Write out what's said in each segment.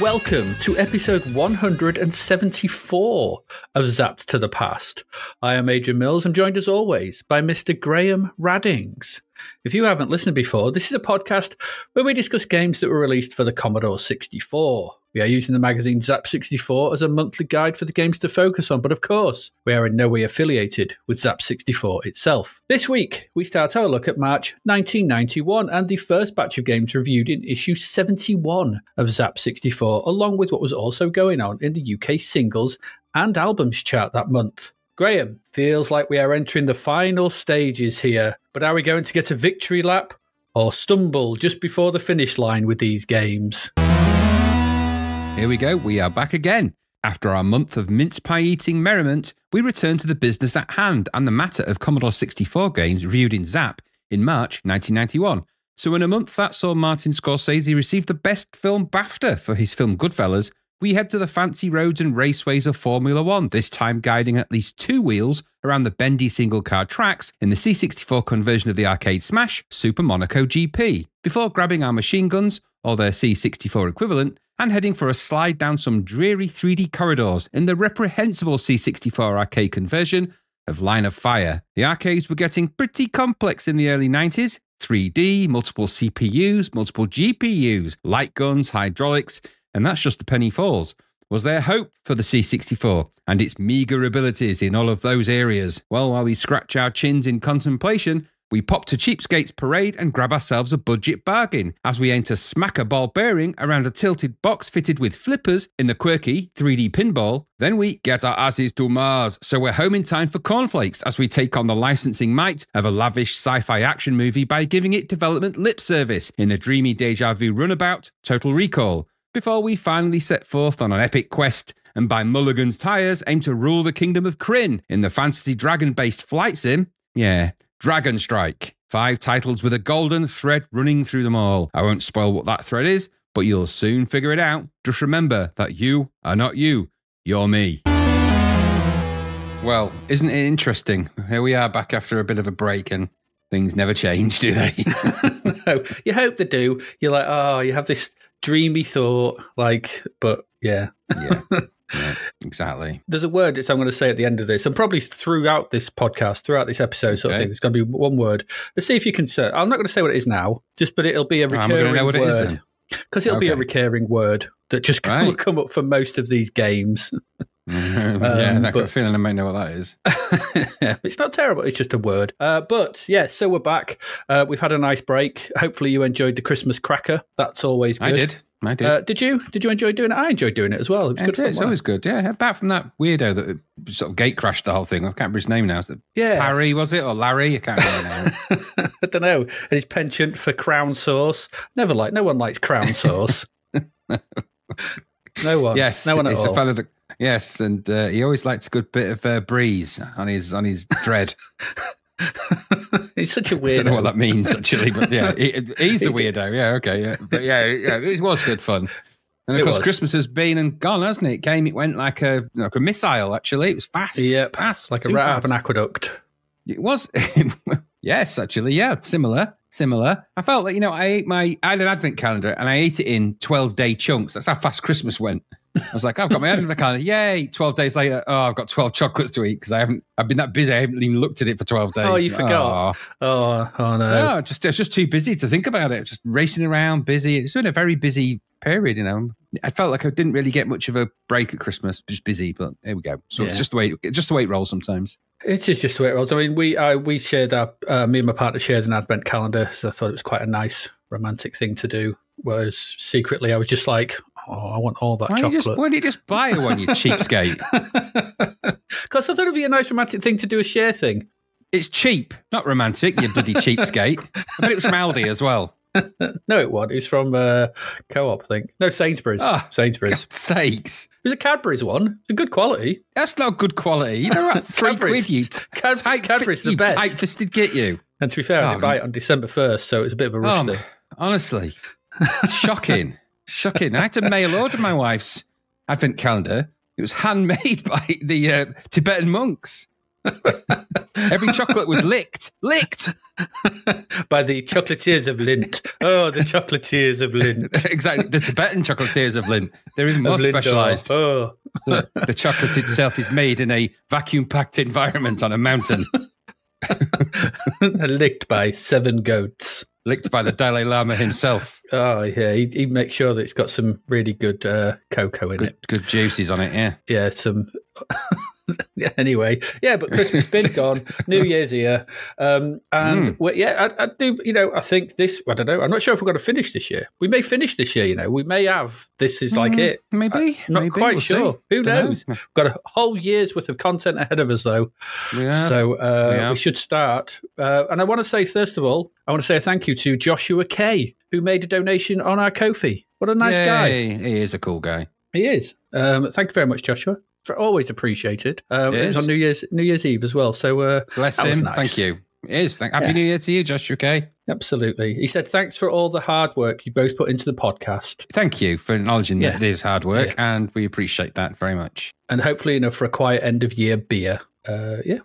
Welcome to episode 174 of Zapped to the Past. I am Adrian Mills. I'm joined as always by Mr. Graham Raddings. If you haven't listened before, this is a podcast where we discuss games that were released for the Commodore 64. We are using the magazine Zap 64 as a monthly guide for the games to focus on, but of course, we are in no way affiliated with Zap 64 itself. This week, we start our look at March 1991 and the first batch of games reviewed in issue 71 of Zap 64, along with what was also going on in the UK singles and albums chart that month. Graham, feels like we are entering the final stages here, but are we going to get a victory lap or stumble just before the finish line with these games? Here we go, we are back again. After our month of mince pie eating merriment, we return to the business at hand and the matter of Commodore 64 games reviewed in Zap in March 1991. So in a month that saw Martin Scorsese receive the Best Film BAFTA for his film Goodfellas, we head to the fancy roads and raceways of Formula One, this time guiding at least two wheels around the bendy single-car tracks in the C64 conversion of the arcade smash, Super Monaco GP, before grabbing our machine guns, or their C64 equivalent, and heading for a slide down some dreary 3D corridors in the reprehensible C64 arcade conversion of Line of Fire. The arcades were getting pretty complex in the early 90s, 3D, multiple CPUs, multiple GPUs, light guns, hydraulics, and that's just the penny falls. Was there hope for the C64 and its meagre abilities in all of those areas? Well, while we scratch our chins in contemplation, we pop to Cheapskate's Parade and grab ourselves a budget bargain as we aim to smack a ball bearing around a tilted box fitted with flippers in the quirky 3D Pinball. Then we get our asses to Mars, so we're home in time for cornflakes as we take on the licensing might of a lavish sci-fi action movie by giving it development lip service in the dreamy deja vu runabout Total Recall, before we finally set forth on an epic quest and by Mulligan's tyres aim to rule the kingdom of Kryn in the fantasy dragon-based flight sim. Yeah, Dragonstrike. 5 titles with a golden thread running through them all. I won't spoil what that thread is, but you'll soon figure it out. Just remember that you are not you, you're me. Well, isn't it interesting? Here we are back after a bit of a break and things never change, do they? No, you hope they do. You're like, oh, you have this dreamy thought, like, but yeah. Yeah, exactly. There's a word that I'm going to say at the end of this, and probably throughout this podcast, throughout this episode, sort of thing. It's going to be one word. Let's see if you can say. I'm not going to say what it is now, but it'll be a recurring word. Because it'll be a recurring word that just will come up for most of these games. Yeah, I've got a feeling I may know what that is. Yeah, it's not terrible. It's just a word. But yeah, so we're back. We've had a nice break. Hopefully you enjoyed the Christmas cracker. That's always good. I did. Did you enjoy doing it? I enjoyed doing it as well. It was good fun. It's always good. Yeah, apart from that weirdo that sort of gate crashed the whole thing. I can't remember his name now. Harry, was it? Or Larry? I can't remember now. I don't know. And his penchant for crown sauce. No one likes crown sauce. No one. Yes, no one at all. A fellow that. Yes, and he always likes a good bit of breeze on his dread. He's such a weirdo. I don't know what that means actually, but yeah, he's the weirdo. Yeah, okay, yeah, but yeah, it was good fun. And of course, Christmas has been and gone, hasn't it? It went like a missile. Actually, it was fast. Yeah, fast, like a rat out of an aqueduct. It was. Yes, actually, yeah, similar. I felt like I had an advent calendar and I ate it in 12-day chunks. That's how fast Christmas went. I was like, I've got my advent calendar. Yay! 12 days later, I've got 12 chocolates to eat because I've been that busy. I haven't even looked at it for 12 days. Oh, you forgot? Oh no! No, I was just too busy to think about it. Just racing around, busy. It's been a very busy period. I felt like I didn't really get much of a break at Christmas. Just busy, but here we go. So It's just the way it rolls sometimes. It is just the way it rolls. I mean, we shared me and my partner shared an advent calendar, so I thought it was quite a nice romantic thing to do. Whereas secretly, I was just like, I want all that chocolate. Why don't you just buy one, you cheapskate? Because I thought it'd be a nice romantic thing to do a share thing. It's cheap, not romantic, you bloody cheapskate. I bet it was from Aldi as well. No, it wasn't. It was from Co-op, I think. No, Sainsbury's. Oh, Sainsbury's. God's sakes. It was a Cadbury's one. It's a good quality. That's not good quality. You know what? £3, you Cadbury's the best. Tight-fisted git you. And to be fair, I did buy it on December 1st, so it was a bit of a rush thing. Honestly. Shocking. I had to mail order my wife's advent calendar. It was handmade by the Tibetan monks. Every chocolate was licked by the chocolatiers of Lint. Oh, the chocolatiers of Lint. Exactly, the Tibetan chocolatiers of Lint. They're even more specialised. Oh. The chocolate itself is made in a vacuum-packed environment on a mountain. Licked by 7 goats. Licked by the Dalai Lama himself. Oh, yeah. He makes sure that it's got some really good cocoa in it. Good juices on it, yeah. Yeah, some... Yeah, anyway, yeah, but Christmas been gone, New Year's here, I do. I think this. I don't know. I'm not sure if we're going to finish this year. We may finish this year. We may have. This is like it. Maybe. Not quite we'll sure. See. Who knows? We've got a whole year's worth of content ahead of us, though. So we should start. And I want to say, first of all, a thank you to Joshua K, who made a donation on our Ko-fi. What a nice guy. He is a cool guy. He is. Thank you very much, Joshua. Always appreciated. It was on New Year's Eve as well. So bless him. Nice. Thank you. It is. Happy New Year to you, Josh. Okay. Absolutely. He said, "Thanks for all the hard work you both put into the podcast." Thank you for acknowledging that it is hard work, and we appreciate that very much. And hopefully, for a quiet end of year beer.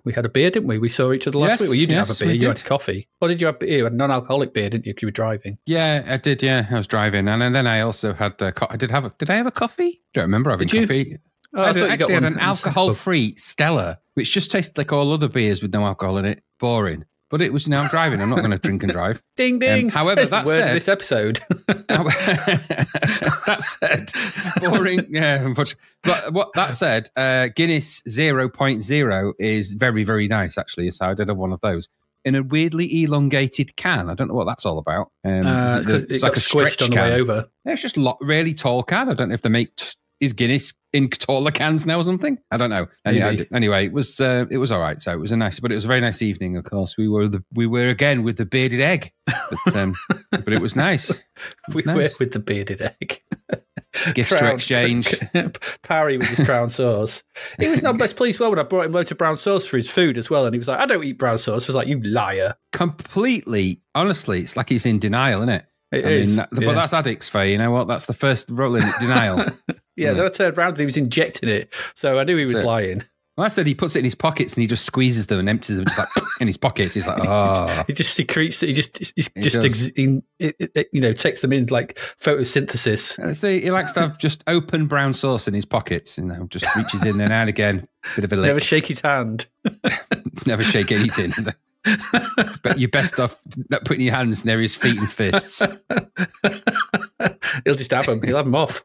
We had a beer, didn't we? We saw each other last week. Well, you didn't have a beer. You had coffee. Or did you have beer? You had non-alcoholic beer, didn't you? Because you were driving. Yeah, I did. Yeah, I was driving, and then I also had. Did I have a coffee? I don't remember having coffee. Oh, I actually had an alcohol-free Stella, which just tasted like all other beers with no alcohol in it. Boring. But it was now I'm driving. I'm not going to drink and drive. Ding, ding. However, that word said, of this episode. That said, boring. Yeah, but what that said, Guinness 0.0 is very, very nice, actually. So I did have one of those in a weirdly elongated can. I don't know what that's all about. It's like a stretch on the way over. Yeah, it's just a really tall can. I don't know if they make... Is Guinness in taller cans now or something? I don't know. Anyway, it was all right. So it was a very nice evening. Of course, we were again with the bearded egg, but it was nice. We were with the bearded egg. Gifts to exchange. Parry with his brown sauce. He was not best pleased when I brought him loads of brown sauce for his food as well, and he was like, "I don't eat brown sauce." I was like, "You liar!" Completely, honestly, it's like he's in denial, isn't it? It is. But that's addicts for you know what? That's the first role in denial. Yeah, then I turned around and he was injecting it, so I knew he was lying. Well, I said he puts it in his pockets and he just squeezes them and empties them just like in his pockets. He's like, oh. He just secretes it. He takes them in like photosynthesis. See, he likes to have just open brown sauce in his pockets. Just reaches in there now and again, bit of a lick. Never shake his hand. Never shake anything. But you're best off not putting your hands near his feet and fists. He'll just have them. He'll have them off.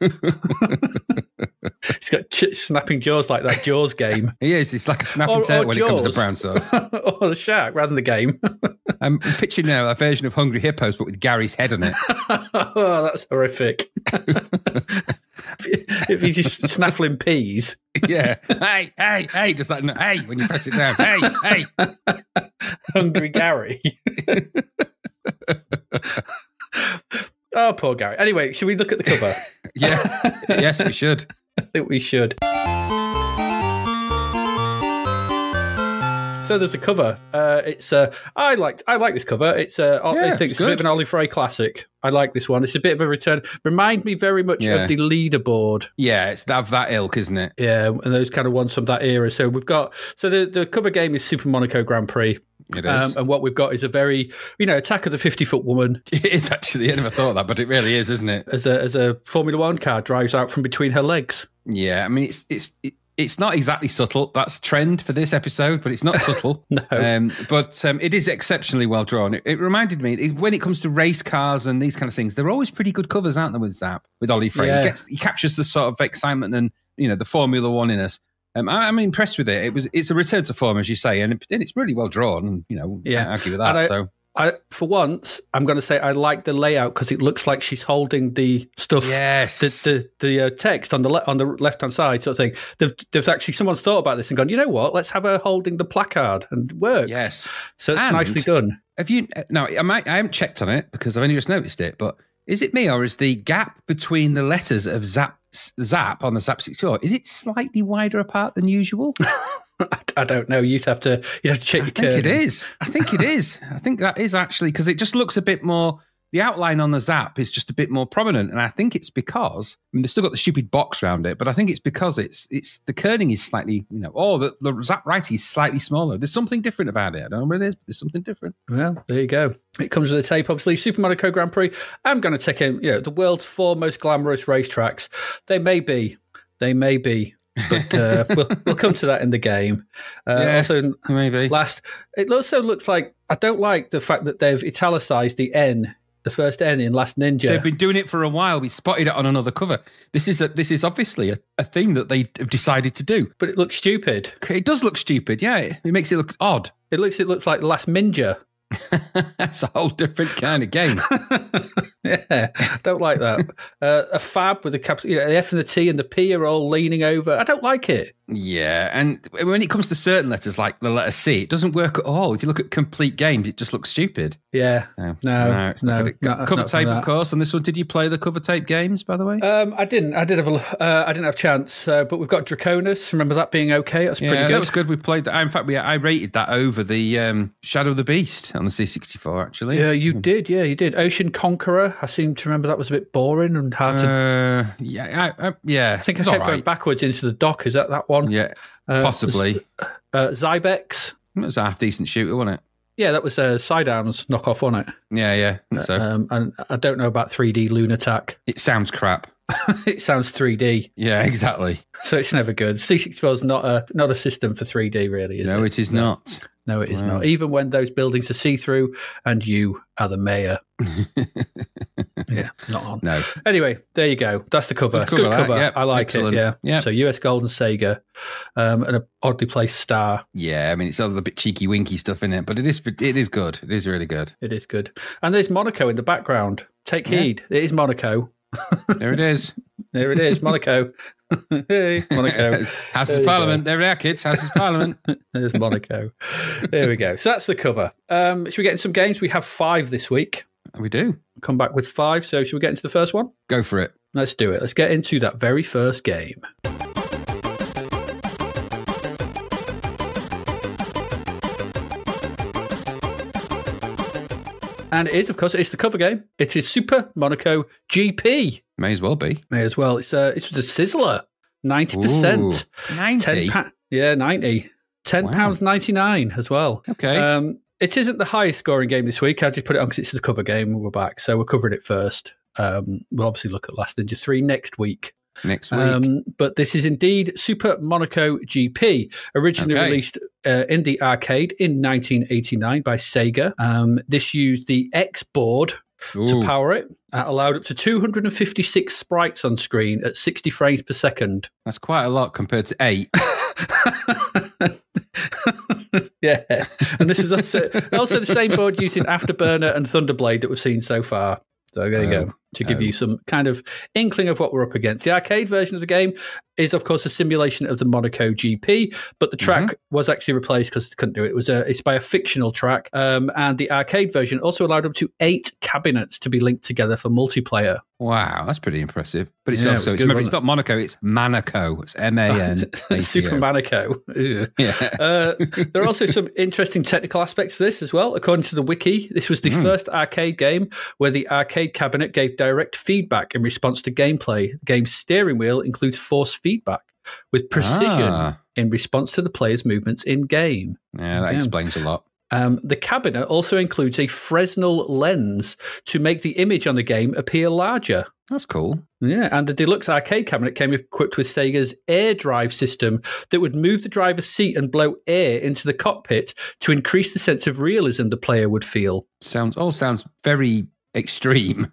He's got snapping jaws like that Jaws game. He is. It's like a snapping turtle when it comes to brown sauce. Or the shark rather than the game. I'm picturing now a version of Hungry Hippos, but with Gary's head on it. Oh, that's horrific. If he's just snaffling peas. Yeah. Hey, does that not? Hey, when you press it down. Hey. Hungry Gary. Oh, poor Gary. Anyway, should we look at the cover? Yeah. Yes, we should. I think we should. So there's a cover. It's I like this cover. I think it's a bit of an Ollie Frey classic. I like this one. It's a bit of a return. Remind me very much of the leaderboard. Yeah, it's that ilk, isn't it? Yeah, and those kind of ones from that era. So we've got the cover game is Super Monaco Grand Prix. It is. And what we've got is a very, Attack of the 50-foot woman. It is actually. I never thought that, but it really is, isn't it? As a Formula One car drives out from between her legs. Yeah, I mean, it's not exactly subtle. That's trend for this episode, but it's not subtle. No. But it is exceptionally well drawn. It reminded me, when it comes to race cars and these kind of things, they're always pretty good covers, aren't they, with Zap, with Ollie Frey? Yeah. He captures the sort of excitement and, the Formula One in us. I'm impressed with it. It's a return to form, as you say, and it's really well drawn. And, can't argue with that. For once, I'm going to say I like the layout because it looks like she's holding the stuff. Yes, the text on the left hand side sort of thing. There's actually someone's thought about this and gone, you know what? Let's have her holding the placard, and it works. Yes, so it's nicely done. Have you? No, I haven't checked on it because I've only just noticed it. But is it me, or is the gap between the letters of Zap on the Zap 64 is it slightly wider apart than usual? I don't know. You'd have to check your curve. I think it is. I think that is actually because it just looks a bit more. The outline on the Zap is just a bit more prominent, and I think it's because they've still got the stupid box around it, but I think it's because it's the kerning is slightly, the Zap writing is slightly smaller. There's something different about it. I don't know what it is, but there's something different. Well, there you go. It comes with a tape, obviously. Super Monaco Grand Prix. I'm going to take in, the world's 4 most glamorous racetracks. They may be. But we'll come to that in the game. Also, maybe. It also looks like I don't like the fact that they've italicized the N. The first N in Last Ninja. They've been doing it for a while. We spotted it on another cover. This is obviously a thing that they have decided to do. But it looks stupid. It does look stupid, yeah. It makes it look odd. It looks like Last Ninja. That's a whole different kind of game. Yeah, don't like that. A fab with the capital, the F and the T and the P are all leaning over. I don't like it. Yeah, and when it comes to certain letters like the letter C, it doesn't work at all. If you look at complete games, it just looks stupid. Yeah, no, it's not good. Cover tape, of course. On this one, did you play the cover tape games, by the way? I didn't. I did have I didn't have a chance, but we've got Draconus. Remember that being okay? That's pretty good. That was good. We played that. In fact, I rated that over the Shadow of the Beast on the C64. Actually, yeah, you did. Yeah, you did. Ocean Conqueror. I seem to remember that was a bit boring and hard to. I think I kept going backwards into the dock. Is that one? Yeah, possibly. Zybex. It was a half decent shooter, wasn't it? Yeah, that was Sidearms knockoff, wasn't it? Yeah. So. And I don't know about 3D Lunatic. It sounds crap. It sounds 3D. Yeah, exactly. So it's never good. C64 is not a system for 3D, really, is it? No, it is not. No, it is not. Even when those buildings are see-through and you are the mayor. Yeah, not on. No. Anyway, there you go. That's the cover. It's a good cover. Yep, I like excellent. it, yeah. Yep. So US Gold and Sega and an oddly placed star. Yeah, I mean, it's all a bit cheeky-winky stuff in it, but it is good. It is really good. It is good. And there's Monaco in the background. Take heed. It is Monaco. There it is. There it is, Monaco. Hey, Monaco. House of Parliament. There we are, kids. House of Parliament. There's Monaco. There we go. So that's the cover. Should we get into some games? We have 5 this week. We do. Come back with 5. So should we get into the first one? Go for it. Let's do it. Let's get into that very first game. And it is, of course, it's the cover game. It is Super Monaco GP. May as well be. May as well. It was a sizzler. 90%. Ooh, 90? Yeah, 90. £10.99 as well. Okay. It isn't the highest scoring game this week. I just put it on because it's the cover game and we're back. So we're covering it first. We'll obviously look at Last Ninja 3 next week. But this is indeed Super Monaco GP, originally released in the arcade in 1989 by Sega. This used the X board to power it. Allowed up to 256 sprites on screen at 60 frames per second. That's quite a lot compared to 8. Yeah, and this was also the same board using Afterburner and Thunderblade that we've seen so far. So there you go, to give you some kind of inkling of what we're up against. The arcade version of the game is, of course, a simulation of the Monaco GP, but the track was actually replaced because it couldn't do it. It's by a fictional track, and the arcade version also allowed up to 8 cabinets to be linked together for multiplayer. Wow, that's pretty impressive. But it's also, remember, it's not Monaco, it's Monaco. It's MAN. Super Monaco. Yeah. There are also some interesting technical aspects to this as well. According to the wiki, this was the first arcade game where the arcade cabinet gave direct feedback in response to gameplay. The game's steering wheel includes force feedback with precision in response to the player's movements in-game. Yeah, that explains a lot. The cabinet also includes a Fresnel lens to make the image on the game appear larger. That's cool. Yeah, and the deluxe arcade cabinet came equipped with Sega's air drive system that would move the driver's seat and blow air into the cockpit to increase the sense of realism the player would feel. Sounds very extreme.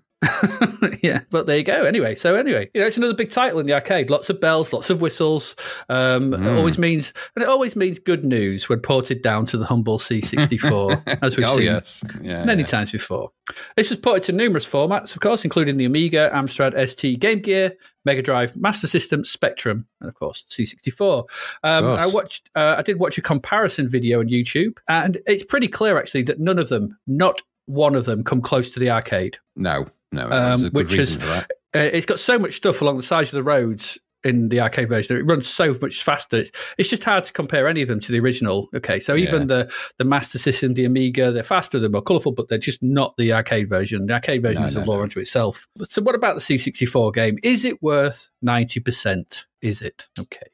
Yeah, but there you go. Anyway, it's another big title in the arcade. Lots of bells, lots of whistles. It always means good news when ported down to the humble C64, as we've seen many times before. This was ported to numerous formats, of course, including the Amiga, Amstrad, ST, Game Gear, Mega Drive, Master System, Spectrum, and of course C64. I did watch a comparison video on YouTube, and it's pretty clear actually that not one of them come close to the arcade. No, there's a good reason for that. It's got so much stuff along the sides of the roads in the arcade version. It runs so much faster. It's just hard to compare any of them to the original. Okay, so even the Master System, the Amiga, they're faster, they're more colourful, but they're just not the arcade version. The arcade version is a law unto itself. So what about the C64 game? Is it worth 90%? Is it? Okay.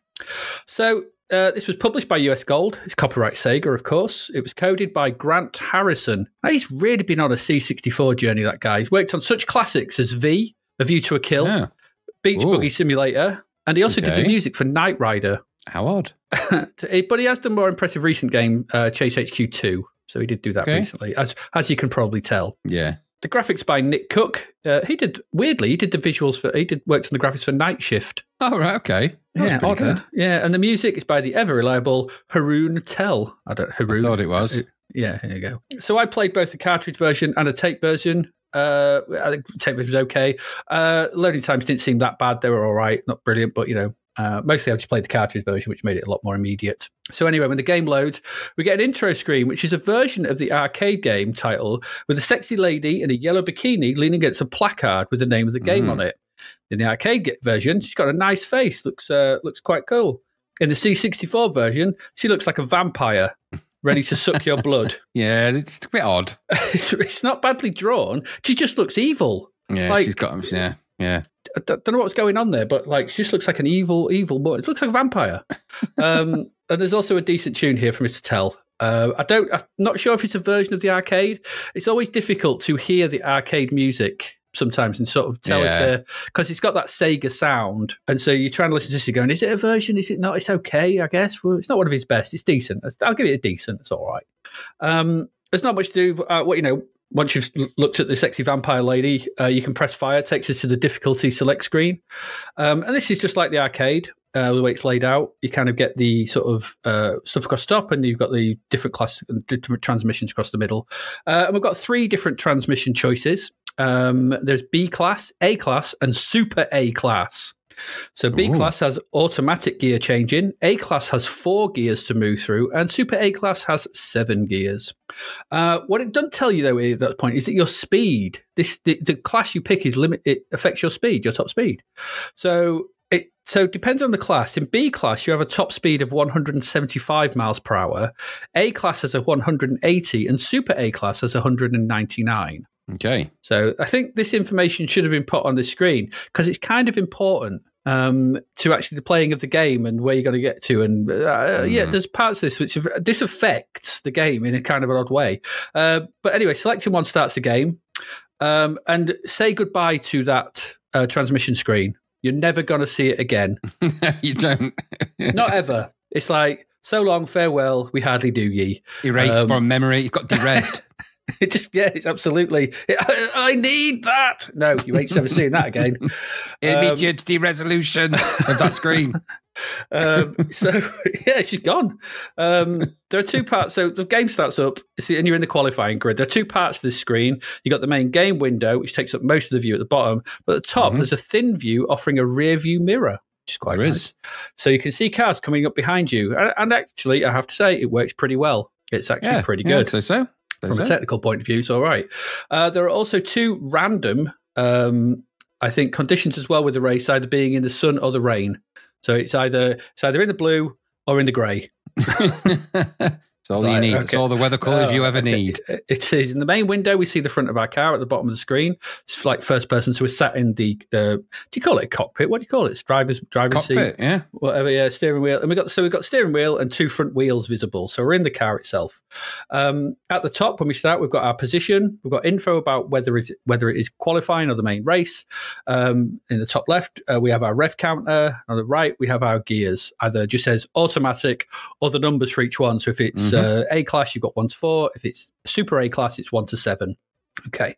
So this was published by US Gold. It's copyright Sega, of course. It was coded by Grant Harrison. Now, he's really been on a C64 journey, that guy. He's worked on such classics as V, A View to a Kill, Beach Buggy Simulator, and he also did the music for Knight Rider. How odd. But he has done more impressive recent game, Chase HQ 2. So he did do that recently, as you can probably tell. Yeah. The graphics by Nick Cook. He did the visuals worked on the graphics for Night Shift. Oh, right, okay. Yeah, odd. Yeah, and the music is by the ever reliable Haroon Tell. I thought it was. Yeah, here you go. So I played both the cartridge version and a tape version. I think tape version was okay. Loading times didn't seem that bad. They were all right, not brilliant, but mostly I just played the cartridge version, which made it a lot more immediate. So anyway, when the game loads, we get an intro screen, which is a version of the arcade game title with a sexy lady in a yellow bikini leaning against a placard with the name of the game on it. In the arcade version, she's got a nice face, looks quite cool. In the C64 version, she looks like a vampire ready to suck your blood. Yeah, it's a bit odd. It's not badly drawn. She just looks evil. Yeah, she's got yeah. I don't know what's going on there, but she just looks like an evil boy. It looks like a vampire. And there's also a decent tune here from Mr. Tell. I'm not sure if it's a version of the arcade. It's always difficult to hear the arcade music sometimes and sort of tell because it's got that Sega sound. And so you're trying to listen to this and going, is it a version? Is it not? It's okay, I guess. Well, it's not one of his best. It's decent. I'll give it a decent. It's all right. There's not much to do. Once you've looked at the sexy vampire lady, you can press fire. It takes us to the difficulty select screen. And this is just like the arcade, the way it's laid out. You kind of get the sort of stuff across the top, and you've got the different different transmissions across the middle. And we've got 3 different transmission choices. There's B class, A class, and Super A class. So B class has automatic gear changing, A class has 4 gears to move through, and Super A class has 7 gears. What it doesn't tell you, though, at that point, is that your speed, the class you pick it affects your speed, your top speed. So it depends on the class. In B class, you have a top speed of 175 miles per hour. A class has a 180, and Super A class has 199. Okay. So I think this information should have been put on the screen because it's kind of important to actually the playing of the game and where you're going to get to. And there's parts of this this affects the game in a kind of an odd way. But anyway, selecting one starts the game and say goodbye to that transmission screen. You're never going to see it again. You don't. Not ever. It's like, so long, farewell, we hardly do ye. Erased from memory. You've got derezzed. It's absolutely. I need that. No, you ain't never seeing that again. Immediate deresolution of that screen. She's gone. There are 2 parts. So the game starts up, and you're in the qualifying grid. There are 2 parts to this screen. You got the main game window, which takes up most of the view at the bottom, but at the top there's a thin view offering a rear view mirror, which is quite nice. So you can see cars coming up behind you, and actually, I have to say, it works pretty well. It's actually pretty good. I'd say so. From a technical point of view, it's all right. There are also 2 random, I think, conditions as well with the race, either being in the sun or the rain. So it's either in the blue or in the grey. That's all you need. Okay. It's all the weather colours you ever need. It is. In the main window, we see the front of our car at the bottom of the screen. It's like first person, so we're sat in the do you call it a cockpit? What do you call it? It's driver's cockpit, seat. Yeah. Whatever, yeah, steering wheel. And we've got steering wheel and 2 front wheels visible. So we're in the car itself. At the top, when we start, we've got our position. We've got info about whether it is qualifying or the main race. In the top left, we have our rev counter. On the right, we have our gears. Either just says automatic or the numbers for each one. So if it's A class, you've got 1 to 4. If it's Super A class, it's 1 to 7. Okay.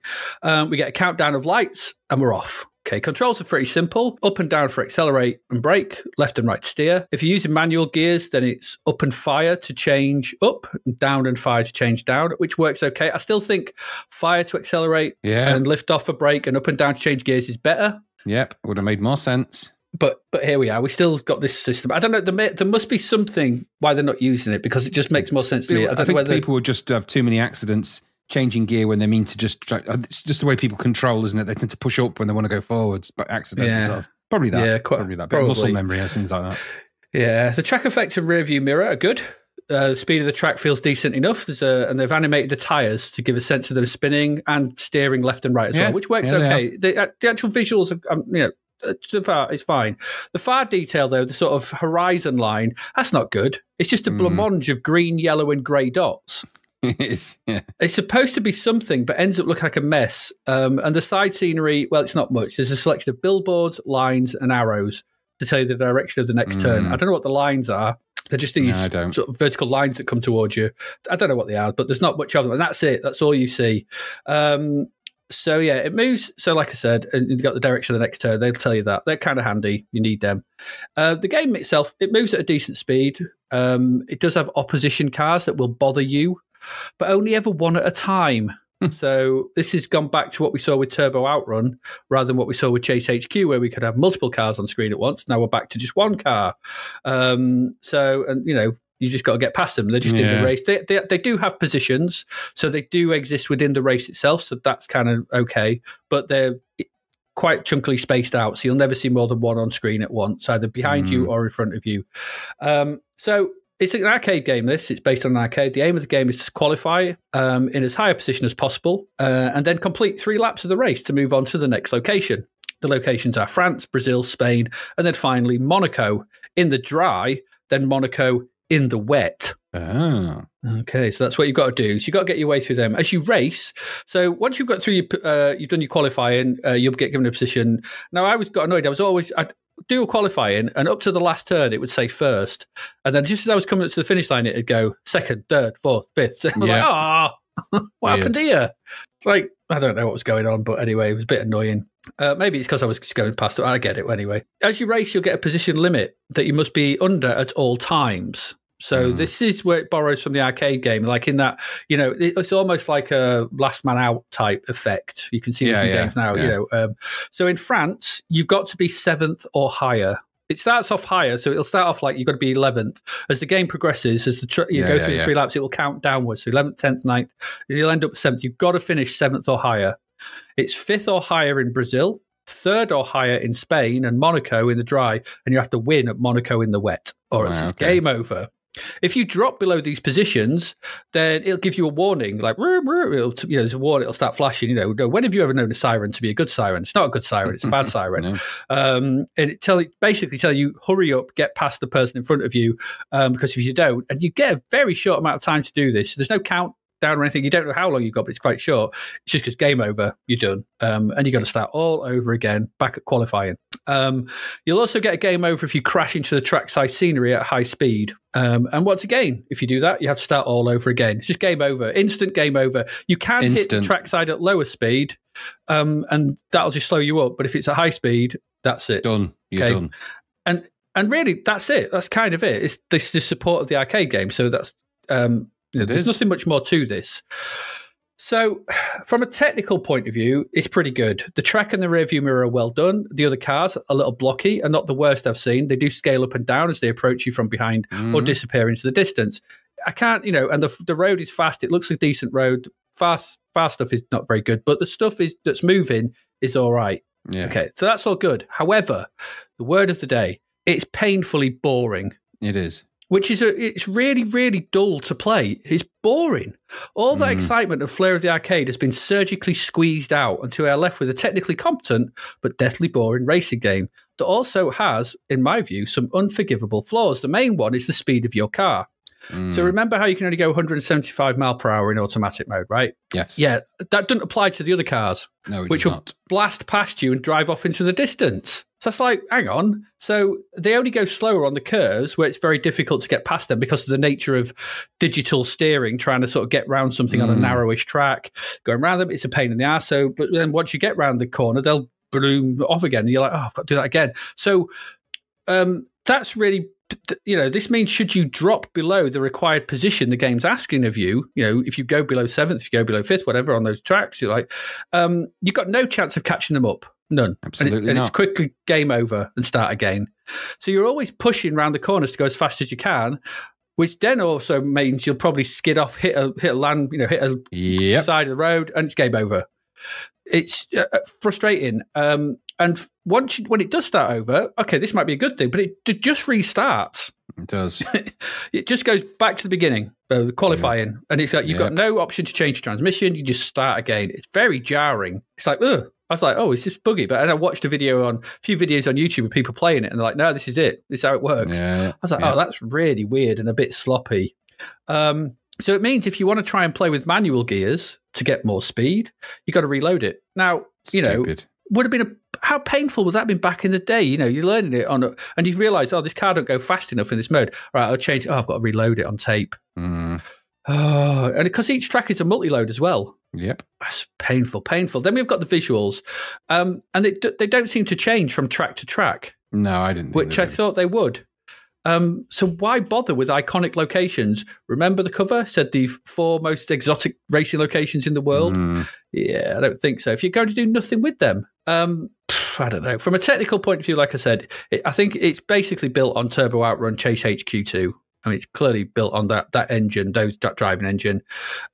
We get a countdown of lights and we're off. Okay, controls are pretty simple. Up and down for accelerate and brake, left and right steer. If you're using manual gears, then it's up and fire to change up, and down and fire to change down, which works okay. I still think fire to accelerate and lift off for brake and up and down to change gears is better. Yep, would have made more sense. But here we are. We still got this system. I don't know. There must be something why they're not using it, because it just makes more sense to me. I think people would just have too many accidents changing gear when they mean to just try. It's just the way people control, isn't it? They tend to push up when they want to go forwards, but accidentally sort of. Probably that. Yeah, probably that. Bit of muscle memory and things like that. Yeah, the track effects and rear view mirror are good. The speed of the track feels decent enough. And they've animated the tyres to give a sense of them spinning and steering left and right as well, which works okay. The actual visuals, so far, it's fine. The far detail, though, the sort of horizon line, that's not good. It's just a blancmange of green, yellow, and grey dots. It is, yeah. It's supposed to be something, but ends up looking like a mess. And the side scenery, well, it's not much. There's a selection of billboards, lines, and arrows to tell you the direction of the next turn. I don't know what the lines are. They're just these sort of vertical lines that come towards you. I don't know what they are, but there's not much of them. And that's it. That's all you see. So, yeah, it moves. So, like I said, and you've got the direction of the next turn. They'll tell you that. They're kind of handy. You need them. The game itself, it moves at a decent speed. It does have opposition cars that will bother you, but only ever one at a time. So this has gone back to what we saw with Turbo Outrun rather than what we saw with Chase HQ, where we could have multiple cars on screen at once. Now we're back to just one car. You just got to get past them. They're just in the race. They do have positions, so they do exist within the race itself, so that's kind of okay. But they're quite chunkily spaced out, so you'll never see more than one on screen at once, either behind you or in front of you. So it's an arcade game, this. It's based on an arcade. The aim of the game is to qualify in as high a position as possible and then complete 3 laps of the race to move on to the next location. The locations are France, Brazil, Spain, and then finally Monaco in the dry, then Monaco in the wet. Oh. Okay, so that's what you've got to do. So you've got to get your way through them as you race. So once you've got through you've done your qualifying, you'll get given a position. Now, I got annoyed. I'd do a qualifying, and up to the last turn, it would say first. And then just as I was coming up to the finish line, it'd go second, third, fourth, fifth. So I'm like, what happened here? It's like, I don't know what was going on, but anyway, it was a bit annoying. Maybe it's because I was just going past it. I get it anyway. As you race, you'll get a position limit that you must be under at all times. So this is where it borrows from the arcade game, like in that, it's almost like a last man out type effect. You can see this in games now, So in France, you've got to be 7th or higher. It starts off higher, so it'll start off like you've got to be 11th. As the game progresses, as you go through the 3 laps, it will count downwards. So 11th, 10th, 9th, and you'll end up 7th. You've got to finish 7th or higher. It's 5th or higher in Brazil, 3rd or higher in Spain and Monaco in the dry, and you have to win at Monaco in the wet, or it's game over. If you drop below these positions, then it'll give you a warning, like there's a warning. It'll start flashing. When have you ever known a siren to be a good siren? It's not a good siren; it's a bad siren. And it basically tell you, hurry up, get past the person in front of you, because if you don't, and you get a very short amount of time to do this, there's no countdown or anything. You don't know how long you've got, but it's quite short. It's just because game over, you're done, and you got to start all over again, back at qualifying. You'll also get a game over if you crash into the trackside scenery at high speed. And once again, if you do that, you have to start all over again. It's just game over, instant game over. You can hit the trackside at lower speed, and that'll just slow you up. But if it's at high speed, that's it. Done. You're done. And really, that's it. That's kind of it. It's the support of the arcade game. So that's there's nothing much more to this. So, from a technical point of view, it's pretty good. The track and the rearview mirror are well done. The other cars are a little blocky and not the worst I've seen. They do scale up and down as they approach you from behind or disappear into the distance. I can't, and the road is fast. It looks like a decent road. Fast stuff is not very good, but the stuff that's moving is all right. Yeah. Okay, so that's all good. However, the word of the day, it's painfully boring. It is. Which is it's really, really dull to play. It's boring. All that excitement and flair of the arcade has been surgically squeezed out until we are left with a technically competent but deathly boring racing game that also has, in my view, some unforgivable flaws. The main one is the speed of your car. So remember how you can only go 175 mile per hour in automatic mode, right? Yes. Yeah, that doesn't apply to the other cars, no, which will blast past you and drive off into the distance. So it's like, hang on. So they only go slower on the curves where it's very difficult to get past them because of the nature of digital steering, trying to sort of get round something on a narrowish track, going around them. It's a pain in the ass. So, but then once you get round the corner, they'll bloom off again. And you're like, oh, I've got to do that again. So that's really, this means should you drop below the required position the game's asking of you, if you go below 7th, if you go below 5th, whatever on those tracks, you're like, you've got no chance of catching them up. None. Absolutely and not. It's quickly game over and start again. So you're always pushing around the corners to go as fast as you can, which then also means you'll probably skid off, hit a land, hit a side of the road, and it's game over. It's frustrating. And when it does start over, okay, this might be a good thing, but it just restarts. It does. It just goes back to the beginning, the qualifying, and it's like you've got no option to change transmission. You just start again. It's very jarring. It's like, ugh. I was like, oh, it's just buggy. But I watched a few videos on YouTube of people playing it, and they're like, no, this is it. This is how it works. I was like, oh, that's really weird and a bit sloppy. So it means if you want to try and play with manual gears to get more speed, you've got to reload it. Now, Stupid. Would have been how painful would that have been back in the day? You're learning it and you realise, oh, this car don't go fast enough in this mode. All right, I'll change it. Oh, I've got to reload it on tape. Oh, and because each track is a multi-load as well. Yep. That's painful. Then we've got the visuals, and they don't seem to change from track to track. No, I didn't. Which I thought they would. So why bother with iconic locations? Remember the cover said the 4 most exotic racing locations in the world? Yeah, I don't think so. If you're going to do nothing with them, I don't know. From a technical point of view, like I said, I think it's basically built on Turbo Outrun Chase HQ2. I mean, it's clearly built on that engine, that driving engine.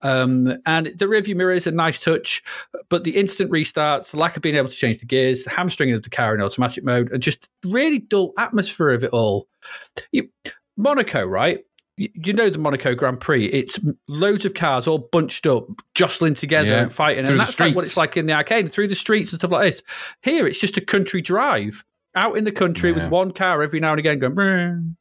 And the rearview mirror is a nice touch, but the instant restarts, the lack of being able to change the gears, the hamstringing of the car in automatic mode, and just really dull atmosphere of it all. Monaco, right? You know the Monaco Grand Prix. It's loads of cars all bunched up, jostling together and fighting. And that's like what it's like in the arcade, through the streets and stuff like this. Here, it's just a country drive out in the country with one car every now and again going,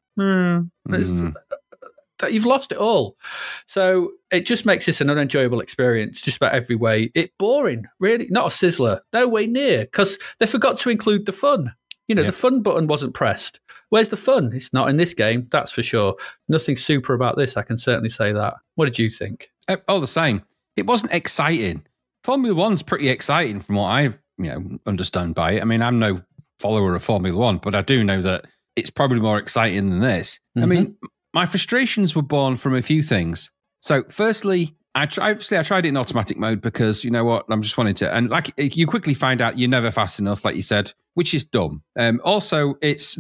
you've lost it all. So it just makes this an unenjoyable experience just about every way. It's boring, really. Not a sizzler. No way near, because they forgot to include the fun. The fun button wasn't pressed. Where's the fun? It's not in this game, that's for sure. Nothing super about this, I can certainly say that. What did you think? All the same. It wasn't exciting. Formula One's pretty exciting from what I understand by it. I mean, I'm no follower of Formula One, but I do know that it's probably more exciting than this. I mean, my frustrations were born from a few things. So firstly, I tried it in automatic mode because, you know what, I'm just wanting to, and like you quickly find out you're never fast enough, like you said, which is dumb. Also, it's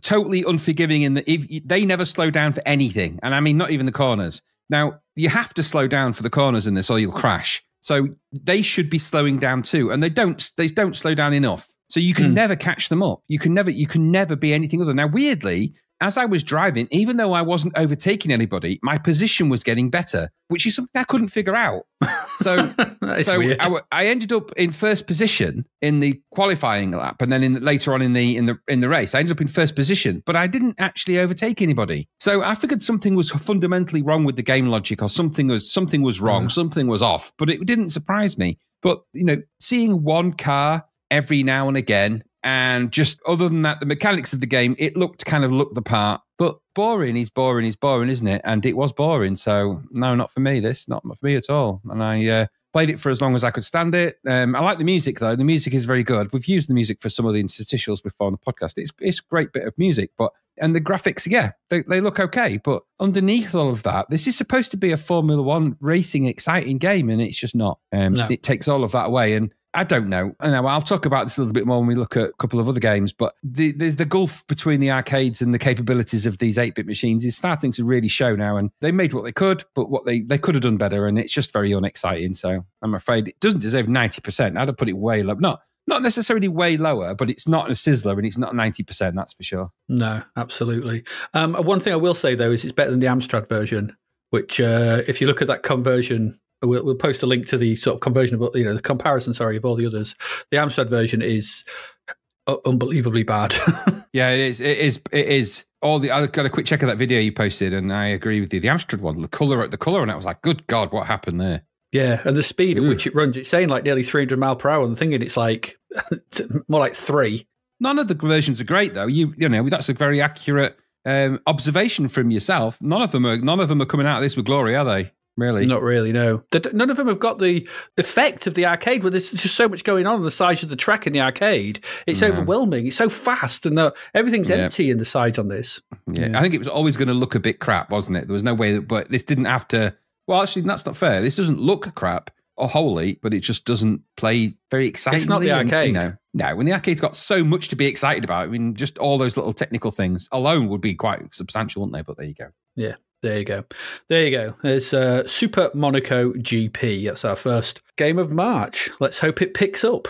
totally unforgiving in that if they never slow down for anything. And I mean, not even the corners. Now, you have to slow down for the corners in this or you'll crash. So they should be slowing down too. And they don't slow down enough. So you can never catch them up. You can never be anything other. Now, weirdly, as I was driving, even though I wasn't overtaking anybody, my position was getting better, which is something I couldn't figure out. So, I ended up in first position in the qualifying lap, and then later on in the race, I ended up in first position, but I didn't actually overtake anybody. So I figured something was fundamentally wrong with the game logic, or something was wrong, something was off. But it didn't surprise me. But seeing one car every now and again, and just other than that, the mechanics of the game, it looked the part. But boring is boring, isn't it? And it was boring. So no, not for me. Not for me at all. And I played it for as long as I could stand it. I like the music though. The music is very good. We've used the music for some of the interstitials before on the podcast. It's a great bit of music, and the graphics, they look okay. But underneath all of that, this is supposed to be a Formula One racing exciting game, and it's just not. No. It takes all of that away. And I don't know. I'll talk about this a little bit more when we look at a couple of other games, but there's the gulf between the arcades and the capabilities of these 8-bit machines is starting to really show now, and they made what they could, but what they could have done better, and it's just very unexciting. So I'm afraid it doesn't deserve 90%. I'd have put it way low. Not necessarily way lower, but it's not a sizzler and it's not 90%, that's for sure. No, absolutely. One thing I will say, though, is it's better than the Amstrad version, which if you look at that conversion, we'll post a link to the sort of conversion of, the comparison, of all the others. The Amstrad version is unbelievably bad. Yeah, it is. I got a quick check of that video you posted, and I agree with you. The Amstrad one, the color, and I was like, good God, what happened there? Yeah, and the speed at which it runs, it's saying like nearly 300 mile per hour, and I'm thinking it's like more like 3. None of the versions are great, though. You know, that's a very accurate observation from yourself. None of them are coming out of this with glory, are they? Really? Not really, no. None of them have got the effect of the arcade, where there's just so much going on the sides of the track in the arcade. It's overwhelming. It's so fast, and everything's empty in the sides on this. Yeah, I think it was always going to look a bit crap, wasn't it? There was no way but this didn't have to... Well, actually, that's not fair. This doesn't look crap or wholly, but it just doesn't play very excitingly. It's not the arcade. No, when the arcade's got so much to be excited about, I mean, just all those little technical things alone would be quite substantial, wouldn't they? But there you go. Yeah. There you go. There's Super Monaco GP. That's our first game of March. Let's hope it picks up.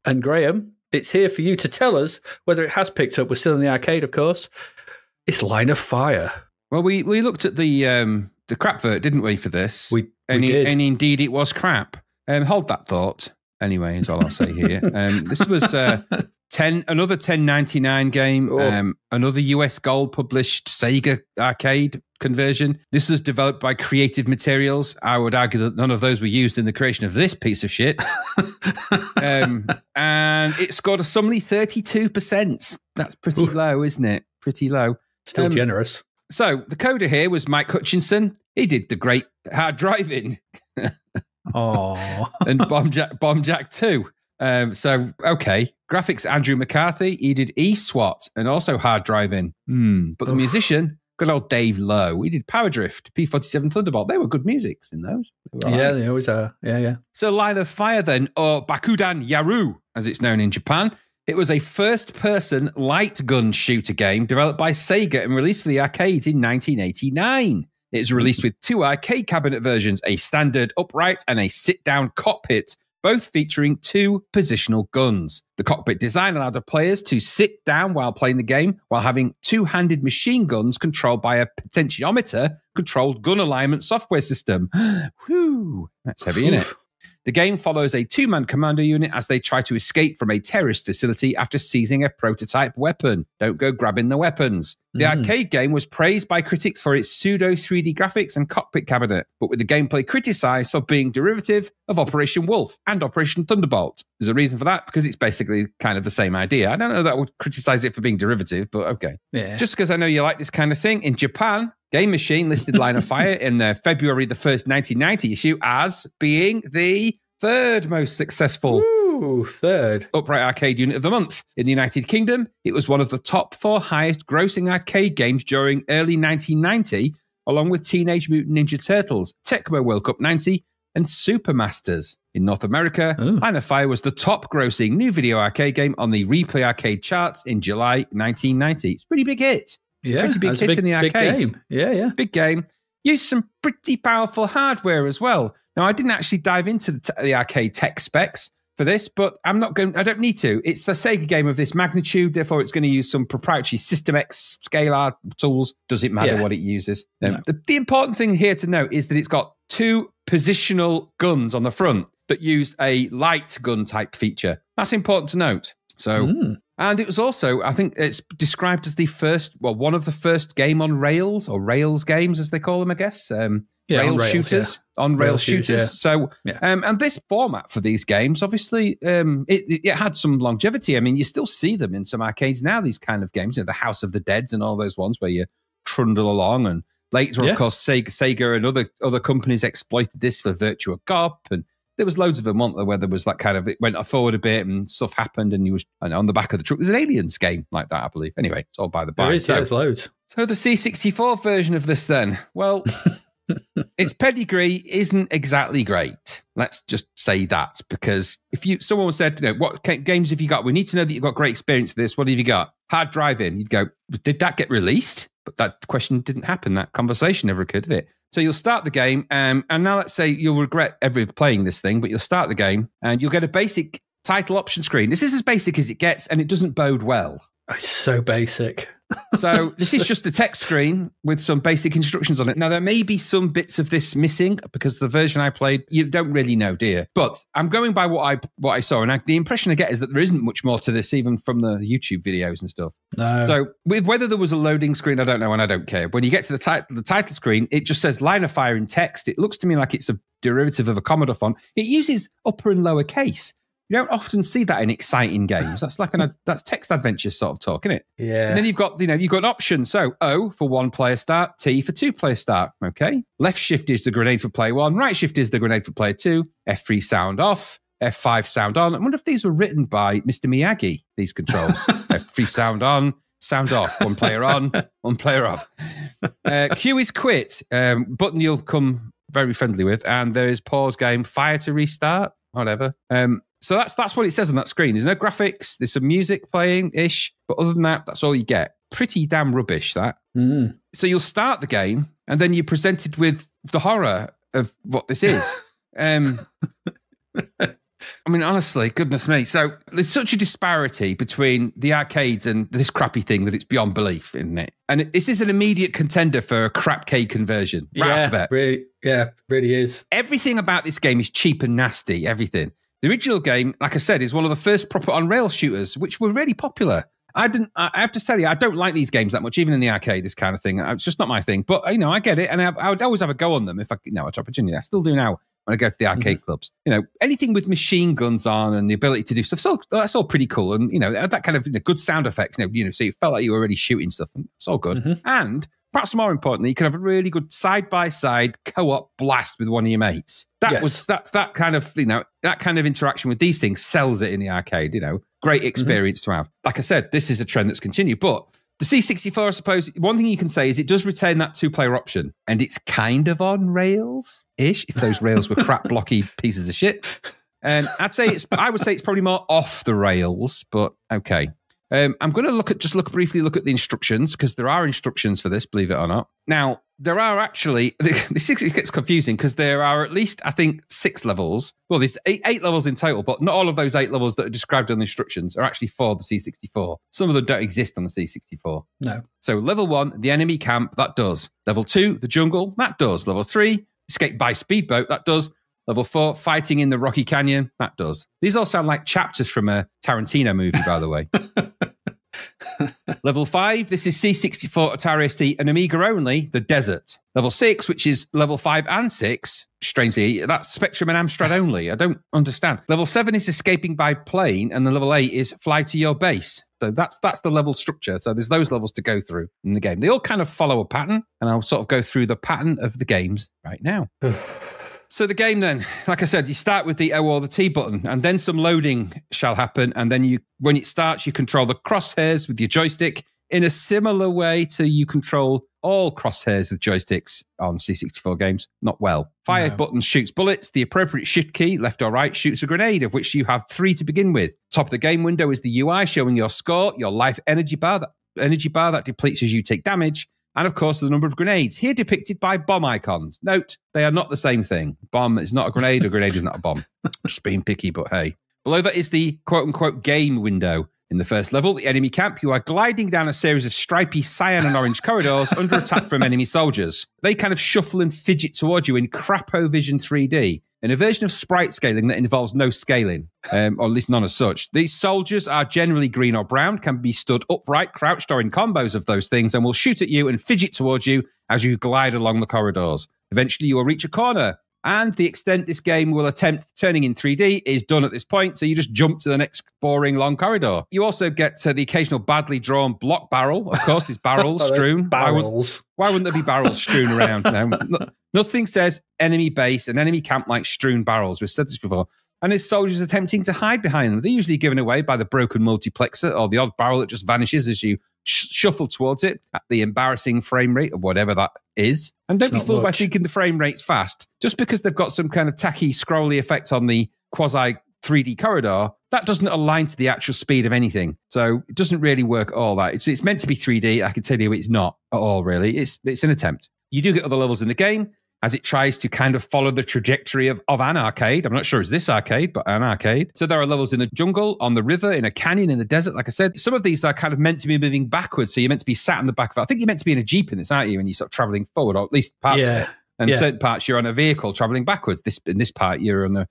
And Graham, it's here for you to tell us whether it has picked up. We're still in the arcade, of course. It's Line of Fire. Well, we looked at the crap vert, didn't we, for this? We did. And indeed it was crap. Hold that thought. Anyway, is all I'll say here. This was another 10.99 game, another US Gold published Sega arcade conversion. This was developed by Creative Materials. I would argue that none of those were used in the creation of this piece of shit. And it scored a summary 32%. That's pretty low, isn't it? Pretty low. Still generous. So the coder here was Mike Hutchinson. He did the great Hard Driving. Oh, and Bomb Jack 2. So, okay. Graphics, Andrew McCarthy. He did E-SWAT and also Hard Driving. But the musician, good old Dave Lowe. He did Power Drift, P-47 Thunderbolt. They were good musics in those. Yeah, they always are. Yeah. So, Line of Fire then, or Bakudan Yaru, as it's known in Japan. It was a first-person light gun shooter game developed by Sega and released for the arcades in 1989. It was released with 2 arcade cabinet versions, a standard upright and a sit-down cockpit, both featuring 2 positional guns. The cockpit design allowed the players to sit down while playing the game, while having 2-handed machine guns controlled by a potentiometer-controlled gun alignment software system. Whew, that's heavy, isn't it? The game follows a 2-man commando unit as they try to escape from a terrorist facility after seizing a prototype weapon. Don't go grabbing the weapons. The arcade game was praised by critics for its pseudo 3D graphics and cockpit cabinet, but with the gameplay criticized for being derivative of Operation Wolf and Operation Thunderbolt. There's a reason for that, because it's basically kind of the same idea. I don't know that I would criticize it for being derivative, but okay. Yeah. Just because I know you like this kind of thing, in Japan, Game Machine listed Line of Fire in their February the 1st, 1990 issue as being the 3rd most successful third upright arcade unit of the month. In the United Kingdom, it was one of the top 4 highest grossing arcade games during early 1990, along with Teenage Mutant Ninja Turtles, Tecmo World Cup 90, and Super Masters. In North America, Line of Fire was the top grossing new video arcade game on the Replay Arcade charts in July 1990. It's a pretty big hit. Yeah, pretty big hit in the arcades. Big game. Yeah. Big game. Used some pretty powerful hardware as well. Now, I didn't actually dive into the arcade tech specs for this, but I don't need to. It's the Sega game of this magnitude, therefore it's going to use some proprietary System X scalar tools. Does it matter what it uses? No. The important thing here to note is that it's got 2 positional guns on the front that use a light gun type feature. That's important to note. So, and it was also, I think it's described as one of the first game on rails, or rails games as they call them, I guess. Rail shooters. So, and this format for these games, obviously, it had some longevity. I mean, you still see them in some arcades now, these kind of games, the House of the Deads and all those ones where you trundle along. And later, of course, Sega and other companies exploited this for Virtua Cop. And there was loads of them, weren't there, where there was that kind of, it went forward a bit and stuff happened and on the back of the truck. There's an Aliens game like that, I believe. Anyway, it's all by the by. There's loads. So the C64 version of this then, well... its pedigree isn't exactly great. Let's just say that, because if someone said, what games have you got? We need to know that you've got great experience with this. What have you got? Hard Driving. You'd go, did that get released? But that question didn't happen. That conversation never occurred, did it? So you'll start the game, and now let's say you'll regret ever playing this thing, but you'll start the game, and you'll get a basic title option screen. This is as basic as it gets, and it doesn't bode well. It's so basic. So this is just a text screen with some basic instructions on it. Now, there may be some bits of this missing because the version I played, you don't really know, do you? But I'm going by what I saw, and the impression I get is that there isn't much more to this, even from the YouTube videos and stuff. No. So with whether there was a loading screen, I don't know, and I don't care. When you get to the title screen, it just says line of fire in text. It looks to me like it's a derivative of a Commodore font. It uses upper and lower case. You don't often see that in exciting games. That's like that's text adventure sort of talk, isn't it? Yeah. And then you've got an option. So O for 1-player start, T for 2-player start. Okay. Left shift is the grenade for player 1. Right shift is the grenade for player 2. F3 sound off. F5 sound on. I wonder if these were written by Mr. Miyagi, these controls. F3 sound on, sound off. 1 player on, 1 player off. Q is quit. Button you'll come very friendly with. And there is pause game, fire to restart, whatever. So that's what it says on that screen. There's no graphics. There's some music playing-ish. But other than that, that's all you get. Pretty damn rubbish, that. Mm. So you'll start the game, and then you're presented with the horror of what this is. I mean, honestly, goodness me. So there's such a disparity between the arcades and this crappy thing that it's beyond belief, isn't it? And this is an immediate contender for a crapcade conversion. Right off the bat. Really is. Everything about this game is cheap and nasty, everything. The original game, like I said, is one of the first proper on-rail shooters, which were really popular. I have to tell you, I don't like these games that much, even in the arcade, this kind of thing. It's just not my thing. But, I get it. And I would always have a go on them if I had an opportunity. I still do now when I go to the arcade clubs. Anything with machine guns on and the ability to do stuff, so that's all pretty cool. And, that kind of good sound effects, so you felt like you were already shooting stuff. And it's all good. Mm-hmm. And perhaps more importantly, you can have a really good side-by-side co-op blast with one of your mates. That kind of interaction with these things sells it in the arcade, Great experience to have. Like I said, this is a trend that's continued, but the C64, I suppose, one thing you can say is it does retain that 2-player option, and it's kind of on rails-ish, if those rails were crap, blocky pieces of shit. And I would say it's probably more off the rails, but okay. I'm going to briefly look at the instructions, because there are instructions for this, believe it or not. Now, there are actually, this gets confusing because there are at least, I think, 6 levels. Well, there's eight levels in total, but not all of those 8 levels that are described on the instructions are actually for the C64. Some of them don't exist on the C64. No. So level 1, the enemy camp, that does. Level 2, the jungle, that does. Level 3, escape by speedboat, that does. Level 4, fighting in the Rocky Canyon, that does. These all sound like chapters from a Tarantino movie, by the way. Level 5, this is C64, Atari ST, and Amiga only, the desert. Level 6, which is level 5 and 6, strangely, that's Spectrum and Amstrad only. I don't understand. Level 7 is escaping by plane, and the level 8 is fly to your base. So that's the level structure. So there's those levels to go through in the game. They all kind of follow a pattern, and I'll sort of go through the pattern of the games right now. So the game then, like I said, you start with the O or the T button, and then some loading shall happen. And then when it starts, you control the crosshairs with your joystick in a similar way to you control all crosshairs with joysticks on C64 games. Not well. Fire button shoots bullets. The appropriate shift key, left or right, shoots a grenade, of which you have 3 to begin with. Top of the game window is the UI showing your score, your life energy bar that depletes as you take damage. And, of course, the number of grenades, here depicted by bomb icons. Note, they are not the same thing. Bomb is not a grenade, a grenade is not a bomb. Just being picky, but hey. Below that is the quote-unquote game window. In the first level, the enemy camp, you are gliding down a series of stripy cyan and orange corridors under attack from enemy soldiers. They kind of shuffle and fidget towards you in Crapovision 3D, in a version of sprite scaling that involves no scaling, or at least none as such. These soldiers are generally green or brown, can be stood upright, crouched, or in combos of those things, and will shoot at you and fidget towards you as you glide along the corridors. Eventually, you will reach a corner, and the extent this game will attempt turning in 3D is done at this point, so you just jump to the next boring long corridor. You also get the occasional badly drawn block barrel. Of course, there's barrels strewn. Barrels. Why wouldn't there be barrels strewn around? No, nothing says enemy base and enemy camp like strewn barrels. We've said this before. And there's soldiers attempting to hide behind them. They're usually given away by the broken multiplexer or the odd barrel that just vanishes as you shuffle towards it at the embarrassing frame rate of whatever that is. And don't be fooled by thinking the frame rate's fast. Just because they've got some kind of tacky, scrolly effect on the quasi 3D corridor, that doesn't align to the actual speed of anything. So it doesn't really work all that. It's meant to be 3D. I can tell you it's not at all, really. It's an attempt. You do get other levels in the game. as it tries to kind of follow the trajectory of an arcade. I'm not sure it's this arcade, but an arcade. So there are levels in the jungle, on the river, in a canyon, in the desert. Like I said, some of these are kind of meant to be moving backwards. So you're meant to be sat in the back of it. I think you're meant to be in a Jeep in this, aren't you? And you're sort of traveling forward, or at least parts of it. And certain parts you're on a vehicle traveling backwards. In this part, you're on the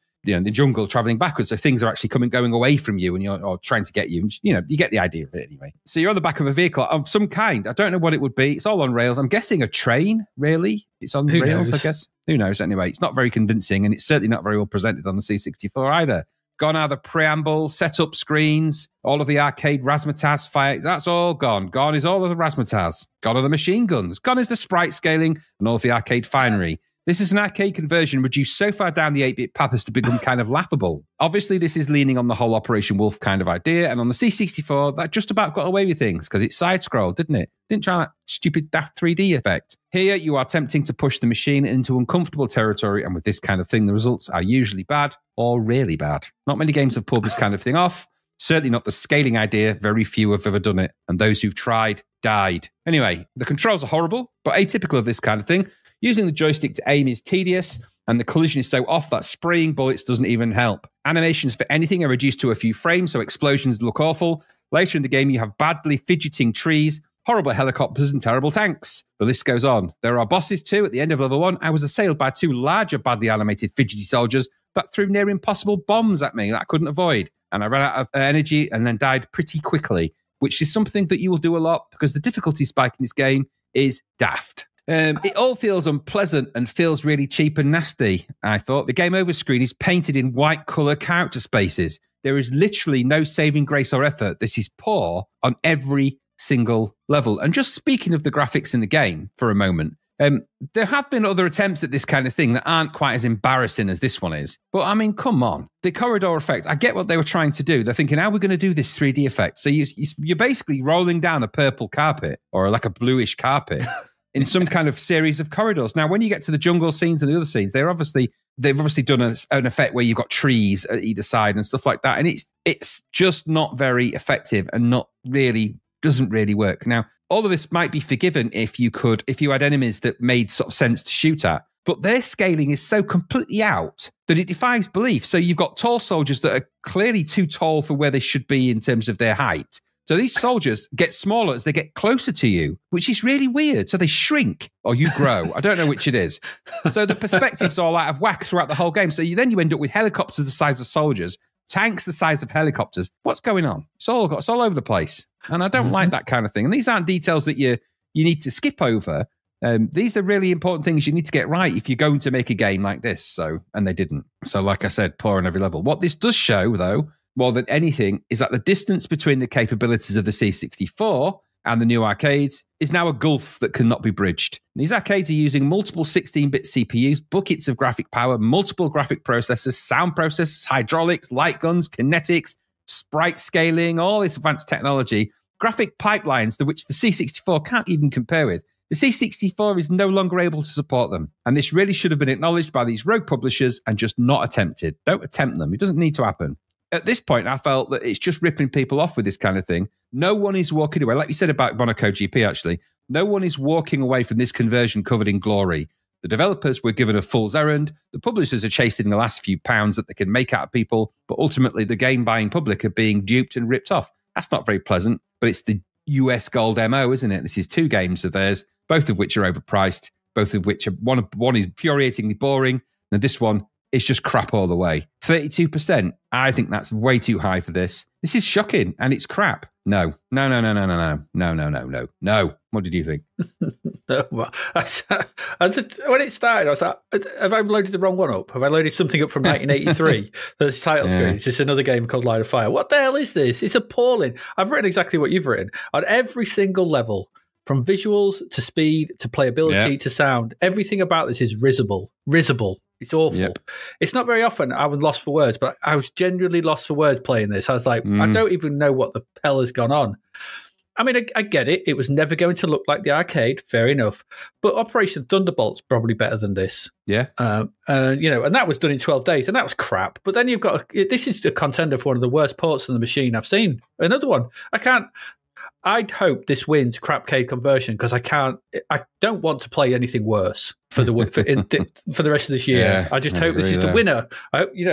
jungle traveling backwards. So things are actually going away from you, and you're trying to get you. You get the idea of it anyway. So you're on the back of a vehicle of some kind. I don't know what it would be. It's all on rails. I'm guessing a train, really. It's on rails, I guess. Who knows? Anyway, it's not very convincing, and it's certainly not very well presented on the C64 either. Gone are the preamble, setup screens, all of the arcade razzmatazz fights. That's all gone. Gone is all of the razzmatazz. Gone are the machine guns. Gone is the sprite scaling and all of the arcade finery. This is an arcade conversion reduced so far down the 8-bit path as to become kind of laughable. Obviously, this is leaning on the whole Operation Wolf kind of idea, and on the C64, that just about got away with things because it's side-scrolled, didn't it? Didn't try that stupid daft 3D effect. Here, you are attempting to push the machine into uncomfortable territory, and with this kind of thing, the results are usually bad or really bad. Not many games have pulled this kind of thing off. Certainly not the scaling idea. Very few have ever done it, and those who've tried died. Anyway, the controls are horrible, but atypical of this kind of thing. Using the joystick to aim is tedious, and the collision is so off that spraying bullets doesn't even help. Animations for anything are reduced to a few frames, so explosions look awful. Later in the game, you have badly fidgeting trees, horrible helicopters, and terrible tanks. The list goes on. There are bosses too. At the end of level 1, I was assailed by 2 larger, badly animated fidgety soldiers that threw near impossible bombs at me that I couldn't avoid. And I ran out of energy and then died pretty quickly, which is something that you will do a lot because the difficulty spike in this game is daft. It all feels unpleasant and feels really cheap and nasty, I thought. The game over screen is painted in white colour character spaces. There is literally no saving grace or effort. This is poor on every single level. And just speaking of the graphics in the game for a moment, there have been other attempts at this kind of thing that aren't quite as embarrassing as this one is. But I mean, come on. The corridor effect, I get what they were trying to do. They're thinking, how are we going to do this 3D effect? So you're basically rolling down a purple carpet or like a bluish carpet in some kind of series of corridors. Now, when you get to the jungle scenes and the other scenes, they've obviously done an effect where you've got trees at either side and stuff like that. And it's just not very effective and doesn't really work. Now, all of this might be forgiven if you had enemies that made sort of sense to shoot at, but their scaling is so completely out that it defies belief. So you've got tall soldiers that are clearly too tall for where they should be in terms of their height. So these soldiers get smaller as they get closer to you, which is really weird. So they shrink or you grow. I don't know which it is. So the perspective's all out of whack throughout the whole game. So then you end up with helicopters the size of soldiers, tanks the size of helicopters. What's going on? It's all over the place. And I don't like that kind of thing. And these aren't details that you need to skip over. These are really important things you need to get right if you're going to make a game like this. And they didn't. So like I said, poor on every level. What this does show, though, more than anything, is that the distance between the capabilities of the C64 and the new arcades is now a gulf that cannot be bridged. These arcades are using multiple 16-bit CPUs, buckets of graphic power, multiple graphic processors, sound processors, hydraulics, light guns, kinetics, sprite scaling, all this advanced technology, graphic pipelines to which the C64 can't even compare with. The C64 is no longer able to support them, and this really should have been acknowledged by these rogue publishers and just not attempted. Don't attempt them. It doesn't need to happen. At this point, I felt that it's just ripping people off with this kind of thing. No one is walking away, like you said about Monaco GP, actually. No one is walking away from this conversion covered in glory. The developers were given a fool's errand. The publishers are chasing the last few pounds that they can make out of people. But ultimately, the game-buying public are being duped and ripped off. That's not very pleasant, but it's the US Gold MO, isn't it? This is 2 games of theirs, both of which are overpriced, both of which are one is infuriatingly boring, and this one is just crap all the way. 32%. I think that's way too high for this. This is shocking, and it's crap. No. What did you think? When it started, I was like, have I loaded the wrong one up? Have I loaded something up from 1983? This title screen. It's just another game called Line of Fire. What the hell is this? It's appalling. I've written exactly what you've written. On every single level, from visuals to speed to playability to sound, everything about this is risible. It's awful. Yep. It's not very often I was lost for words, but I was genuinely lost for words playing this. I was like, I don't even know what the hell has gone on. I mean, I get it. It was never going to look like the arcade. Fair enough. But Operation Thunderbolt's probably better than this. Yeah. And that was done in 12 days, and that was crap. But then you've got, this is a contender for one of the worst ports on the machine I've seen. Another one. I'd hope this wins Crapcade conversion because I don't want to play anything worse for the rest of this year. Yeah, I just hope this is the winner.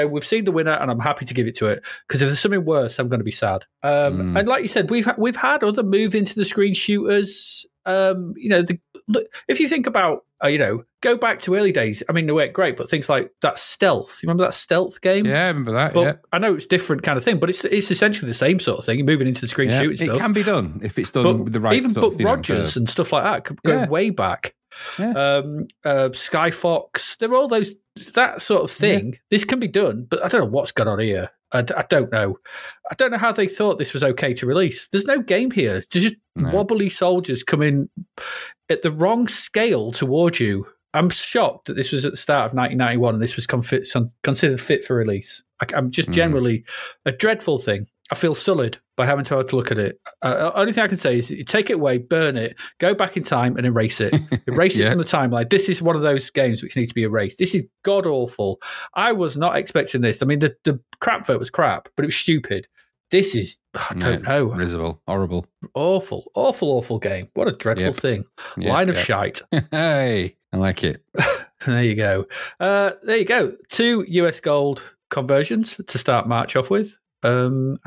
We've seen the winner, and I'm happy to give it to it because if there's something worse, I'm going to be sad. And like you said, we've had other move into the screen shooters. If you think about, go back to early days. I mean, they weren't great, but things like that Stealth. You remember that Stealth game? Yeah, I remember that. But I know it's different kind of thing, but it's essentially the same sort of thing. You're moving into the screen shooting stuff. It can be done if it's done with the right. Even Buck Rogers and stuff like that go way back. Yeah. Sky Fox. There are all that sort of thing. Yeah. This can be done, but I don't know what's going on here. I don't know. I don't know how they thought this was okay to release. There's no game here. Just wobbly soldiers coming at the wrong scale towards you. I'm shocked that this was at the start of 1991 and this was considered fit for release. I'm just generally a dreadful thing. I feel sullied by having to look at it. Only thing I can say is you take it away, burn it, go back in time and erase it. Erase it from the timeline. This is one of those games which needs to be erased. This is god-awful. I was not expecting this. I mean, the crap vote was crap, but it was stupid. This is, I don't know. Risible. Horrible. Awful, awful, awful game. What a dreadful thing. Line of shite. Hey, I like it. There you go. 2 US gold conversions to start March off with. Not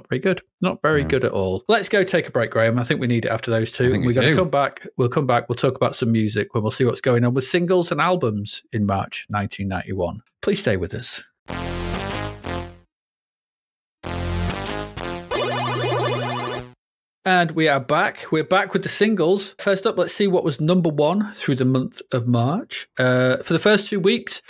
very good. Not very good at all. Let's go take a break, Graham. I think we need it after those two. We're going to come back. We'll come back. We'll talk about some music when we'll see what's going on with singles and albums in March 1991. Please stay with us. And we are back. We're back with the singles. First up, let's see what was number 1 through the month of March. For the first 2 weeks,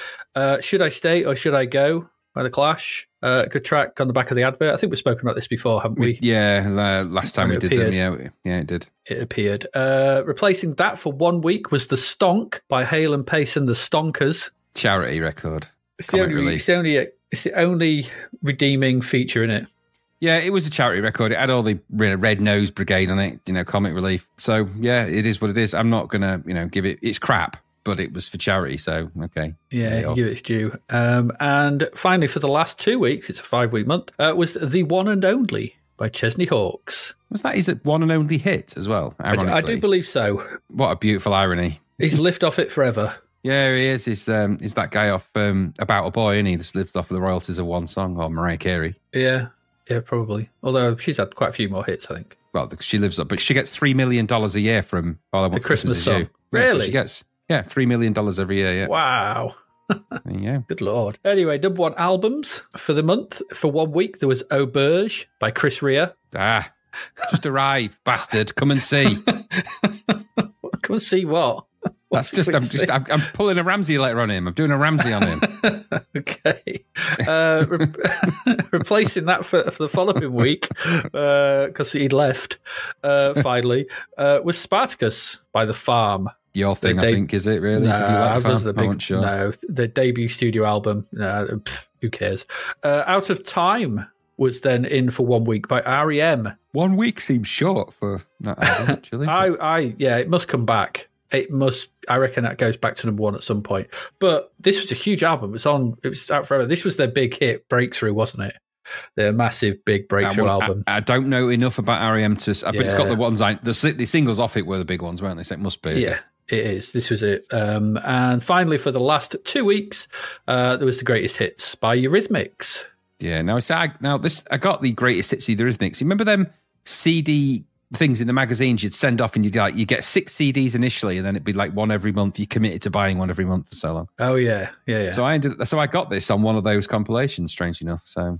Should I Stay or Should I Go by The Clash. Good track on the back of the advert. I think we've spoken about this before, haven't we? Last time we did them. Yeah, it did. It appeared. Replacing that for 1 week was The Stonk by Hale and Pace and the Stonkers. Charity record. It's the only redeeming feature in it. Yeah, it was a charity record. It had all the Red Nose Brigade on it, comic relief. So, yeah, it is what it is. I'm not going to, give it... It's crap, but it was for charity, so, okay. Yeah, you give it its due. And finally, for the last 2 weeks, it's a 5-week month, was The One and Only by Chesney Hawkes. Was that his one and only hit as well, ironically? I do believe so. What a beautiful irony. He's lived off it forever. Yeah, he is. He's that guy off About a Boy, isn't he? That's lived off of the royalties of one song, or Mariah Carey. Yeah, probably. Although she's had quite a few more hits, I think. Well, she lives up, but she gets $3 million a year from All I Want the Christmas Is song. You. Really? Yeah, she gets $3 million every year. Yeah. Wow. Yeah. Good Lord. Anyway, number 1 albums for the month. For 1 week, there was Auberge by Chris Rea. Just arrive, bastard. Come and see. Come and see what? That's just, I'm pulling a Ramsey letter on him. I'm doing a Ramsey on him. Okay. Replacing that for the following week, because he'd left, finally, was Spartacus by The Farm. Your thing, I think, is it really? No, Sure. No, the debut studio album. Who cares? Out of Time was then in for 1 week by R.E.M. 1 week seems short for that album, actually. It must come back. It must. I reckon that goes back to number 1 at some point. But this was a huge album. It was out forever. This was their big hit breakthrough, wasn't it? Their massive big breakthrough album. I don't know enough about R.E.M. but it's got the ones the singles off it were the big ones, weren't they? So it must be. Yeah, it is. This was it. And finally, for the last 2 weeks, there was the greatest hits by Eurythmics. Yeah. I got the greatest hits of Eurythmics. You remember them CD things in the magazines you'd send off, and you get 6 CDs initially, and then it'd be like one every month. You committed to buying one every month for so long. Oh yeah. So I got this on one of those compilations, strangely enough. So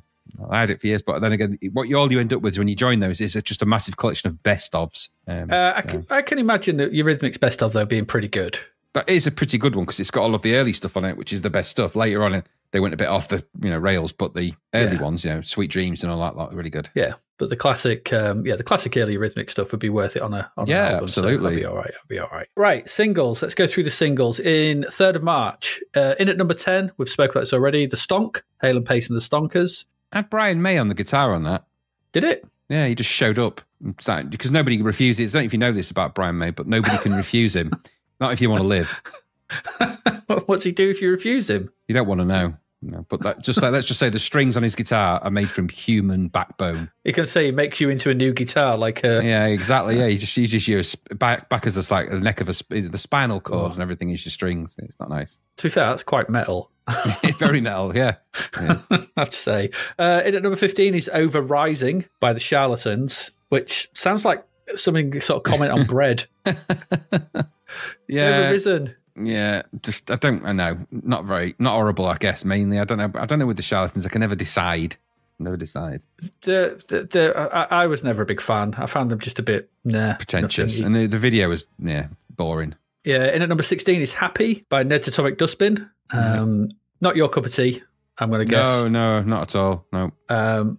I had it for years, but then again, all you end up with when you join those is just a massive collection of best ofs. I can imagine that Eurythmics best of though being pretty good. That is a pretty good one because it's got all of the early stuff on it, which is the best stuff. Later on, they went a bit off the rails, but the early ones, Sweet Dreams and all that, are really good. Yeah, but the classic, the classic early Eurythmics stuff would be worth it on an album. Absolutely. So I'll be all right. Right, singles. Let's go through the singles. In 3rd of March, in at number 10, we've spoken about this already. The Stonk, Hale and Pace and the Stonkers. Had Brian May on the guitar on that. Did it? Yeah, he just showed up because nobody refuses. I don't know if you know this about Brian May, but nobody can refuse him. Not if you want to live. What's he do if you refuse him? You don't want to know. No, but let's just say the strings on his guitar are made from human backbone. You can say he makes you into a new guitar, yeah, exactly. Yeah, he just uses your back as like the neck of the spinal cord and everything is your strings. It's not nice. To be fair, that's quite metal. Very metal, yeah. I have to say. In at number 15 is Over Rising by the Charlatans, which sounds like something sort of comment on bread. Yeah. Overrisen. Yeah, I know. Not horrible, I guess, mainly. I don't know with the Charlatans. I can never decide. I was never a big fan. I found them just a bit pretentious. And the video was boring. Yeah, in at number 16 is Happy by Ned's Atomic Dustbin. Not your cup of tea, I'm going to guess. No, not at all. No.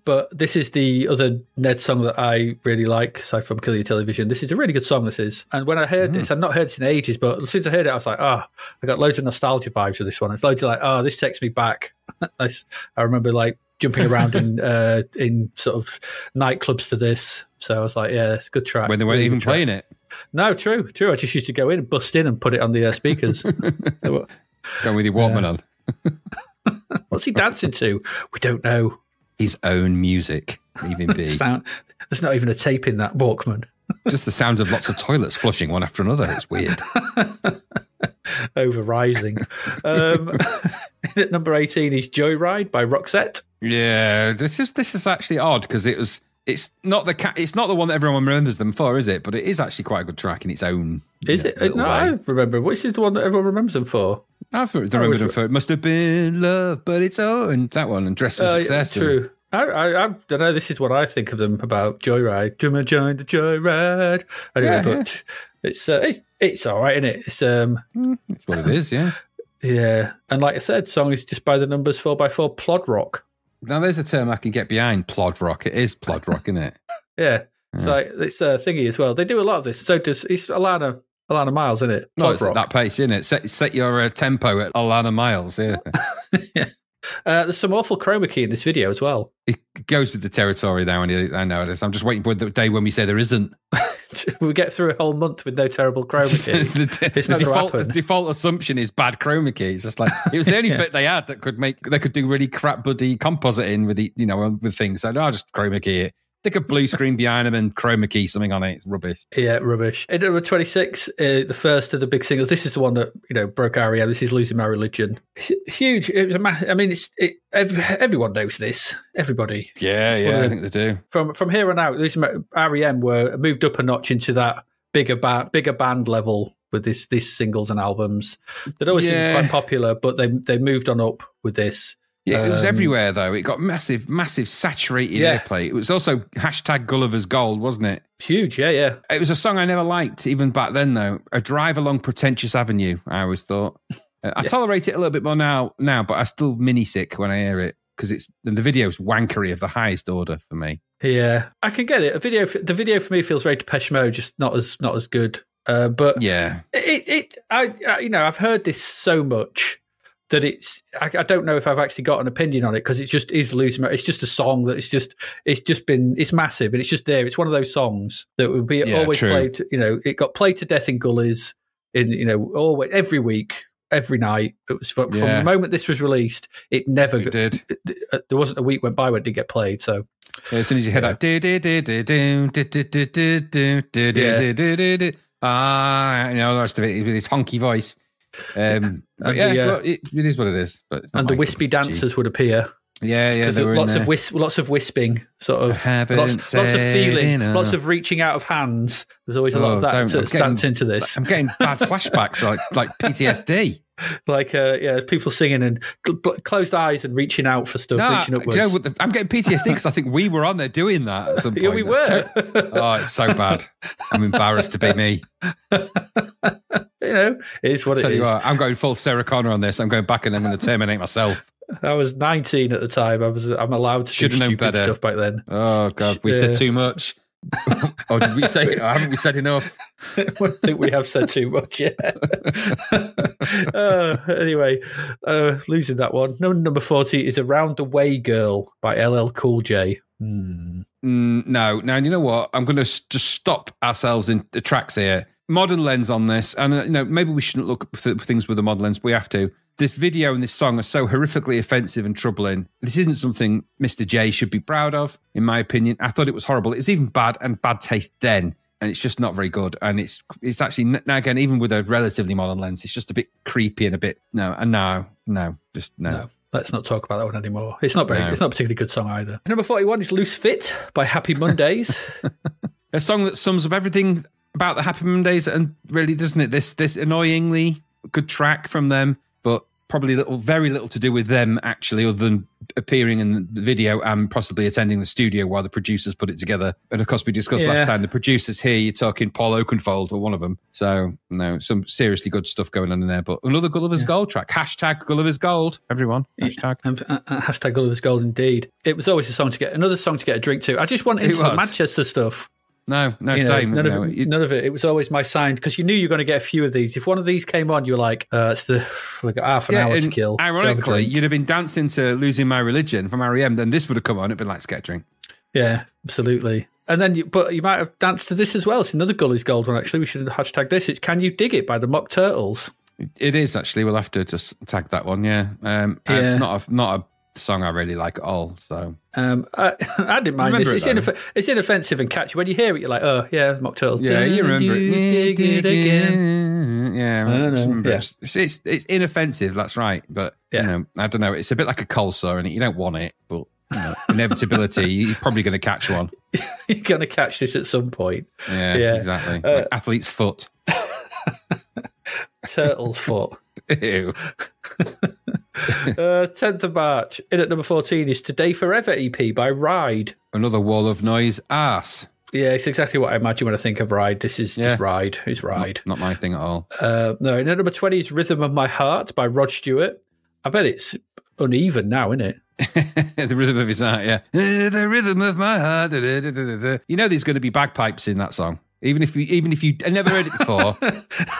But this is the other Ned song that I really like, aside from Kill Your Television. This is a really good song, this is. And when I heard this, I've not heard it in ages, but as soon as I heard it, I was like, I got loads of nostalgia vibes with this one. It's loads of like, this takes me back. I remember like jumping around in sort of nightclubs to this. So I was like, yeah, it's a good track. When they weren't even playing it. No, true. I just used to go in and bust in and put it on the speakers. Going with your Walkman on. What's he dancing to? We don't know. His own music, even be. There's not even a tape in that Walkman. Just the sound of lots of toilets flushing one after another. It's weird. Over Rising. At number 18 is Joyride by Roxette. Yeah, this is actually odd because it's not the one that everyone remembers them for, is it? But it is actually quite a good track in its own. Is it? No, I remember. Which is the one that everyone remembers them for? I've remembered them for. It must have been love, but it's and that one and Dress for Success. Yeah, true. I don't know. This is what I think of them about Joyride. Do you join the Joyride? Anyway, but it's all right, isn't it? It's what it is, yeah. Yeah, and like I said, song is just by the numbers 4x4 plod rock. Now there's a term I can get behind. Plod rock. It is plod rock, isn't it? Yeah. It's like it's a thingy as well. They do a lot of this. So does it's Alana Miles, isn't it? No, it's at that pace, isn't it? Set your tempo at Alana Miles. Yeah. Yeah. There's some awful chroma key in this video as well. It goes with the territory now, and I know it is. I'm just waiting for the day when we say there isn't. We get through a whole month with no terrible chroma key. The default assumption is bad chroma key. It's just like it was the only bit they had that could do really crap buddy compositing with things. So no, I'll just chroma key it. Stick a blue screen behind them and chroma key something on it. It's rubbish. Yeah, rubbish. In number 26, the first of the big singles. This is the one that broke R.E.M. This is Losing My Religion. Huge. It was everyone knows this. Everybody. Yeah, I think they do. From here on out, R.E.M. were moved up a notch into that bigger band level with these singles and albums. They'd always been quite popular, but they moved on up with this. Yeah, it was everywhere, though. It got massive saturated airplay. It was also hashtag Gulliver's Gold, wasn't it? Huge, yeah. It was a song I never liked, even back then, though. A Drive Along Pretentious Avenue, I always thought. I tolerate it a little bit more now, but I still mini-sick when I hear it, because the video's wankery of the highest order for me. Yeah. I can get it. The video for me feels very Depeche Mode, just not as good. But yeah, I've heard this so much that I don't know if I've actually got an opinion on it, because it just is losing. It's just a song that it's massive and it's just there. It's one of those songs that would be always played. It got played to death in gullies, always, every week, every night. It was from the moment this was released. It never did. There wasn't a week went by when it didn't get played. So as soon as you hear that, the rest of it with his honky voice. It is what it is. But the wispy dancers would appear. Yeah. Lots of wisping, sort of. Lots of feeling, lots of reaching out of hands. There's always a lot of that to dance into this. I'm getting bad flashbacks, like PTSD. People singing and closed eyes and reaching out for stuff, reaching upwards. I'm getting PTSD because I think we were on there doing that at some point. Yeah, we were. It's so bad. I'm embarrassed to be me. It is what it is. I'm going full Sarah Connor on this. I'm going back and I'm going to terminate myself. I was 19 at the time. I'm allowed to do stupid stuff back then. Oh God, we said too much. Or did we say? Haven't we said enough? I think we have said too much. Yeah. Anyway, losing that one. Number 40 is "Around the Way Girl" by LL Cool J. No. Now you know what? I'm going to just stop ourselves in the tracks here. Modern lens on this, and maybe we shouldn't look for things with a modern lens. We have to. this video and this song are so horrifically offensive and troubling. This isn't something Mr. J should be proud of, in my opinion. I thought it was horrible. It was even bad and bad taste then, and it's just not very good. And it's actually, now again, even with a relatively modern lens, it's just a bit creepy and a bit, no. Let's not talk about that one anymore. It's not It's not a particularly good song either. Number 41 is Loose Fit by Happy Mondays. A song that sums up everything about the Happy Mondays, and really, doesn't it? This annoyingly good track from them, but probably very little to do with them, actually, other than appearing in the video and possibly attending the studio while the producers put it together. And of course, we discussed last time, the producers here, you're talking Paul Oakenfold or one of them. So, no, some seriously good stuff going on in there. But another Gulliver's Gold track. Hashtag Gulliver's Gold, everyone. Hashtag. Hashtag Gulliver's Gold, indeed. It was always another song to get a drink to. I just went into the Manchester stuff. No, same. None of it. It was always my sign, because you knew you were going to get a few of these. If one of these came on, you were like, we got half an hour to kill. Ironically, you'd have been dancing to Losing My Religion from R.E.M, then this would have come on. It'd been like, let's get a drink. Yeah, absolutely. And then, but you might have danced to this as well. It's another Gully's Gold one, actually. We should hashtag this. It's Can You Dig It by the Mock Turtles. It is, actually. We'll have to just tag that one, yeah. It's not a song I really like at all, so I didn't mind this. It's inoffensive and catchy. When you hear it, you're like, oh yeah, Mock Turtles. Yeah, you remember it. Dig it again. Yeah, it's inoffensive. That's right, but I don't know. It's a bit like a cold sore, and you don't want it, but inevitability, you're probably going to catch one. You're going to catch this at some point. Yeah. Exactly. Like athlete's foot. Turtle's foot. Ew. 10th of March. In at number 14 is Today Forever EP by Ride. Another wall of noise ass. Yeah, it's exactly what I imagine when I think of Ride. This is just Ride. It's Ride. Not my thing at all. No, in at number 20 is Rhythm of My Heart by Rod Stewart. I bet it's uneven now, isn't it? The rhythm of his heart, yeah. The rhythm of my heart. You know there's going to be bagpipes in that song. Even if you never heard it before,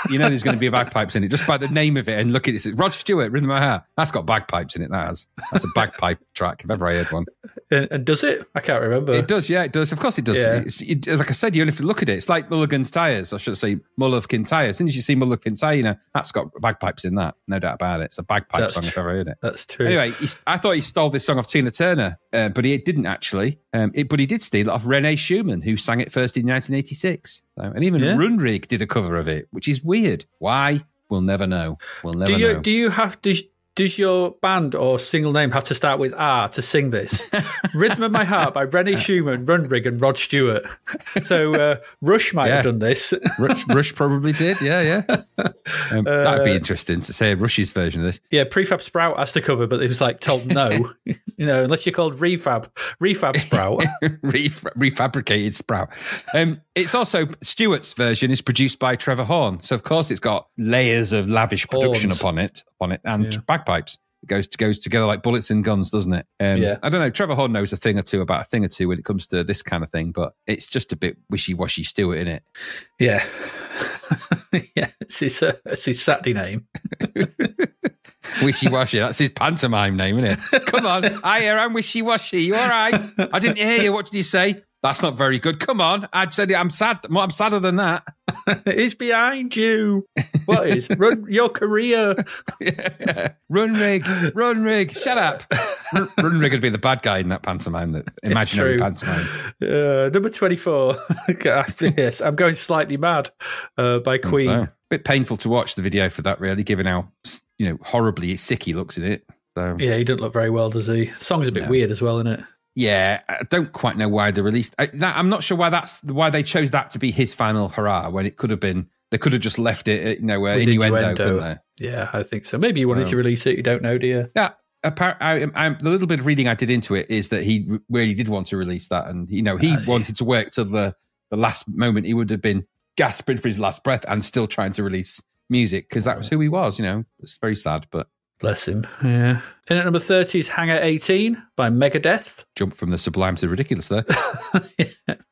there's going to be bagpipes in it just by the name of it. And look at it, Rod Stewart, Rhythm of My Heart. That's got bagpipes in it. That's a bagpipe track if ever I heard one. And does it? I can't remember. It does, yeah, it does. Of course it does. Yeah. Like I said, you only have to look at it. It's like Mulligan's Tyres. I should say Mulligan Tyres. As soon as you see Mulligan Tyre, that's got bagpipes in that. No doubt about it. It's a bagpipe song if I've ever heard it. That's true. Anyway, I thought he stole this song off Tina Turner, but he didn't actually. But he did steal it off Renee Schumann, who sang it first in 1986. And even Runrig did a cover of it, which is weird. Why? We'll never know. Does your band or single name have to start with R to sing this? Rhythm of My Heart by Rennie Schumann, Runrig, and Rod Stewart. So Rush might have done this. Rush probably did, yeah. That'd be interesting to say Rush's version of this. Yeah, Prefab Sprout has to cover, but it was like told no. Unless you're called Refab Sprout. Refabricated Sprout. It's also, Stewart's version is produced by Trevor Horn. So, of course, it's got layers of lavish production upon it, and bagpipes. It goes together like bullets and guns, doesn't it? I don't know. Trevor Horn knows a thing or two when it comes to this kind of thing, but it's just a bit wishy-washy Stewart, isn't it? Yeah. Yeah, it's his Saturday name. Wishy-washy, that's his pantomime name, isn't it? Come on, I'm wishy-washy, you all right? I didn't hear you, what did you say? That's not very good. Come on, I said I'm sad. I'm sadder than that. It's behind you. What is? Run your career. Yeah. Run rig, shut up. Run rig would be the bad guy in that pantomime, that imaginary pantomime. Number 24. Yes, I'm going slightly mad by Queen. So. Bit painful to watch the video for that, really, given how horribly sick he looks in it. So. Yeah, he doesn't look very well, does he? The song's a bit weird as well, isn't it? Yeah, I don't quite know why they released I'm not sure why they chose that to be his final hurrah when it could have been. They could have just left it, innuendo. Couldn't they? Yeah, I think so. Maybe you wanted to release it. You don't know, do you? Yeah. The little bit of reading I did into it is that he really did want to release that, and he wanted to work till the last moment. He would have been gasping for his last breath and still trying to release music because that was who he was. It's very sad, but. Bless him. Yeah. And at number 30 is Hangar 18 by Megadeth. Jump from the sublime to the ridiculous there.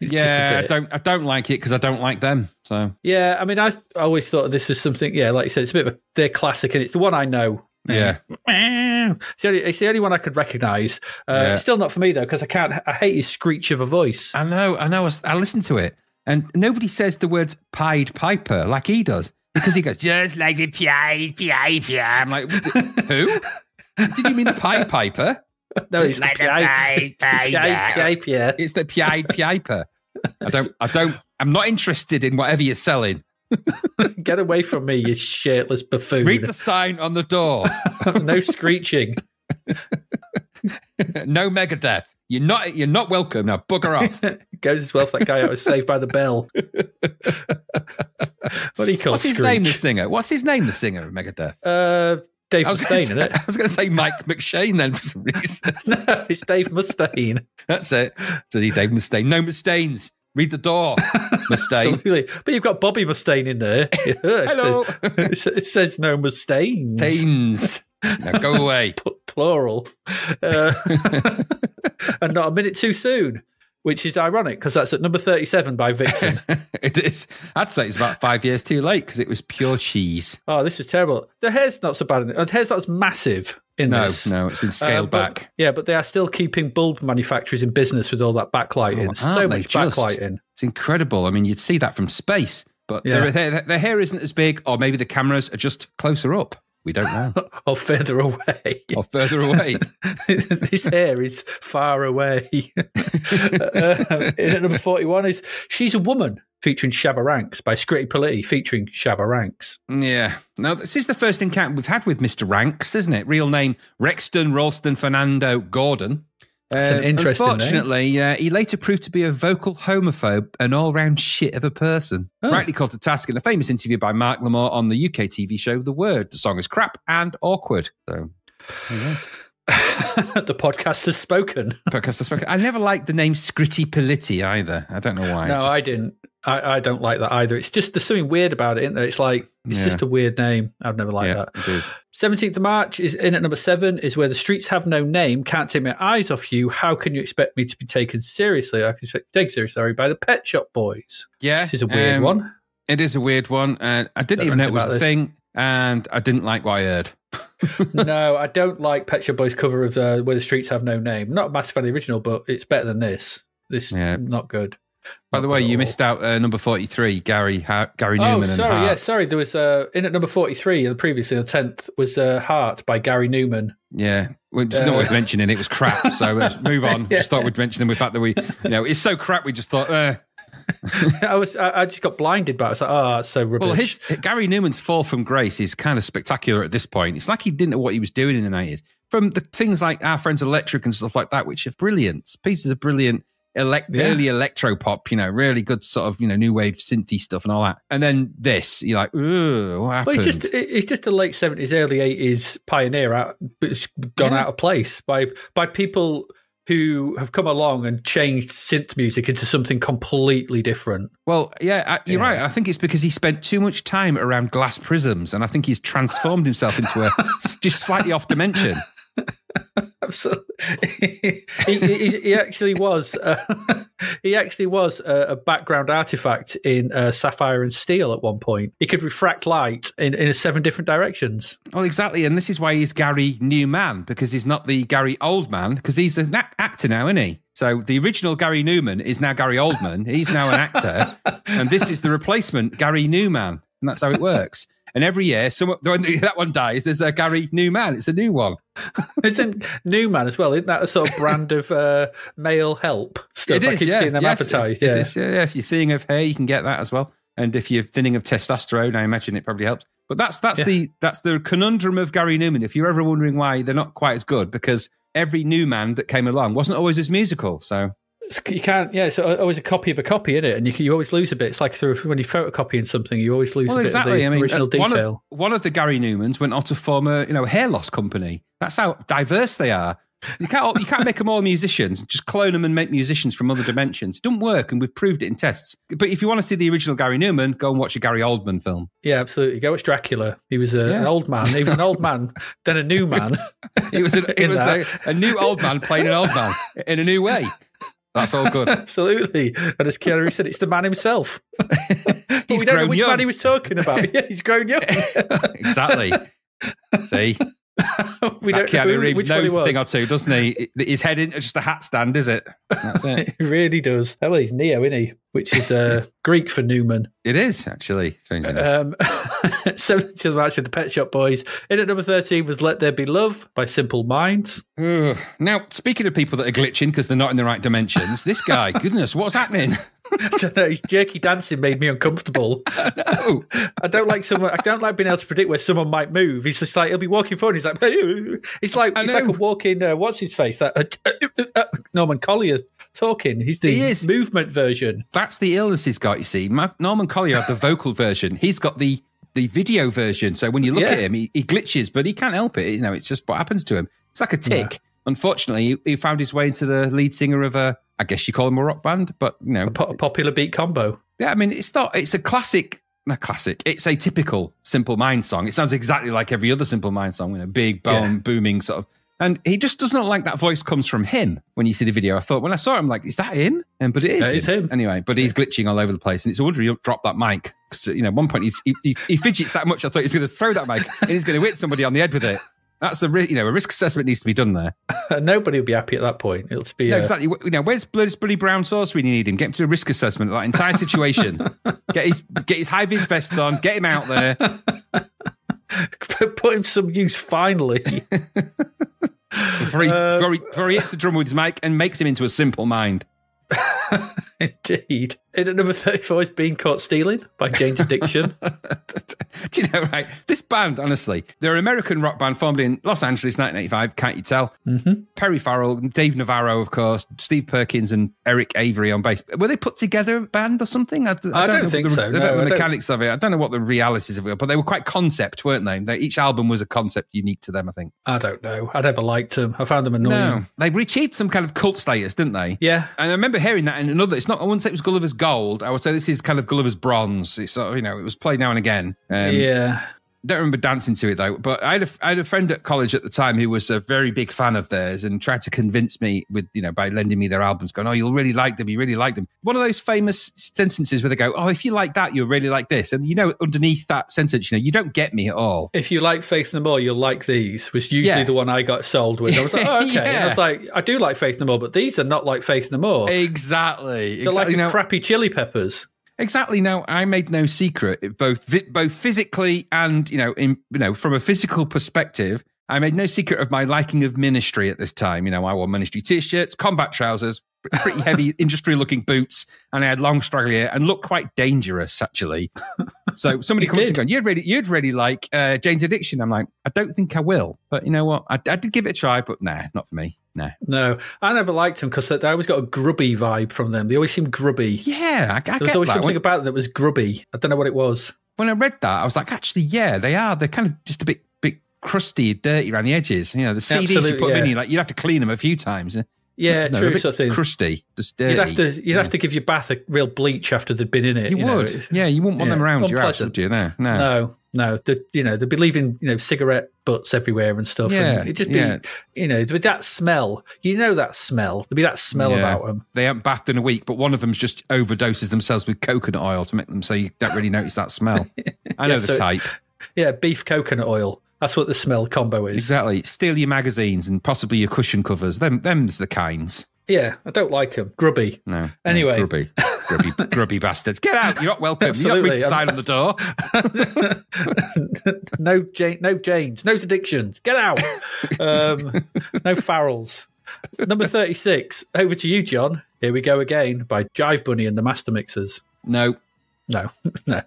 I don't like it because I don't like them. So yeah, I mean, I always thought this was something. Yeah, like you said, it's a bit of their classic, and it's the one I know. Yeah. It's the only one I could recognise. It's still not for me though because I hate his screech of a voice. I know. I listened to it, and nobody says the words Pied Piper like he does. Because he goes, just like the Pied Piper. I'm like, who? Did you mean the Pied Piper? No, it's like the Pied Piper. It's the Pied Piper. I'm not interested in whatever you're selling. Get away from me, you shirtless buffoon. Read the sign on the door. No screeching. No Megadeth. You're not welcome. Now bugger off. Goes as well for that guy out was Saved by the Bell. What do you call What's his name, the singer? What's his name, the singer of Megadeth? Dave Mustaine, isn't it? I was going to say Mike McShane then for some reason. No, it's Dave Mustaine. That's it. So Dave Mustaine. No Mustaines. Read the door, Mustaine. Absolutely. But you've got Bobby Mustaine in there. Hello. It says no Mustaines. Taines. Now go away. Plural. And not a minute too soon, which is ironic because that's at number 37 by Vixen. It is. I'd say it's about 5 years too late because it was pure cheese. Oh, this was terrible. The hair's not so bad. The hair's not as massive in this. No, it's been scaled back. Yeah, but they are still keeping bulb manufacturers in business with all that backlighting. So much backlighting. It's incredible. I mean, you'd see that from space, but their hair isn't as big, or maybe the cameras are just closer up. We don't know. Or further away. This hair is far away. In at number 41 is She's a Woman, featuring Shabba Ranks, by Scritti Politti, featuring Shabba Ranks. Yeah. Now, this is the first encounter we've had with Mr. Ranks, isn't it? Real name, Rexton Ralston Fernando Gordon. That's an interesting Unfortunately, he later proved to be a vocal homophobe, an all-round shit of a person. Oh. Rightly called to task in a famous interview by Mark Lamore on the UK TV show The Word. The song is crap and awkward. So, the podcast has spoken. I never liked the name Scritti Politti either. I don't know why. No, I didn't. I don't like that either. It's just, there's something weird about it, isn't there? It's like, it's just a weird name. I've never liked that. It is. 17th of March is in at number 7, is Where the Streets Have No Name, Can't Take My Eyes Off You, How Can You Expect Me to Be Taken Seriously? I can expect to be taken seriously, by the Pet Shop Boys. Yeah. This is a weird one. It is a weird one. I didn't even know it was a thing, and I didn't like what I heard. No, I don't like Pet Shop Boys' cover of Where the Streets Have No Name. Not a massive fan of the original, but it's better than this. This is not good. By the way, you missed out number 43, Gary Numan. Oh, sorry, sorry. There was in at number 43, and previously the 10th was Heart by Gary Numan. Yeah, well, it's not worth mentioning. It was crap. So move on. Just thought we'd mention them with the fact that it's so crap. We just thought. I just got blinded by it. I was like, oh, it's so rubbish. Well, Gary Newman's fall from grace is kind of spectacular at this point. It's like he didn't know what he was doing in the 90s. From the things like Our Friends Electric and stuff like that, which are brilliant pieces of brilliant. Early electro pop, really good sort of new wave synthy stuff and all that. And then this, you're like, ooh, what happened? Well, it's just a late 70s, early 80s pioneer but it's gone out of place by people who have come along and changed synth music into something completely different. Well, you're right. I think it's because he spent too much time around glass prisms, and I think he's transformed himself into a just slightly off dimension. Absolutely. He actually was. He actually was a background artifact in Sapphire and Steel at one point. He could refract light in 7 different directions. Well, exactly, and this is why he's Gary Numan, because he's not the Gary Oldman, because he's an actor now, isn't he? So the original Gary Numan is now Gary Oldman. He's now an actor, and this is the replacement Gary Numan, and that's how it works. And every year, when that one dies, there's a Gary Numan. It's a new one. It's a Numan as well. Isn't that a sort of brand of male help stuff? It is, I keep seeing them advertised. It is, if you're thinning of hair, you can get that as well. And if you're thinning of testosterone, I imagine it probably helps. But that's the conundrum of Gary Numan. If you're ever wondering why they're not quite as good, because every Numan that came along wasn't always as musical. So you can't, it's always a copy of a copy, isn't it? And you always lose a bit. It's like when you're photocopying something, you always lose a bit of the original detail. One of the Gary Numans went on to form a hair loss company. That's how diverse they are. You can't make them all musicians. Just clone them and make musicians from other dimensions. It doesn't work, and we've proved it in tests. But if you want to see the original Gary Numan, go and watch a Gary Oldman film. Yeah, absolutely. Go watch Dracula. He was an old man. He was an old man, then a new man. He was a new old man playing an old man in a new way. That's all good. Absolutely. And as Keanu said, it's the man himself. He's we don't know grown which young. man he was talking about. Yeah, he's grown young. Exactly. See? We don't Keanu know Reeves which one knows it a thing or was. two, doesn't he? His head into just a hat stand, is it? That's it. It really does. Oh, well, he's Neo, isn't he? Which is Greek for Newman. It is, actually. 17th match of the Pet Shop Boys. In at number 13 was Let There Be Love by Simple Minds. Ugh. Now, speaking of people that are glitching because they're not in the right dimensions, this guy, goodness, what's happening? I don't know, his jerky dancing made me uncomfortable. No. I don't like being able to predict where someone might move. He's just like, he'll be walking forward, he's like, it's like a walking, what's his face? That Norman Collier talking. He's the movement version. That's the illness he's got, you see. Norman Collier had the vocal version. He's got the video version. So when you look at him, he glitches, but he can't help it. You know, it's just what happens to him. It's like a tick. Yeah. Unfortunately, he found his way into the lead singer of I guess you call him a rock band, but you know, a popular beat combo. Yeah, I mean, it's a classic. It's a typical Simple Minds song. It sounds exactly like every other Simple Minds song, big, booming sort of. And he just doesn't look like that voice comes from him when you see the video. I thought, when I saw him, like, is that him? But it is. It's him. Anyway, but he's glitching all over the place. And it's a wonder he dropped that mic. Because, at one point, he fidgets that much, I thought he was going to throw that mic and he's going to hit somebody on the head with it. That's a risk assessment needs to be done there. Nobody will be happy at that point. It'll just be exactly. Where's bloody brown sauce when you need him? Get him to a risk assessment of that entire situation. get his high vis vest on. Get him out there. Put him to some use finally. Before he hits the drum with his mic and makes him into a Simple Mind. Indeed. In at number 34 is Being Caught Stealing by Jane's Addiction. Do you know, right? This band, honestly, they're an American rock band formed in Los Angeles, 1985, can't you tell? Mm-hmm. Perry Farrell, Dave Navarro, of course, Steve Perkins and Eric Avery on bass. Were they put together a band or something? I don't think so. I don't know the mechanics of it. I don't know what the realities of it, but they were quite concept, weren't they? Each album was a concept unique to them, I think. I don't know. I never liked them. I found them annoying. No, they achieved some kind of cult status, didn't they? Yeah. And I remember hearing that in another, I wouldn't say it was Gulliver's Gold. I would say this is kind of Gulliver's Bronze. It's sort of, it was played now and again. Yeah. Don't remember dancing to it though, but I had a friend at college at the time who was a very big fan of theirs and tried to convince me with, by lending me their albums, going, oh, you'll really like them, you really like them. One of those famous sentences where they go, oh, if you like that, you'll really like this. And underneath that sentence, you don't get me at all. If you like Faith No More, you'll like these, was usually the one I got sold with. I was like, oh, okay. And I was like, I do like Faith No More, but these are not like Faith No More. Exactly. They're like the crappy Chili Peppers. Exactly. Now, I made no secret, both physically and, from a physical perspective, I made no secret of my liking of Ministry at this time. I wore Ministry t-shirts, combat trousers, pretty heavy industry-looking boots, and I had long straggly hair and looked quite dangerous, actually. So somebody comes and going, you'd really like Jane's Addiction. I'm like, I don't think I will. But you know what? I did give it a try, but nah, not for me. No, I never liked them because I always got a grubby vibe from them. They always seemed grubby. Yeah, I get that. There was always something about them that was grubby. I don't know what it was. When I read that, I was like, actually, yeah, they are. They're kind of just a bit crusty, dirty around the edges. The CDs you put them in, you'd have to clean them a few times. Yeah, true. A bit sort of thing. Crusty, just dirty. You'd have to give your bath a real bleach after they'd been in it. You would. Yeah, you wouldn't want them around your house, would you? No. They'd be leaving, cigarette butts everywhere and stuff. Yeah, and it'd just be, with that smell. That smell. There'd be that smell about them. They haven't bathed in a week, but one of them just overdoses themselves with coconut oil to make them so you don't really notice that smell. I know the type. Yeah, beef coconut oil. That's what the smell combo is. Exactly. Steal your magazines and possibly your cushion covers. Them's the kinds. Yeah, I don't like them. Grubby. No. Anyway. Grubby bastards. Get out. You're not welcome. Absolutely. You don't read the sign on the door. No Janes. No addictions. Get out. No Farrells. Number 36. Over to you, John. Here we go again by Jive Bunny and the Master Mixers. No,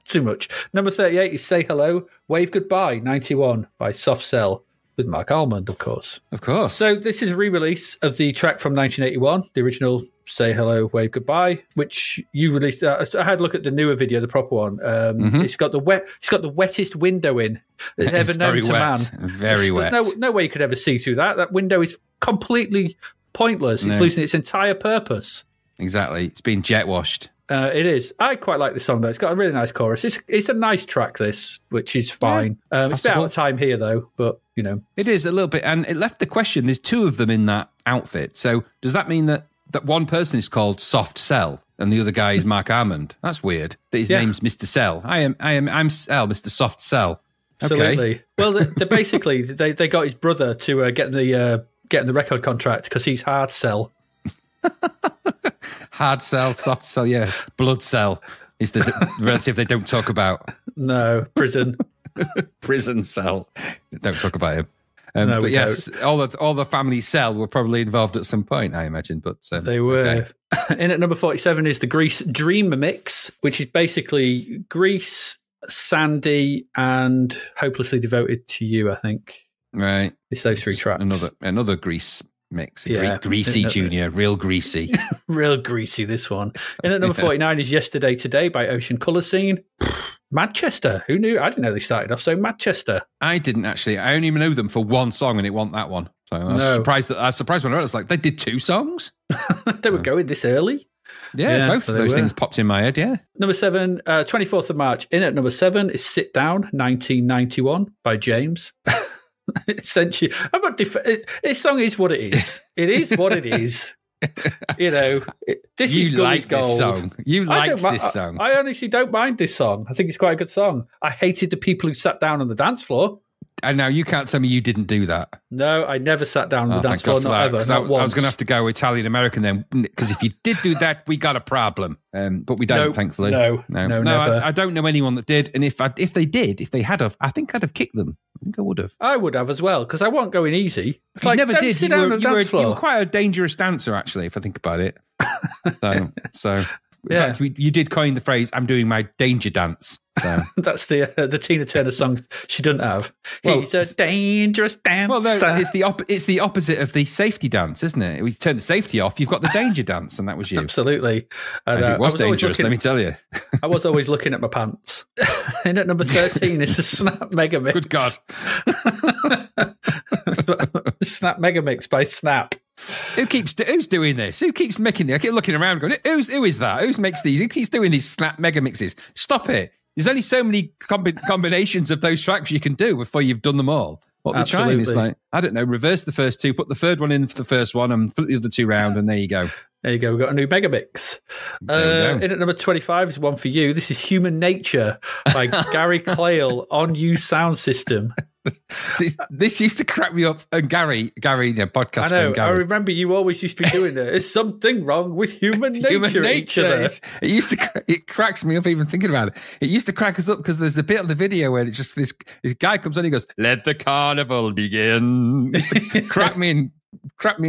too much. Number 38 is Say Hello, Wave Goodbye, 91 by Soft Cell with Mark Almond, of course. Of course. So this is a re-release of the track from 1981, the original Say Hello, Wave Goodbye, which you released. I had a look at the newer video, the proper one. It's got the wettest window in that's ever known to man. Very wet. There's no way you could ever see through that. That window is completely pointless. It's losing its entire purpose. Exactly. It's been jet washed. It is. I quite like this song, though. It's got a really nice chorus. It's a nice track, this, which is fine. It's a bit out of time here, though, but, It is a little bit, and it left the question. There's two of them in that outfit. So does that mean that one person is called Soft Cell and the other guy is Mark Almond? That's weird. That his name's Mr. Cell. I'm Cell, Mr. Soft Cell. Absolutely. Okay. Well, they basically they got his brother to get the record contract because he's hard sell. Hard sell, soft sell, yeah. Blood cell is the relative they don't talk about. No, prison. Prison cell. Don't talk about him. No, but yes, all the family cell were probably involved at some point, I imagine. But they were. Okay. In at number 47 is the Grease Dream Mix, which is basically Grease, Sandy, and Hopelessly Devoted to You, I think. Right. It's those three tracks. Another Grease mix. Yeah. Greasy Junior, real greasy. Real greasy, this one. In at number 49 is Yesterday Today by Ocean Colour Scene. Manchester. Who knew? I didn't know they started off so Manchester. I didn't actually. I only know them for one song, and it wasn't that one. So I was surprised when I read it. I was like, they did 2 songs? They were going this early? Yeah, both of those things popped in my head, yeah. Number 7, 24th of March. In at number 7 is Sit Down, 1991 by James. Essentially, I'm not this song is what it is. It is what it is. You know, this is like gold. This song. You like this song. I honestly don't mind this song. I think it's quite a good song. I hated the people who sat down on the dance floor. And now you can't tell me you didn't do that. No, I never sat down on the dance floor, not ever. I was going to have to go Italian-American then, because if you did do that, we got a problem. But we don't, thankfully. No, never. I don't know anyone that did. And if they had, I think I'd have kicked them. I think I would have. I would have as well, because I wasn't going easy. You never did. You were quite a dangerous dancer, actually, if I think about it. So in fact, you did coin the phrase, I'm doing my danger dance. So. That's the Tina Turner song she doesn't have. He's a dangerous dancer. Well, no, it's the opposite of the safety dance, isn't it? We turn the safety off, you've got the danger dance, and that was you. Absolutely. And, it was dangerous, let me tell you. I was always looking at my pants. And at number 13 is the Snap Mega Mix. Good God. Snap Mega Mix by Snap. Who's doing this? Who keeps making this? I keep looking around going, who is that? Who makes these? Who keeps doing these Snap Mega Mixes? Stop it. There's only so many combinations of those tracks you can do before you've done them all. What they're trying is like, I don't know, reverse the first 2, put the third one in for the first one and flip the other 2 round, and there you go. There you go. We've got a new Mega Mix. In at number 25 is one for you. This is Human Nature by Gary Clayle on You Sound System. This used to crack me up. And Gary, the podcast. I know. Gary. I remember you always used to be doing that. There's something wrong with human nature. It cracks me up even thinking about it. It used to crack us up because there's a bit on the video where it's just this guy comes on. He goes, "Let the carnival begin." It used to crack me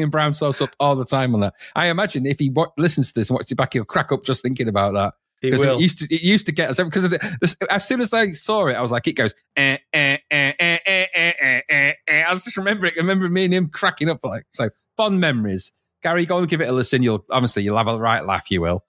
and brown sauce up all the time on that. I imagine if he listens to this and watches it back, he'll crack up just thinking about that. Because it used to get us, because as soon as I saw it, I was like, it goes, I was just remember me and him cracking up, like, so fond memories. Gary, go and give it a listen. You'll have a right laugh. You will.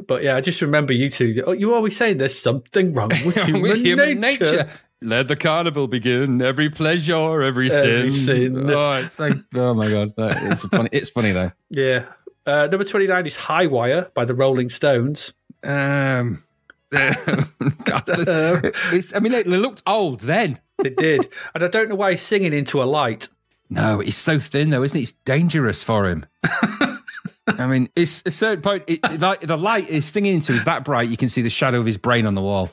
But yeah, I just remember you two. You always saying there's something wrong with human nature. Let the carnival begin. Every pleasure, every sin. Oh, it's like, oh my God, it's funny though. Yeah. Number 29 is High Wire by the Rolling Stones. God, they looked old then. It did. And I don't know why he's singing into a light. No, he's so thin though, isn't he? It's dangerous for him. I mean, it's a certain point. The light is singing into is that bright, you can see the shadow of his brain on the wall.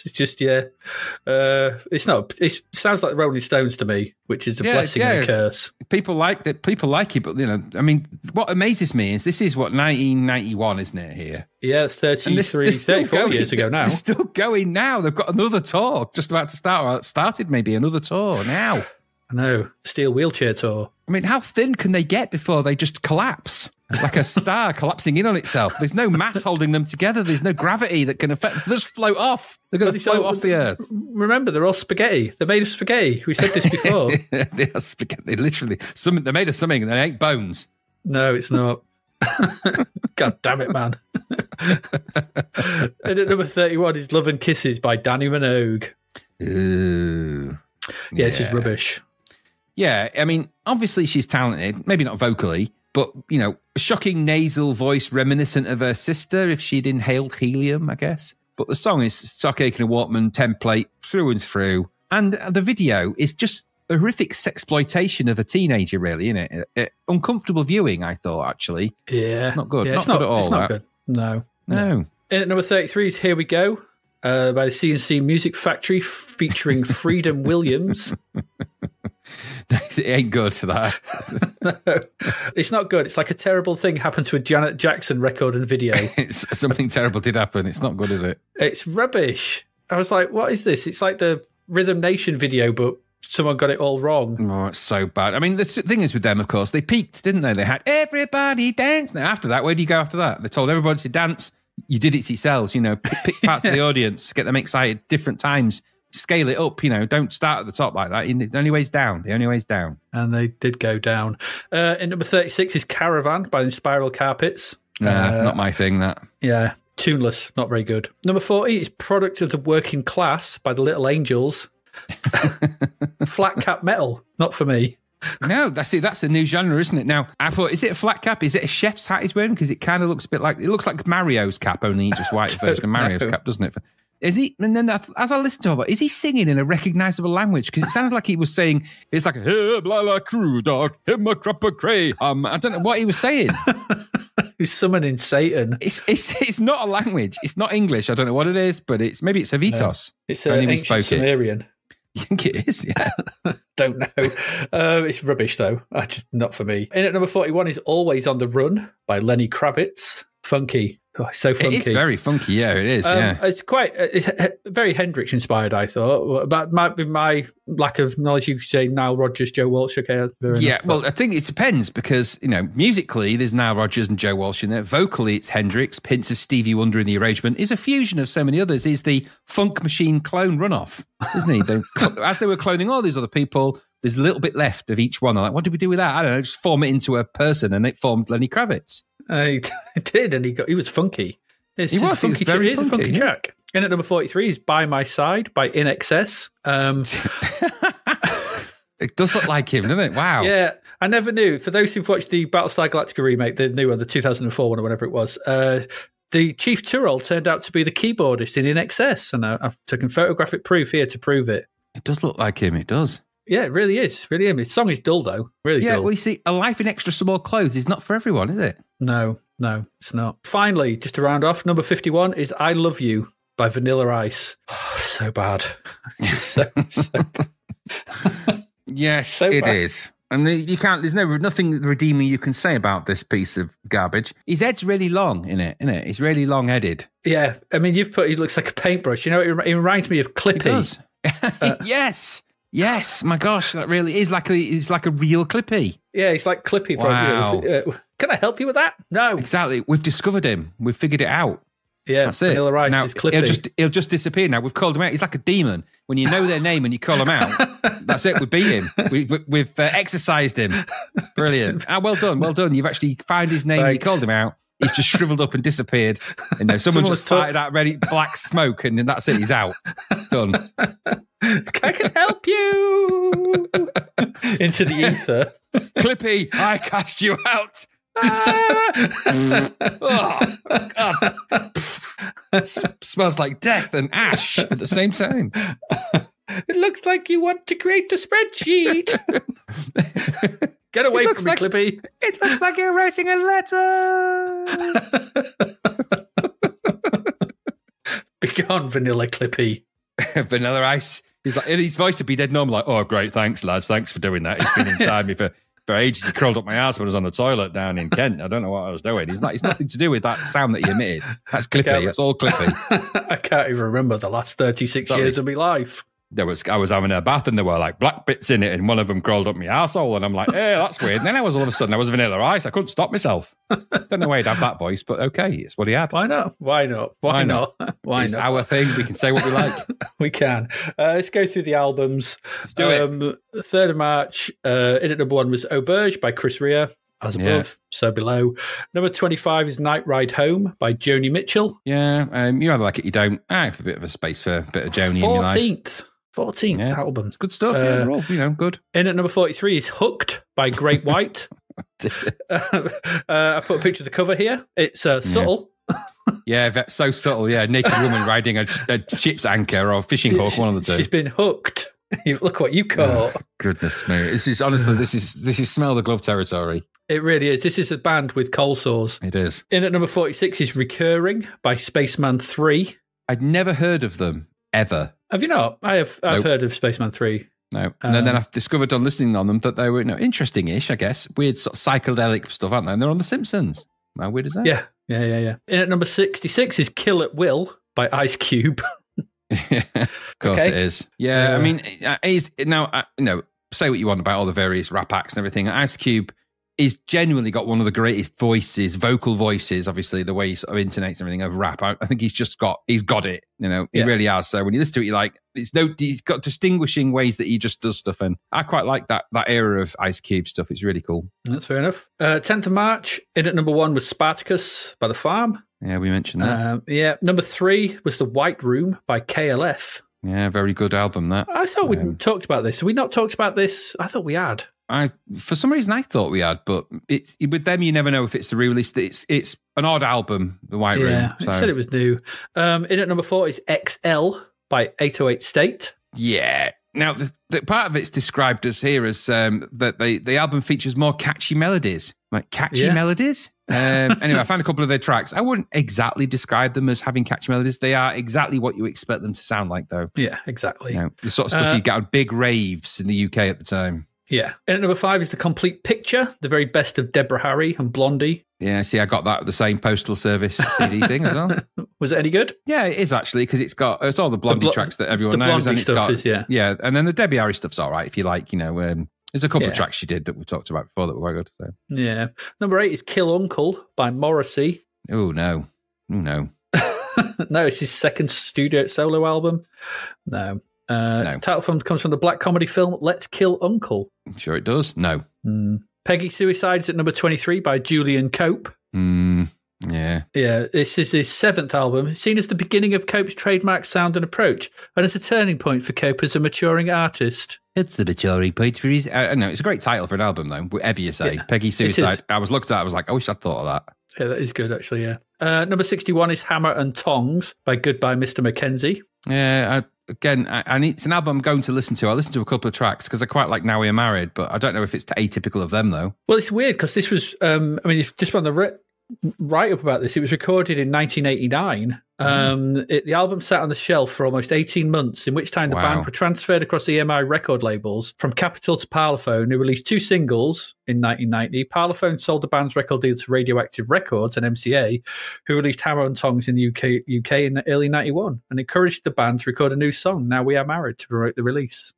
It's just, it's not. It sounds like the Rolling Stones to me, which is a blessing and a curse. People like that. People like it, but I mean, what amazes me is this is what 1991, isn't it? Here, yeah, 34 years ago now. They're still going now. They've got another tour just about to start. Or started maybe another tour now. I know, Steel Wheelchair Tour. I mean, how thin can they get before they just collapse? Like a star collapsing in on itself. There's no mass holding them together. There's no gravity that can affect. They'll just float off. They're going to float off the earth. Remember, they're all spaghetti. They're made of spaghetti. We said this before. They are spaghetti. They literally, they're made of something and they ain't bones. No, it's not. God damn it, man. And at number 31 is Love and Kisses by Danny Minogue. Ooh. Yeah, it's just rubbish. Yeah, I mean, obviously she's talented, maybe not vocally, but, a shocking nasal voice reminiscent of her sister if she'd inhaled helium, I guess. But the song is Stockache and a Walkman template through and through. And the video is just a horrific sexploitation of a teenager, really, isn't it? Uncomfortable viewing, I thought, actually. Yeah. Not good. Yeah, not good at all. It's not good. No. And at number 33 is Here We Go by the C&C Music Factory featuring Freedom Williams. It ain't good for that. No, it's not good. It's like a terrible thing happened to a Janet Jackson record and video. Something terrible did happen. It's not good, is it? It's rubbish. I was like, what is this? It's like the Rhythm Nation video, but someone got it all wrong. Oh, it's so bad. I mean, the thing is with them, of course, they peaked, didn't they? They had everybody dance. Now, after that, where do you go after that? They told everybody to dance. You did it to yourselves, pick parts of the audience, get them excited, different times, scale it up, don't start at the top like that. The only way's down. The only way's down. And they did go down. In number 36 is Caravan by the Spiral Carpets. Not my thing, that. Yeah, tuneless, not very good. Number 40 is Product of the Working Class by the Little Angels. Flat cap metal, not for me. No, that's it. That's a new genre, isn't it? Now, I thought, is it a flat cap? Is it a chef's hat he's wearing? Because it kind of looks a bit like, it looks like Mario's cap, only just white version of Mario's cap, doesn't it? Is he? And then as I listened to all that, is he singing in a recognisable language? Because it sounded like he was saying, it's like, hey, blah, blah, crew dog, him a crop of cray. I don't know what he was saying. He's summoning Satan. It's not a language. It's not English. I don't know what it is, but maybe it's Havitos. No, it's ancient Sumerian. You think it is? Yeah. Don't know. It's rubbish, though. Not for me. In at number 41 is Always on the Run by Lenny Kravitz. Funky. Oh, it's so funky. It is very funky, yeah, it is, yeah. It's quite very Hendrix-inspired, I thought. That might be my lack of knowledge. You could say Nile Rodgers, Joe Walsh, okay. Yeah, well, I think it depends because, musically, there's Nile Rodgers and Joe Walsh in there. Vocally, it's Hendrix. Hints of Stevie Wonder in the arrangement. Is a fusion of so many others. Is the Funk Machine clone Runoff, isn't he? As they were cloning all these other people, there's a little bit left of each one. I'm like, what did we do with that? I don't know, just form it into a person, and it formed Lenny Kravitz. He did, and he was funky. He was very funky. A funky track. In at number 43 is By My Side by In Excess. It does look like him, doesn't it? Wow. Yeah, I never knew. For those who've watched the Battlestar Galactica remake, the new one, the 2004 one or whatever it was, the Chief Turrell turned out to be the keyboardist in Excess, and I've taken photographic proof here to prove it. It does look like him, it does. Yeah, it really is. Really is. His song is dull, though. Really dull. Yeah, well, you see, A Life in Extra Small Clothes is not for everyone, is it? No, it's not. Finally, just to round off, number 51 is I Love You by Vanilla Ice. Oh, so bad. so bad. Yes, so it is. And there's nothing redeeming you can say about this piece of garbage. His head's really long in it, isn't it? He's really long-headed. Yeah, I mean, he looks like a paintbrush. It reminds me of Clippy. It does. Yes, my gosh, that really is like a real Clippy. Yeah, he's like Clippy. Wow. Can I help you with that? No. Exactly. We've discovered him. We've figured it out. Yeah, that's it. Vanilla Ice now, is Clippy. He'll just disappear now. We've called him out. He's like a demon. When you know their name and you call him out, that's it. We beat him. We've exercised him. Brilliant. Well done. You've actually found his name. And you called him out. He's just shriveled up and disappeared. And someone just farted out ready black smoke, and then that's it. He's out. Done. I can help you into the ether. Clippy, I cast you out. Oh, God. Smells like death and ash at the same time. It looks like you want to create a spreadsheet. Get away from me, Clippy. It looks like you're writing a letter. Begone, Vanilla Clippy. Vanilla Ice. He's like, his voice would be dead normal, like, oh, great, thanks, lads. Thanks for doing that. He's been inside me for ages. He crawled up my ass when I was on the toilet down in Kent. I don't know what I was doing. It's nothing to do with that sound that he emitted. That's Clippy. That's all Clippy. I can't even remember the last 36 years of my life. I was having a bath and there were like black bits in it and one of them crawled up my arsehole and I'm like, hey, that's weird. And then all of a sudden I was Vanilla Ice. I couldn't stop myself. Don't know why he'd have that voice, but okay, it's what he had. Why not? It's our thing. We can say what we like. We can. Let's go through the albums. Let's do it. 3rd of March, in at number 1 was Auberge by Chris Rea. As above, so below. Number 25 is Night Ride Home by Joni Mitchell. Yeah, you either like it, you don't. I have a bit of a space for a bit of Joni in your life. 14th album. It's good stuff, overall, good. In at number 43 is Hooked by Great White. I put a picture of the cover here. It's subtle. Yeah, so subtle, yeah. Naked woman riding a ship's anchor or a fishing hook, one of the two. She's been hooked. Look what you caught. Oh, goodness me. This is honestly, this is smell the glove territory. It really is. This is a band with cold sores. It is. In at number 46 is Recurring by Spaceman 3. I'd never heard of them, ever. Have you not? I've heard of Spaceman 3. No. And then I've discovered on listening on them that they were interesting-ish, I guess. Weird sort of psychedelic stuff, aren't they? And they're on The Simpsons. How weird is that? Yeah. In at number 66 is Kill at Will by Ice Cube. Of course it is. Yeah, I mean, say what you want about all the various rap acts and everything. Ice Cube is genuinely got one of the greatest voices, vocal voices, obviously, the way he sort of intonates and everything of rap. I think he's got it, he really has. So when you listen to it, you're like, he's got distinguishing ways that he just does stuff. And I quite like that era of Ice Cube stuff. It's really cool. That's fair enough. 10th of March, in at number 1 was Spartacus by The Farm. Yeah, we mentioned that. Number 3 was The White Room by KLF. Yeah, very good album, that. I thought we'd talked about this. Have we not talked about this? I thought we had. For some reason, I thought we had, but with them, you never know if it's the re-release. It's an odd album, The White Room. Yeah, it said it was new. In at number 4 is XL by 808 State. Yeah. Now, the part of it's described as here as that the album features more catchy melodies. Like catchy melodies? Anyway, I found a couple of their tracks. I wouldn't exactly describe them as having catchy melodies. They are exactly what you expect them to sound like, though. Yeah, exactly. The sort of stuff you get on big raves in the UK at the time. Yeah. And at number 5 is The Complete Picture, the very best of Deborah Harry and Blondie. Yeah, see, I got that at the same Postal Service CD thing as well. Was it any good? Yeah, it is actually, because it's all the Blondie tracks that everyone knows. And it's got, yeah, and then the Debbie Harry stuff's all right if you like, there's a couple of tracks she did that we talked about before that were quite good. So. Yeah. Number 8 is Kill Uncle by Morrissey. Oh, no. No, it's his second studio solo album. No. The title comes from the black comedy film Let's Kill Uncle. I'm sure it does. No. Peggy Suicides at number 23 by Julian Cope. Yeah. Yeah, this is his 7th album, seen as the beginning of Cope's trademark sound and approach, and as a turning point for Cope as a maturing artist. It's the maturing point for his... no, it's a great title for an album, though, whatever you say. Yeah, Peggy Suicide. I was looked at it, I was like, I wish I'd thought of that. Yeah, that is good, actually, yeah. Number 61 is Hammer and Tongs by Goodbye Mr. Mackenzie. Yeah, it's an album I'm going to listen to. I listened to a couple of tracks because I quite like Now We're Married, but I don't know if it's atypical of them, though. Well, it's weird because this was, if just on the write-up about this, it was recorded in 1989. The album sat on the shelf for almost 18 months, in which time the band were transferred across EMI record labels from Capitol to Parlophone, who released 2 singles in 1990. Parlophone sold the band's record deal to Radioactive Records and MCA, who released Hammer and Tongs in the UK in early 91 and encouraged the band to record a new song, Now We Are Married, to promote the release.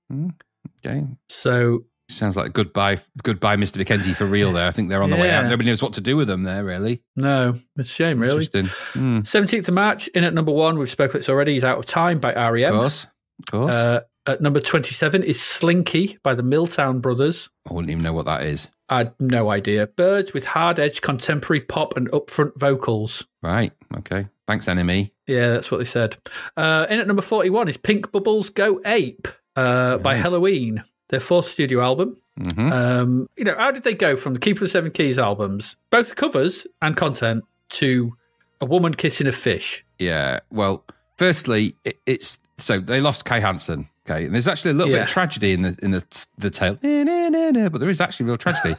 Okay. So... Sounds like goodbye, Mr. Mackenzie, for real there. I think they're on the way out. Nobody knows what to do with them there, really. No, it's a shame, really. 17th of March, in at number 1, we've spoken about this already, is Out of Time by R.E.M. Of course. At number 27 is Slinky by the Milltown Brothers. I wouldn't even know what that is. I had no idea. Birds with hard-edged contemporary pop and upfront vocals. Right, okay. Thanks, NME. Yeah, that's what they said. In at number 41 is Pink Bubbles Go Ape by Halloween. Their 4th studio album. How did they go from the Keeper of the Seven Keys albums, both covers and content, to A Woman Kissing a Fish? Yeah, well, firstly, it's so they lost Kai Hansen, okay, and there's actually a little bit of tragedy in the tale, but there is actually real tragedy.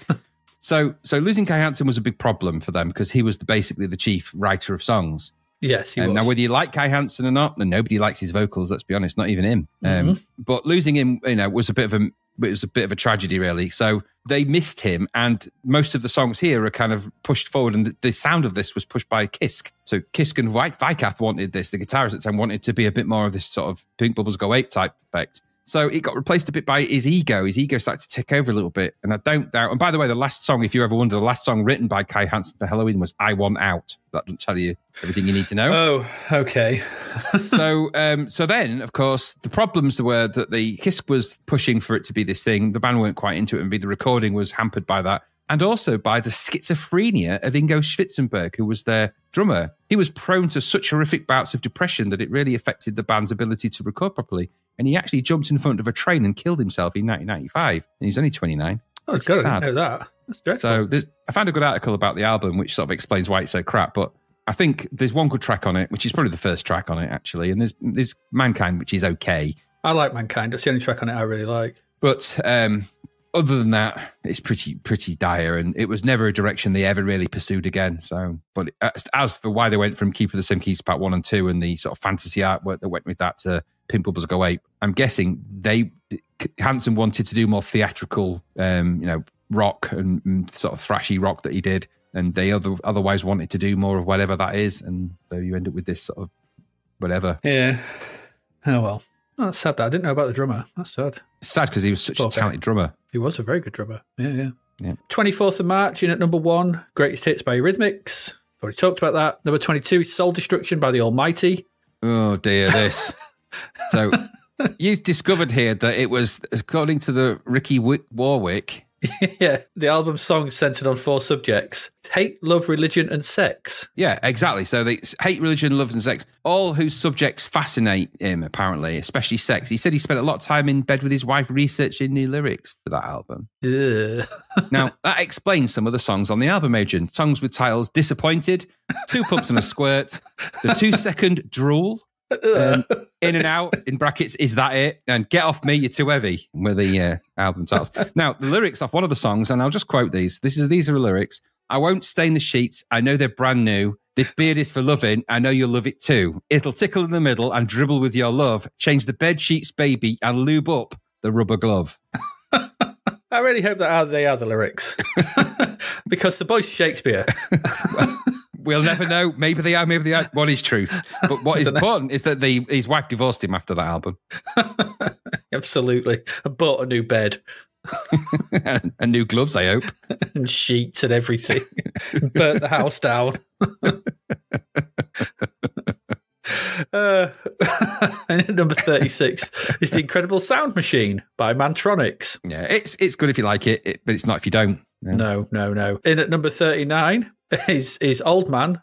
So losing Kai Hansen was a big problem for them because he was basically the chief writer of songs. Yes, he was. Now, whether you like Kai Hansen or not, and nobody likes his vocals, let's be honest, not even him. But losing him, was a bit of a tragedy, really. So they missed him, and most of the songs here are kind of pushed forward, and the sound of this was pushed by Kisk. So Kisk and Vikath wanted this. The guitarist at the time wanted to be a bit more of this sort of Pink Bubbles Go Ape type effect. So it got replaced a bit by his ego. His ego started to tick over a little bit. And I don't doubt. And by the way, the last song, if you ever wonder, the last song written by Kai Hansen for Halloween was I Want Out. That doesn't tell you everything you need to know. Oh, okay. So then, of course, the problems were that the Kisk was pushing for it to be this thing. The band weren't quite into it, and the recording was hampered by that. And also by the schizophrenia of Ingo Schwitzenberg, who was their drummer. He was prone to such horrific bouts of depression that it really affected the band's ability to record properly. And he actually jumped in front of a train and killed himself in 1995. And he's only 29. Oh, it's good. I didn't know that. That's dreadful. So I found a good article about the album, which sort of explains why it's so crap. But I think there's one good track on it, which is probably the first track on it, actually. And there's Mankind, which is okay. I like Mankind. That's the only track on it I really like. But other than that, it's pretty dire, and it was never a direction they ever really pursued again. So, but as for why they went from Keeper of the Seven Keys Part 1 and 2 and the sort of fantasy artwork that went with that to Pinball Buzz Go 8, I'm guessing Hansen wanted to do more theatrical, rock and sort of thrashy rock that he did, and they otherwise wanted to do more of whatever that is, and so you end up with this sort of whatever. Yeah. Oh well. Oh, that's sad that I didn't know about the drummer. That's sad. It's sad because he was such a talented drummer. He was a very good drummer. Yeah. 24th of March in at number 1, Greatest Hits by Eurythmics. Already talked about that. Number 22 is Soul Destruction by the Almighty. Oh dear, this. So you discovered here that it was, according to the Ricky Warwick. Yeah, the album's song centered on 4 subjects: hate, love, religion, and sex. Yeah, exactly. So they hate, religion, love, and sex, all whose subjects fascinate him, apparently, especially sex. He said he spent a lot of time in bed with his wife researching new lyrics for that album. Now, that explains some of the songs on the album, Adrian. Songs with titles Disappointed, 2 Pumps and a Squirt, the 2-second Drool, In and Out, in brackets, Is That It? And Get Off Me, You're Too Heavy, were the album titles. Now, the lyrics off one of the songs, and I'll just quote these. These are the lyrics. I won't stain the sheets. I know they're brand new. This beard is for loving. I know you'll love it too. It'll tickle in the middle and dribble with your love. Change the bed sheets, baby, and lube up the rubber glove. I really hope that they are the lyrics. Because the boy's Shakespeare. We'll never know. Maybe they are, maybe they aren't. What is truth? But what is important is that his wife divorced him after that album. Absolutely. I bought a new bed. And new gloves, I hope. And sheets and everything. Burnt the house down. And number 36 is The Incredible Sound Machine by Mantronix. Yeah, it's good if you like it, but it's not if you don't. No. In at number 39 is Old Man,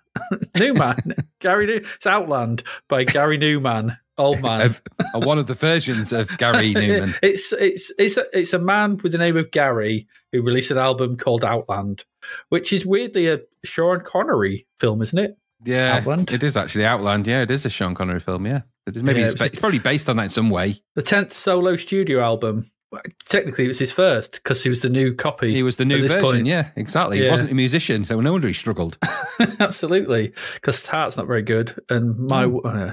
New Man, Gary New. It's Outland by Gary Numan. Old Man. One of the versions of Gary Numan. It's a man with the name of Gary who released an album called Outland, which is weirdly a Sean Connery film, isn't it? Yeah, Outland. It is actually Outland. Yeah, it is a Sean Connery film. Yeah, it is. Maybe it's probably based on that in some way. The 10th solo studio album. Technically, it was his first because he was the new copy. He was the new version. Point. Yeah, exactly. Yeah. He wasn't a musician, so no wonder he struggled. Absolutely, because his heart's not very good, and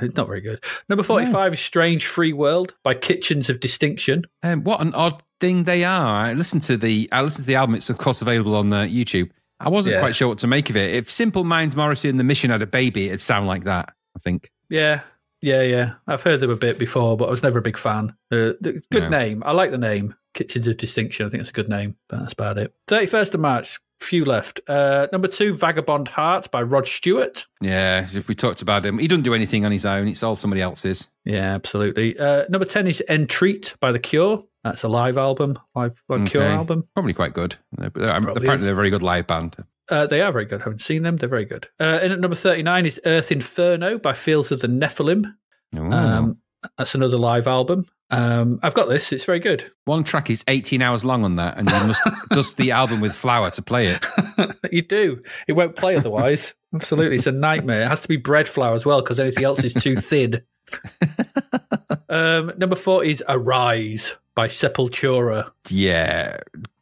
it's not very good. Number 45 is Strange Free World by Kitchens of Distinction. What an odd thing they are. I listened to the album. It's of course available on YouTube. I wasn't quite sure what to make of it. If Simple Minds, Morrissey and the Mission had a baby, it'd sound like that, I think. Yeah. I've heard them a bit before, but I was never a big fan. Good name. I like the name. Kitchens of Distinction. I think it's a good name, but that's about it. 31st of March. Few left. Number 2, Vagabond Heart by Rod Stewart. Yeah, if we talked about him. He doesn't do anything on his own. It's all somebody else's. Yeah, absolutely. Number 10 is Entreat by The Cure. That's a live album. Cure album. Probably quite good. Apparently they're a very good live band. They are very good. I haven't seen them. They're very good. In at number 39 is Earth Inferno by Fields of the Nephilim. That's another live album. I've got this. It's very good. One track is 18 hours long on that, and you must dust the album with flour to play it. You do. It won't play otherwise. Absolutely. It's a nightmare. It has to be bread flour as well because anything else is too thin. Number 40 is Arise by Sepultura. Yeah.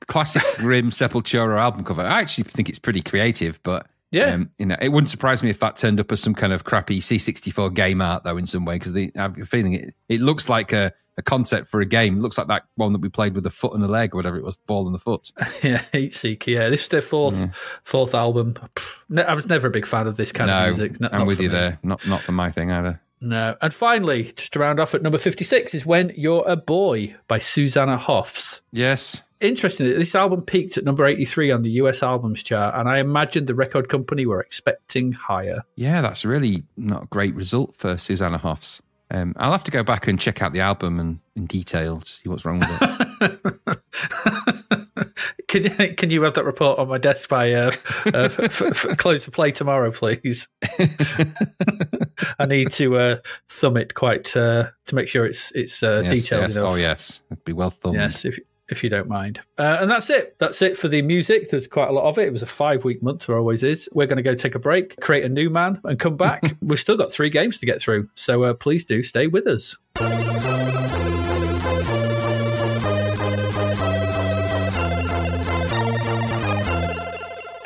Classic grim Sepultura album cover. I actually think it's pretty creative, but it wouldn't surprise me if that turned up as some kind of crappy C64 game art, though, in some way, because I have a feeling it looks like a concept for a game. It looks like that one that we played with the foot and the leg, or whatever it was, the ball and the foot. Yeah, Heatseeker. Yeah, this is their fourth album. I was never a big fan of this kind of music. I'm with you there. Not for my thing either. No. And finally, just to round off at number 56 is When You're a Boy by Susanna Hoffs. Yes. Interesting. This album peaked at number 83 on the US albums chart, and I imagine the record company were expecting higher. Yeah, that's really not a great result for Susanna Hoffs. I'll have to go back and check out the album and in detail to see what's wrong with it. Can you have that report on my desk by close of play tomorrow, please? I need to thumb it quite to make sure it's detailed enough. Oh yes, it'd be well thumbed. Yes, if you don't mind. And that's it. That's it for the music. There's quite a lot of it. It was a 5-week month. There always is. We're going to go take a break, create a new man, and come back. We've still got 3 games to get through. So please do stay with us.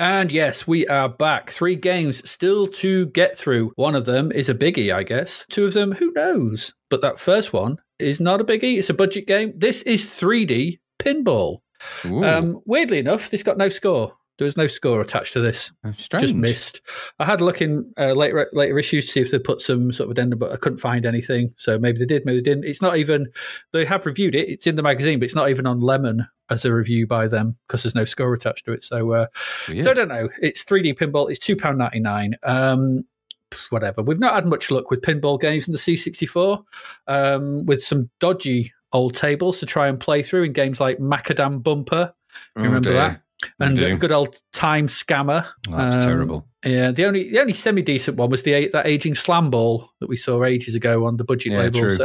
And yes, we are back. 3 games still to get through. One of them is a biggie, I guess. 2 of them, who knows? But that first one is not a biggie. It's a budget game. This is 3D Pinball. Weirdly enough, this got no score. There was no score attached to this. Strange. Just missed. I had a look in later issues to see if they put some sort of addendum, but I couldn't find anything. So maybe they did, maybe they didn't. It's not even, they have reviewed it. It's in the magazine, but it's not even on Lemon as a review by them because there's no score attached to it. So I don't know. It's 3D Pinball. It's £2.99. Whatever. We've not had much luck with pinball games in the C64 with some dodgy old tables to try and play through in games like Macadam Bumper. You remember that? And a good old Time Scammer. Oh, that was terrible. Yeah, the only semi-decent one was that aging slam ball that we saw ages ago on the budget labels.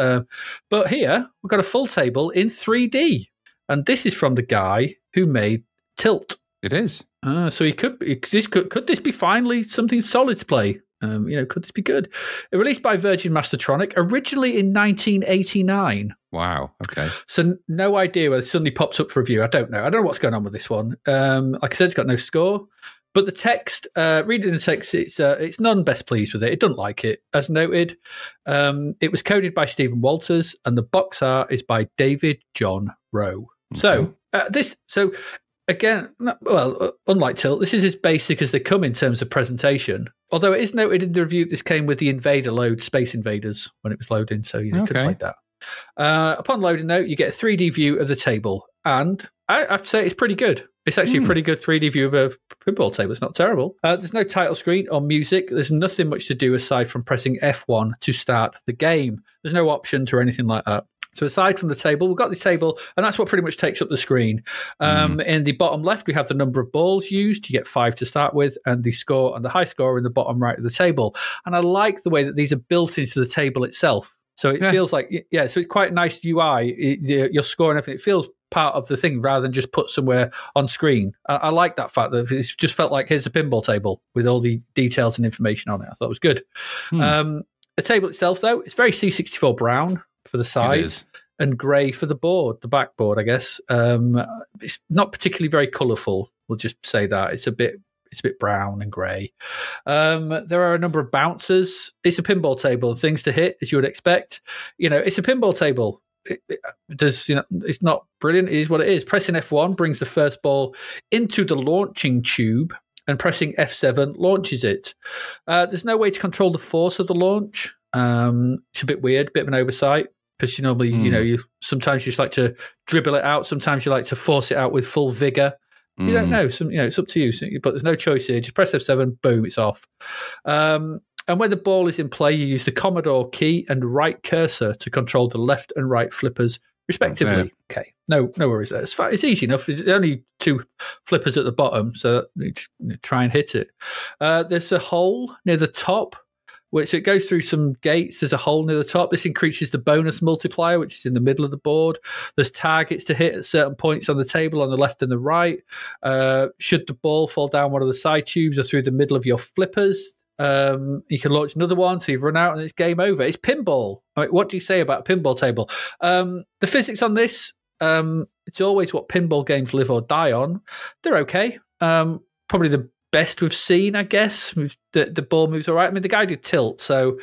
But here, we've got a full table in 3D. And this is from the guy who made Tilt. It is. So could this be finally something solid to play? Could this be good? Released by Virgin Mastertronic, originally in 1989. Wow. Okay. So no idea whether it suddenly pops up for review. I don't know what's going on with this one. Like I said, it's got no score. But the text, reading the text, it's none best pleased with it. It doesn't like it, as noted. It was coded by Stephen Walters, and the box art is by David John Rowe. Okay. So again, unlike Tilt, this is as basic as they come in terms of presentation. Although it is noted in the review, this came with the Invader load, Space Invaders, when it was loading, so you could play that. Upon loading, though, you get a 3D view of the table, and I have to say it's pretty good. It's actually a pretty good 3D view of a pinball table. It's not terrible. There's no title screen or music. There's nothing much to do aside from pressing F1 to start the game. There's no options or anything like that. So aside from the table, we've got this table, and that's what pretty much takes up the screen. In the bottom left, we have the number of balls used. You get 5 to start with, and the score and the high score in the bottom right of the table. And I like the way that these are built into the table itself. So it feels like, so it's quite a nice UI. Your score and everything, it feels part of the thing rather than just put somewhere on screen. I like that fact that it just felt like here's a pinball table with all the details and information on it. I thought it was good. The table itself, though, it's very C64 brown for the sides and grey for the board, the backboard, I guess. It's not particularly very colourful. We'll just say that it's a bit brown and grey. There are a number of bouncers. It's a pinball table, things to hit as you would expect. It's a pinball table. It's not brilliant. It is what it is. Pressing F1 brings the first ball into the launching tube, and pressing F7 launches it. There's no way to control the force of the launch. It's a bit weird, bit of an oversight. Because you normally, you sometimes you just like to dribble it out. Sometimes you like to force it out with full vigor. You don't know. It's up to you. But there's no choice here. Just press F7, boom, it's off. And when the ball is in play, you use the Commodore key and right cursor to control the left and right flippers, respectively. Okay, no worries there. It's easy enough. There's only 2 flippers at the bottom, so you just try and hit it. There's a hole near the top. So it goes through some gates. There's a hole near the top. This increases the bonus multiplier, which is in the middle of the board. There's targets to hit at certain points on the table on the left and the right. Should the ball fall down one of the side tubes or through the middle of your flippers, you can launch another one, so you've run out and it's game over. It's pinball. What do you say about a pinball table? The physics on this, it's always what pinball games live or die on. They're okay. Probably the best we've seen, I guess. The ball moves all right. I mean, the guy did Tilt, so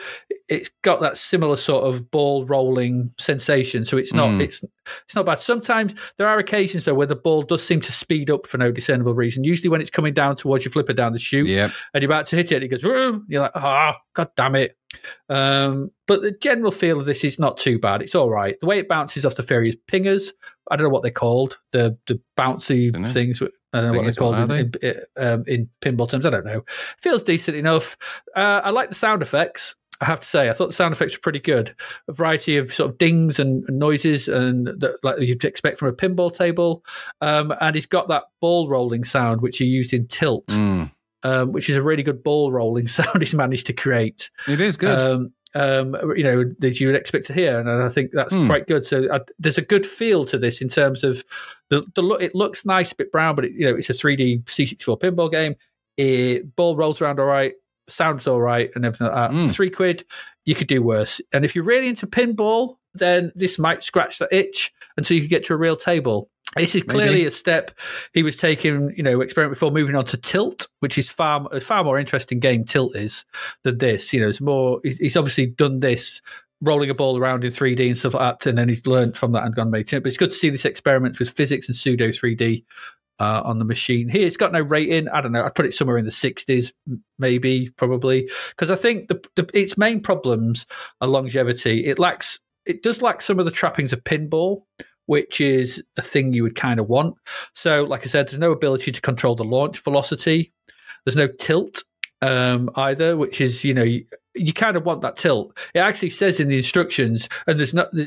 it's got that similar sort of ball rolling sensation. So it's not it's not bad. Sometimes there are occasions though where the ball does seem to speed up for no discernible reason. Usually when it's coming down towards your flipper down the chute, and you're about to hit it, and it goes, vroom, you're like, god damn it. But the general feel of this is not too bad. It's all right. The way it bounces off the various pingers, I don't know what they're called. The bouncy things. I don't know what they're called in pinball terms. I don't know. Feels decent enough. I like the sound effects. I have to say, I thought the sound effects were pretty good. A variety of sort of dings and noises, and like you'd expect from a pinball table. And he's got that ball rolling sound which he used in Tilt, which is a really good ball rolling sound he's managed to create. It is good. That you would expect to hear, and I think that's quite good. So there's a good feel to this in terms of the look. It looks nice, a bit brown, but it's a 3D C64 pinball game. Ball rolls around all right, sounds all right, and everything like that. £3, you could do worse. And if you're really into pinball, then this might scratch that itch until you can get to a real table. This is clearly a step he was taking, experiment before moving on to Tilt, which is a far more interesting game, Tilt is, than this. It's more, he's obviously done this, rolling a ball around in 3D and stuff like that, and then he's learned from that and gone made it. But it's good to see this experiment with physics and pseudo 3D on the machine. Here, it's got no rating. I don't know. I'd put it somewhere in the 60s, maybe, probably. Because I think its main problems are longevity. It does lack some of the trappings of Pinball, which is a thing you would kind of want. So, like I said, there's no ability to control the launch velocity. There's no tilt either, which is, you kind of want that tilt. It actually says in the instructions, and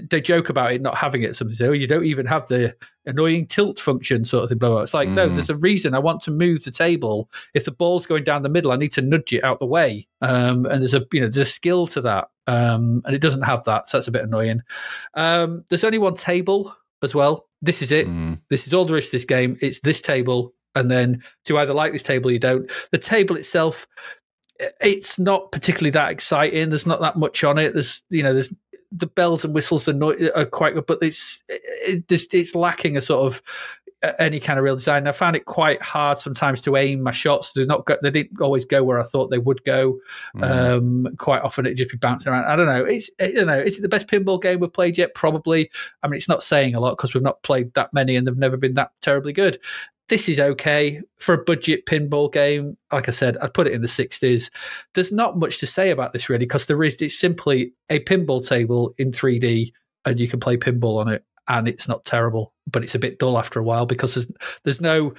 they joke about it not having it. Something so you don't even have the annoying tilt function sort of thing. Blah, blah. It's like, no, there's a reason I want to move the table. If the ball's going down the middle, I need to nudge it out the way. And there's a skill to that. And it doesn't have that, so that's a bit annoying. There's only one table as well. This is it. This is all there is to this game. It's this table, and then to either like this table or you don't. The table itself, it's not particularly that exciting. There's not that much on it. There's the bells and whistles are quite good, but it's lacking a sort of any kind of real design. I found it quite hard sometimes to aim my shots. They didn't always go where I thought they would go. Quite often it'd just be bouncing around. I don't know. Is it the best pinball game we've played yet? Probably. I mean, it's not saying a lot because we've not played that many and they've never been that terribly good. This is okay for a budget pinball game. Like I said, I'd put it in the 60s. There's not much to say about this really because it's simply a pinball table in 3D and you can play pinball on it. And it's not terrible, but it's a bit dull after a while because there's no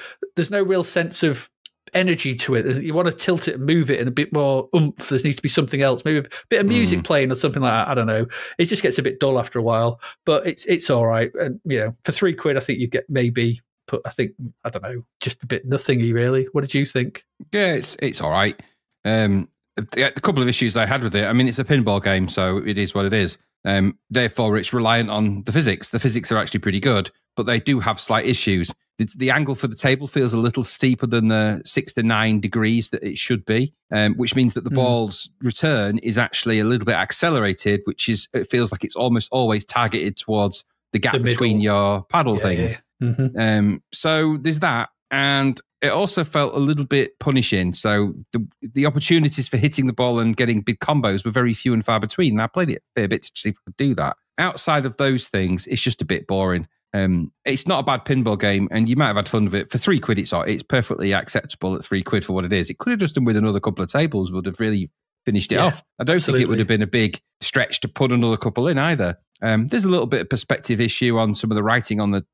real sense of energy to it. You want to tilt it and move it and a bit more oomph. There needs to be something else, maybe a bit of music playing or something like that. I don't know. It just gets a bit dull after a while, but it's all right. And for £3, I think you'd get maybe. But I think, I don't know, just a bit nothingy really. What did you think? Yeah, it's all right. A couple of issues I had with it. I mean, it's a pinball game, so it is what it is. Therefore, it's reliant on the physics. The physics are actually pretty good, but they do have slight issues. The angle for the table feels a little steeper than the 6 to 9 degrees that it should be, which means that the ball's return is actually a little bit accelerated, it feels like it's almost always targeted towards the gap between your paddle things. Yeah. Mm-hmm. So there's that, and it also felt a little bit punishing. So the opportunities for hitting the ball and getting big combos were very few and far between. And I played it a fair bit to see if I could do that. Outside of those things, it's just a bit boring. It's not a bad pinball game, and you might have had fun with it. For £3, it's perfectly acceptable at £3 for what it is. It could have just done with another couple of tables, would have really finished it off. I don't think it would have been a big stretch to put another couple in either. There's a little bit of perspective issue on some of the writing on the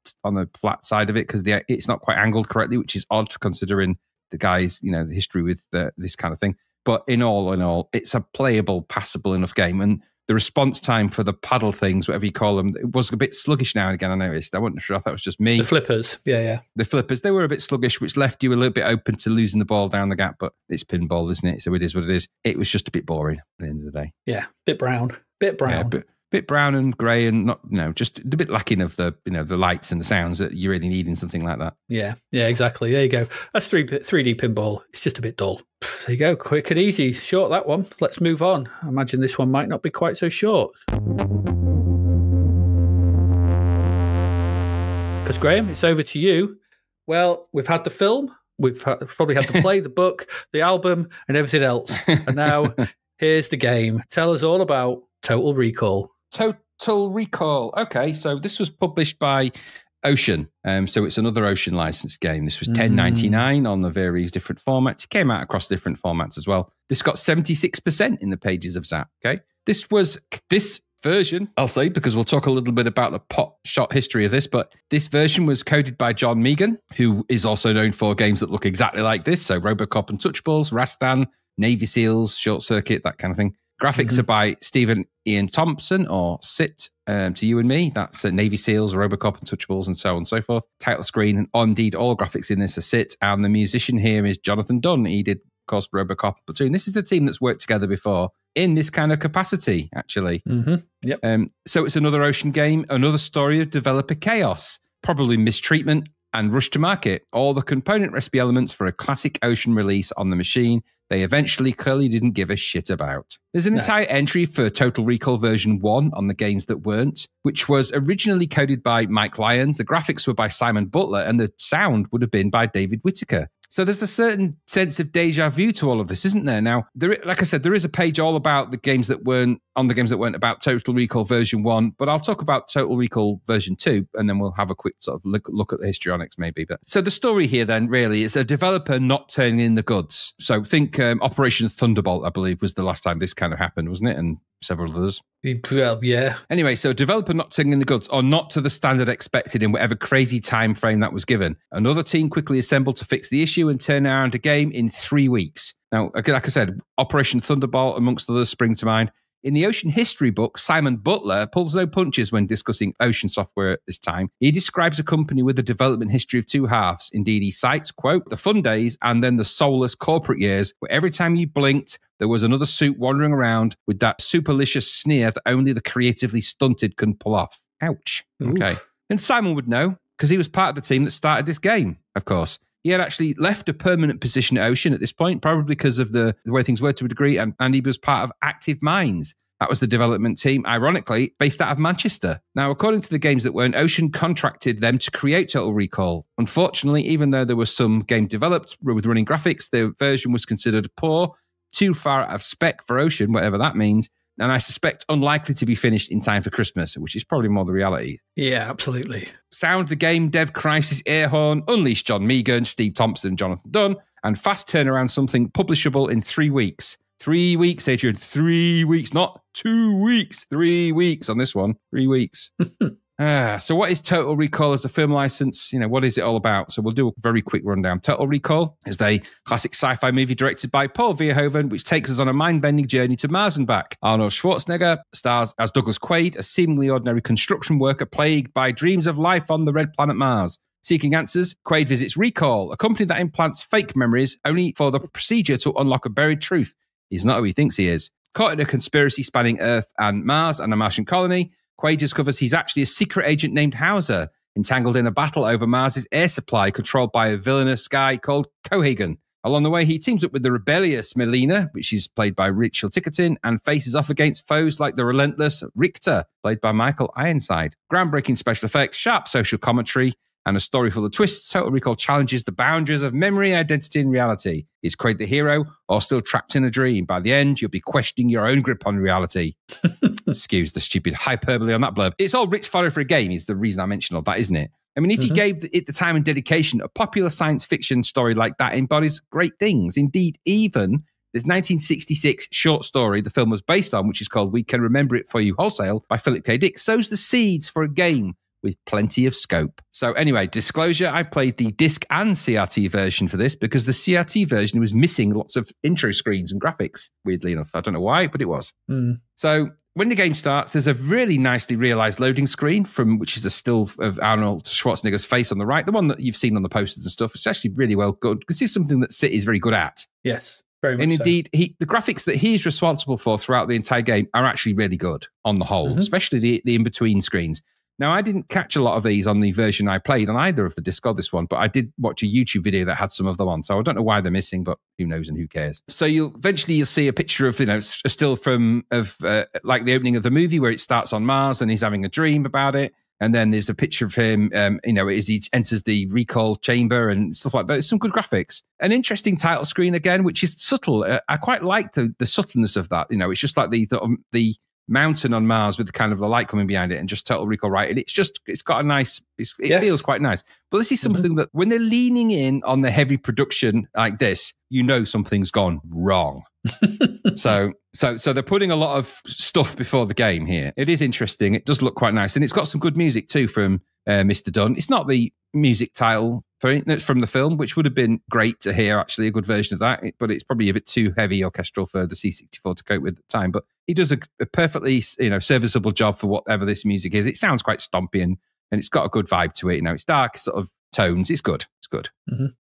flat side of it because it's not quite angled correctly, which is odd considering the guy's the history with this kind of thing. But in all, it's a playable, passable enough game. And the response time for the paddle things, whatever you call them, it was a bit sluggish now and again. I noticed. I wasn't sure if that was just me. The flippers, yeah. The flippers, they were a bit sluggish, which left you a little bit open to losing the ball down the gap. But it's pinball, isn't it? So it is what it is. It was just a bit boring at the end of the day. Yeah, bit brown. Yeah, bit brown and grey and not, just a bit lacking of the, the lights and the sounds that you really need in something like that. Yeah, exactly. There you go. That's 3D pinball. It's just a bit dull. There you go. Quick and easy. Short, that one. Let's move on. I imagine this one might not be quite so short. Because, Graham, it's over to you. Well, we've had the film. We've probably had the play, the book, the album, and everything else. And now, here's the game. Tell us all about Total Recall. Total Recall. Okay, so this was published by Ocean. So it's another Ocean licensed game. This was $10.99 on the various different formats. It came out across different formats as well. This got 76% in the pages of Zapped. Okay, this version, I'll say, because we'll talk a little bit about the pot shot history of this, but this version was coded by John Megan, who is also known for games that look exactly like this. So Robocop and Touchballs, Rastan, Navy SEALs, Short Circuit, that kind of thing. Graphics are by Stephen Ian Thompson, or SIT, to you and me. That's Navy SEALs, Robocop and Touchables, and so on and so forth. Title screen, and indeed all graphics in this are SIT. And the musician here is Jonathan Dunn. He did, of course, Robocop and Platoon. This is a team that's worked together before in this kind of capacity, actually. Mm-hmm. Yep. So it's another Ocean game, another story of developer chaos, probably mistreatment and rush to market. All the component recipe elements for a classic Ocean release on the machine. they eventually clearly didn't give a shit about. There's an entire entry for Total Recall version 1 on the games that weren't, which was originally coded by Mike Lyons, the graphics were by Simon Butler, and the sound would have been by David Whittaker. So there's a certain sense of deja vu to all of this, isn't there? Now, like I said, there is a page all about the games that weren't about Total Recall version 1, but I'll talk about Total Recall version 2, and then we'll have a quick sort of look at the histrionics maybe. But so the story here then really is a developer not turning in the goods. So think Operation Thunderbolt, I believe, was the last time this kind of happened, wasn't it? And several others. Well, yeah. Anyway, so developer not turning in the goods or not to the standard expected in whatever crazy time frame that was given. Another team quickly assembled to fix the issue and turn around a game in 3 weeks. Now, like I said, Operation Thunderbolt, amongst others, spring to mind. In the Ocean history book, Simon Butler pulls no punches when discussing Ocean software at this time. He describes a company with a development history of two halves. Indeed, he cites, quote, the fun days and then the soulless corporate years where every time you blinked, there was another suit wandering around with that superlicious sneer that only the creatively stunted can pull off. Ouch. Okay. Oof. And Simon would know because he was part of the team that started this game, of course. He had actually left a permanent position at Ocean at this point, probably because of the way things were to a degree, and he was part of Active Minds. That was the development team, ironically, based out of Manchester. Now, according to the games that weren't, Ocean contracted them to create Total Recall. Unfortunately, even though there was some game developed with running graphics, the version was considered poor, too far out of spec for Ocean, whatever that means, and I suspect unlikely to be finished in time for Christmas, which is probably more the reality. Yeah, absolutely. Sound the game dev crisis air horn, unleash John Megan, Steve Thompson, Jonathan Dunn, and fast turnaround something publishable in 3 weeks. 3 weeks, Adrian. 3 weeks, not 2 weeks. 3 weeks on this one. 3 weeks. So what is Total Recall as a film license? You know, what is it all about? So we'll do a very quick rundown. Total Recall is the classic sci-fi movie directed by Paul Verhoeven, which takes us on a mind-bending journey to Mars and back. Arnold Schwarzenegger stars as Douglas Quaid, a seemingly ordinary construction worker plagued by dreams of life on the red planet Mars. Seeking answers, Quaid visits Recall, a company that implants fake memories only for the procedure to unlock a buried truth. He's not who he thinks he is. Caught in a conspiracy spanning Earth and Mars and a Martian colony, Quaid discovers he's actually a secret agent named Hauser, entangled in a battle over Mars's air supply controlled by a villainous guy called Cohagen. Along the way, he teams up with the rebellious Melina, which is played by Rachel Tickerton, and faces off against foes like the relentless Richter, played by Michael Ironside. Groundbreaking special effects, sharp social commentary, and a story full of twists, Total Recall challenges the boundaries of memory, identity, and reality. Is Quaid the hero or still trapped in a dream? By the end, you'll be questioning your own grip on reality. Excuse the stupid hyperbole on that blurb. It's all rich fodder for a game is the reason I mentioned all that, isn't it? I mean, if you gave it the time and dedication, a popular science fiction story like that embodies great things. Indeed, even this 1966 short story the film was based on, which is called We Can Remember It For You Wholesale by Philip K. Dick, sows the seeds for a game with plenty of scope. So anyway, disclosure, I played the disc and CRT version for this because the CRT version was missing lots of intro screens and graphics, weirdly enough. I don't know why, but it was. So when the game starts, there's a really nicely realized loading screen which is a still of Arnold Schwarzenegger's face on the right, the one that you've seen on the posters and stuff. It's actually really well good because it's something that City is very good at. Yes. Very much and indeed, the graphics that he's responsible for throughout the entire game are actually really good on the whole, especially the in-between screens. Now, I didn't catch a lot of these on the version I played on either of the disc or this one, but I did watch a YouTube video that had some of them on. So I don't know why they're missing, but who knows and who cares. So you'll see a picture of, a still like the opening of the movie where it starts on Mars and he's having a dream about it. And then there's a picture of him, as he enters the recall chamber and stuff like that. There's some good graphics. An interesting title screen again, which is subtle. I quite like the subtleness of that. It's just like the mountain on Mars with kind of the light coming behind it and just Total Recall right. And it's got a nice, feels quite nice. But this is something that when they're leaning in on the heavy production like this, something's gone wrong. So they're putting a lot of stuff before the game here. It is interesting. It does look quite nice. And it's got some good music too from Mr. Dunn. It's not the music title from the film, which would have been great to hear, actually, a good version of that. But it's probably a bit too heavy orchestral for the C64 to cope with at the time. But he does a perfectly, serviceable job for whatever this music is. It sounds quite stompy and it's got a good vibe to it. It's dark sort of tones. It's good. It's good.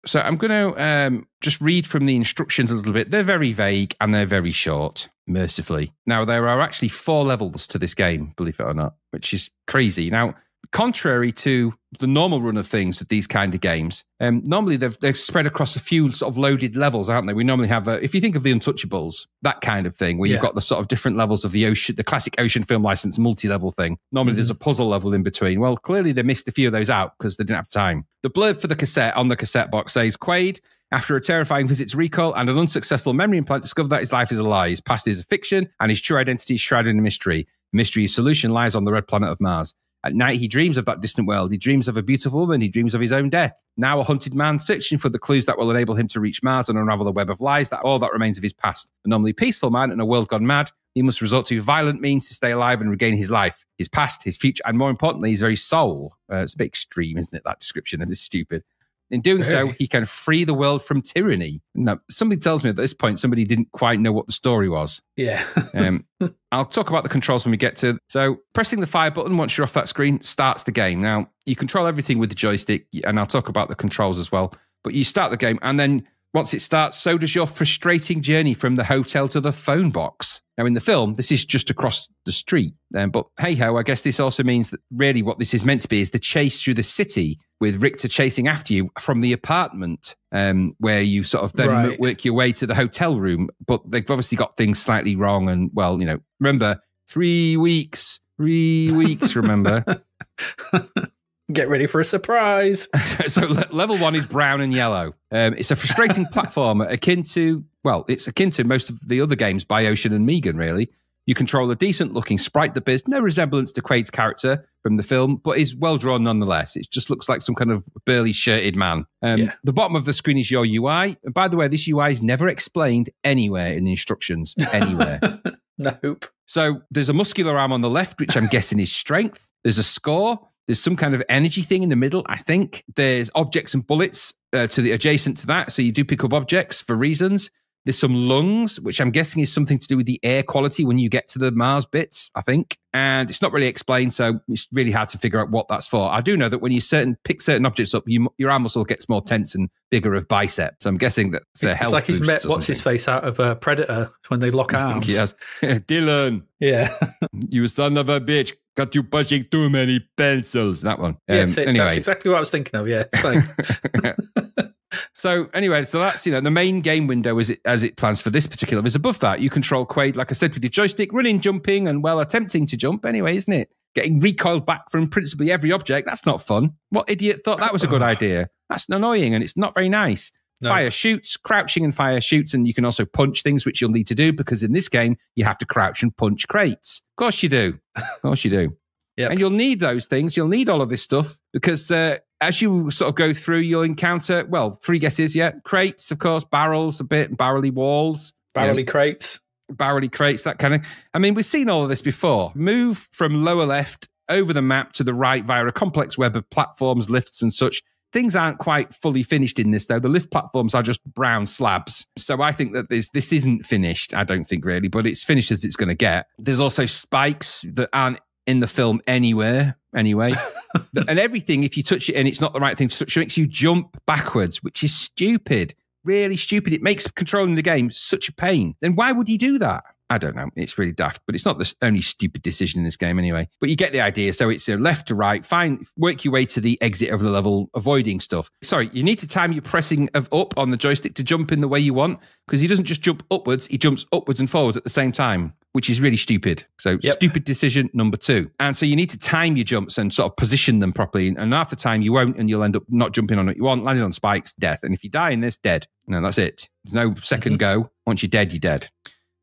So I'm going to just read from the instructions a little bit. They're very vague and they're very short, mercifully. Now, there are actually 4 levels to this game, believe it or not, which is crazy. Now, contrary to the normal run of things with these kind of games, normally they're spread across a few sort of loaded levels, aren't they? We normally have, if you think of the Untouchables, that kind of thing, where you've got the sort of different levels of the ocean, the classic Ocean Film License multi-level thing. Normally there's a puzzle level in between. Well, clearly they missed a few of those out because they didn't have time. The blurb for the cassette on the cassette box says, Quaid, after a terrifying visit to recall and an unsuccessful memory implant, discovered that his life is a lie. His past is a fiction and his true identity is shrouded in mystery. The mystery's solution lies on the red planet of Mars. At night, he dreams of that distant world. He dreams of a beautiful woman. He dreams of his own death. Now a hunted man searching for the clues that will enable him to reach Mars and unravel the web of lies that all that remains of his past. A normally peaceful man in a world gone mad, he must resort to violent means to stay alive and regain his life, his past, his future, and more importantly, his very soul. It's a bit extreme, isn't it, that description? And it's stupid. In doing so, he can free the world from tyranny. Now, something tells me at this point, somebody didn't quite know what the story was. Yeah. I'll talk about the controls when we get to... So, pressing the fire button once you're off that screen starts the game. Now, you control everything with the joystick, and I'll talk about the controls as well. But you start the game, and then once it starts, so does your frustrating journey from the hotel to the phone box. Now, in the film, this is just across the street. But hey-ho, I guess this also means that really what this is meant to be is the chase through the city with Richter chasing after you from the apartment, where you sort of then work your way to the hotel room. But they've obviously got things slightly wrong. And, well, you know, remember, 3 weeks, remember? Get ready for a surprise. So level 1 is brown and yellow. It's a frustrating platformer akin to most of the other games by Ocean and Megan, really. You control a decent-looking sprite that bears no resemblance to Quaid's character from the film, but is well-drawn nonetheless. It just looks like some kind of burly, shirted man. The bottom of the screen is your UI. And by the way, this UI is never explained anywhere in the instructions, anywhere. Nope. So there's a muscular arm on the left, which I'm guessing is strength. There's a score. There's some kind of energy thing in the middle, I think. There's objects and bullets adjacent to that, so you do pick up objects for reasons. There's some lungs, which I'm guessing is something to do with the air quality when you get to the Mars bits, I think. And it's not really explained, so it's really hard to figure out what that's for. I do know that when you pick certain objects up, your arm muscle gets more tense and bigger of bicep. So I'm guessing that's a health boost. It's like he's met what's-his-face out of Predator when they lock arms. Yes. Dylan. Yeah. You son of a bitch. Got you pushing too many pencils. That one. Anyway. That's exactly what I was thinking of, yeah. So anyway, so that's, the main game window as it plans for this particular. Is above that, you control Quaid, like I said, with your joystick, running, jumping, and, well, attempting to jump anyway, isn't it? Getting recoiled back from principally every object. That's not fun. What idiot thought that was a good idea? That's annoying, and it's not very nice. No. Fire shoots, crouching and fire shoots, and you can also punch things, which you'll need to do, because in this game, you have to crouch and punch crates. Of course you do. Yep. And you'll need those things. You'll need all of this stuff, because as you sort of go through, you'll encounter, well, 3 guesses, crates, of course, barrels a bit, barrelly walls. Barrelly crates, that kind of... I mean, we've seen all of this before. Move from lower left over the map to the right via a complex web of platforms, lifts and such. Things aren't quite fully finished in this, though. The lift platforms are just brown slabs. So I think that this isn't finished, I don't think, really, but it's finished as it's going to get. There's also spikes that aren't in the film anyway. And everything, if you touch it and it's not the right thing to touch, it makes you jump backwards, which is stupid. Really stupid. It makes controlling the game such a pain. Then why would you do that? I don't know. It's really daft, but it's not the only stupid decision in this game anyway. But you get the idea. So it's left to right. Work your way to the exit of the level, avoiding stuff. Sorry, you need to time your pressing of up on the joystick to jump in the way you want, because he doesn't just jump upwards, he jumps upwards and forwards at the same time, which is really stupid. So Stupid decision number 2. And so you need to time your jumps and sort of position them properly. And half the time you won't, and you'll end up not jumping on what you want, landing on spikes, death. And if you die in this, dead. No, that's it. There's no second go. Once you're dead, you're dead.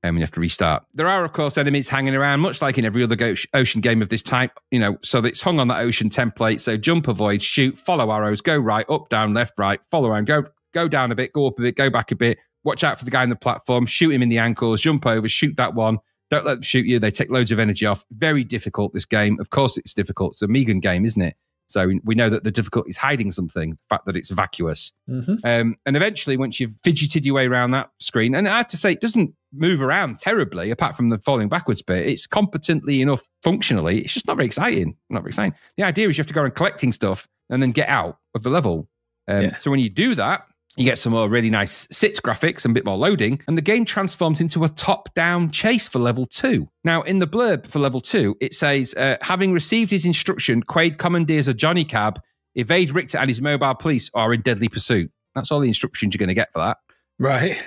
And you have to restart. There are, of course, enemies hanging around, much like in every other ocean game of this type, so it's hung on that ocean template. So jump, avoid, shoot, follow arrows, go right, up, down, left, right, follow around, go down a bit, go up a bit, go back a bit, watch out for the guy on the platform, shoot him in the ankles, jump over, shoot that one. Don't let them shoot you. They take loads of energy off. Very difficult, this game. Of course it's difficult. It's a Megan game, isn't it? So we know that the difficulty is hiding something, the fact that it's vacuous. Mm-hmm. And eventually, once you've fidgeted your way around that screen, and I have to say, it doesn't move around terribly, apart from the falling backwards bit. It's competently enough functionally. It's just not very exciting. The idea is you have to go around collecting stuff and then get out of the level. So when you do that, You get some more really nice sit graphics and a bit more loading, and the game transforms into a top-down chase for level 2. Now, in the blurb for level 2, it says, having received his instruction, Quaid commandeers a Johnny cab, evade Richter and his mobile police are in deadly pursuit. That's all the instructions you're going to get for that. Right.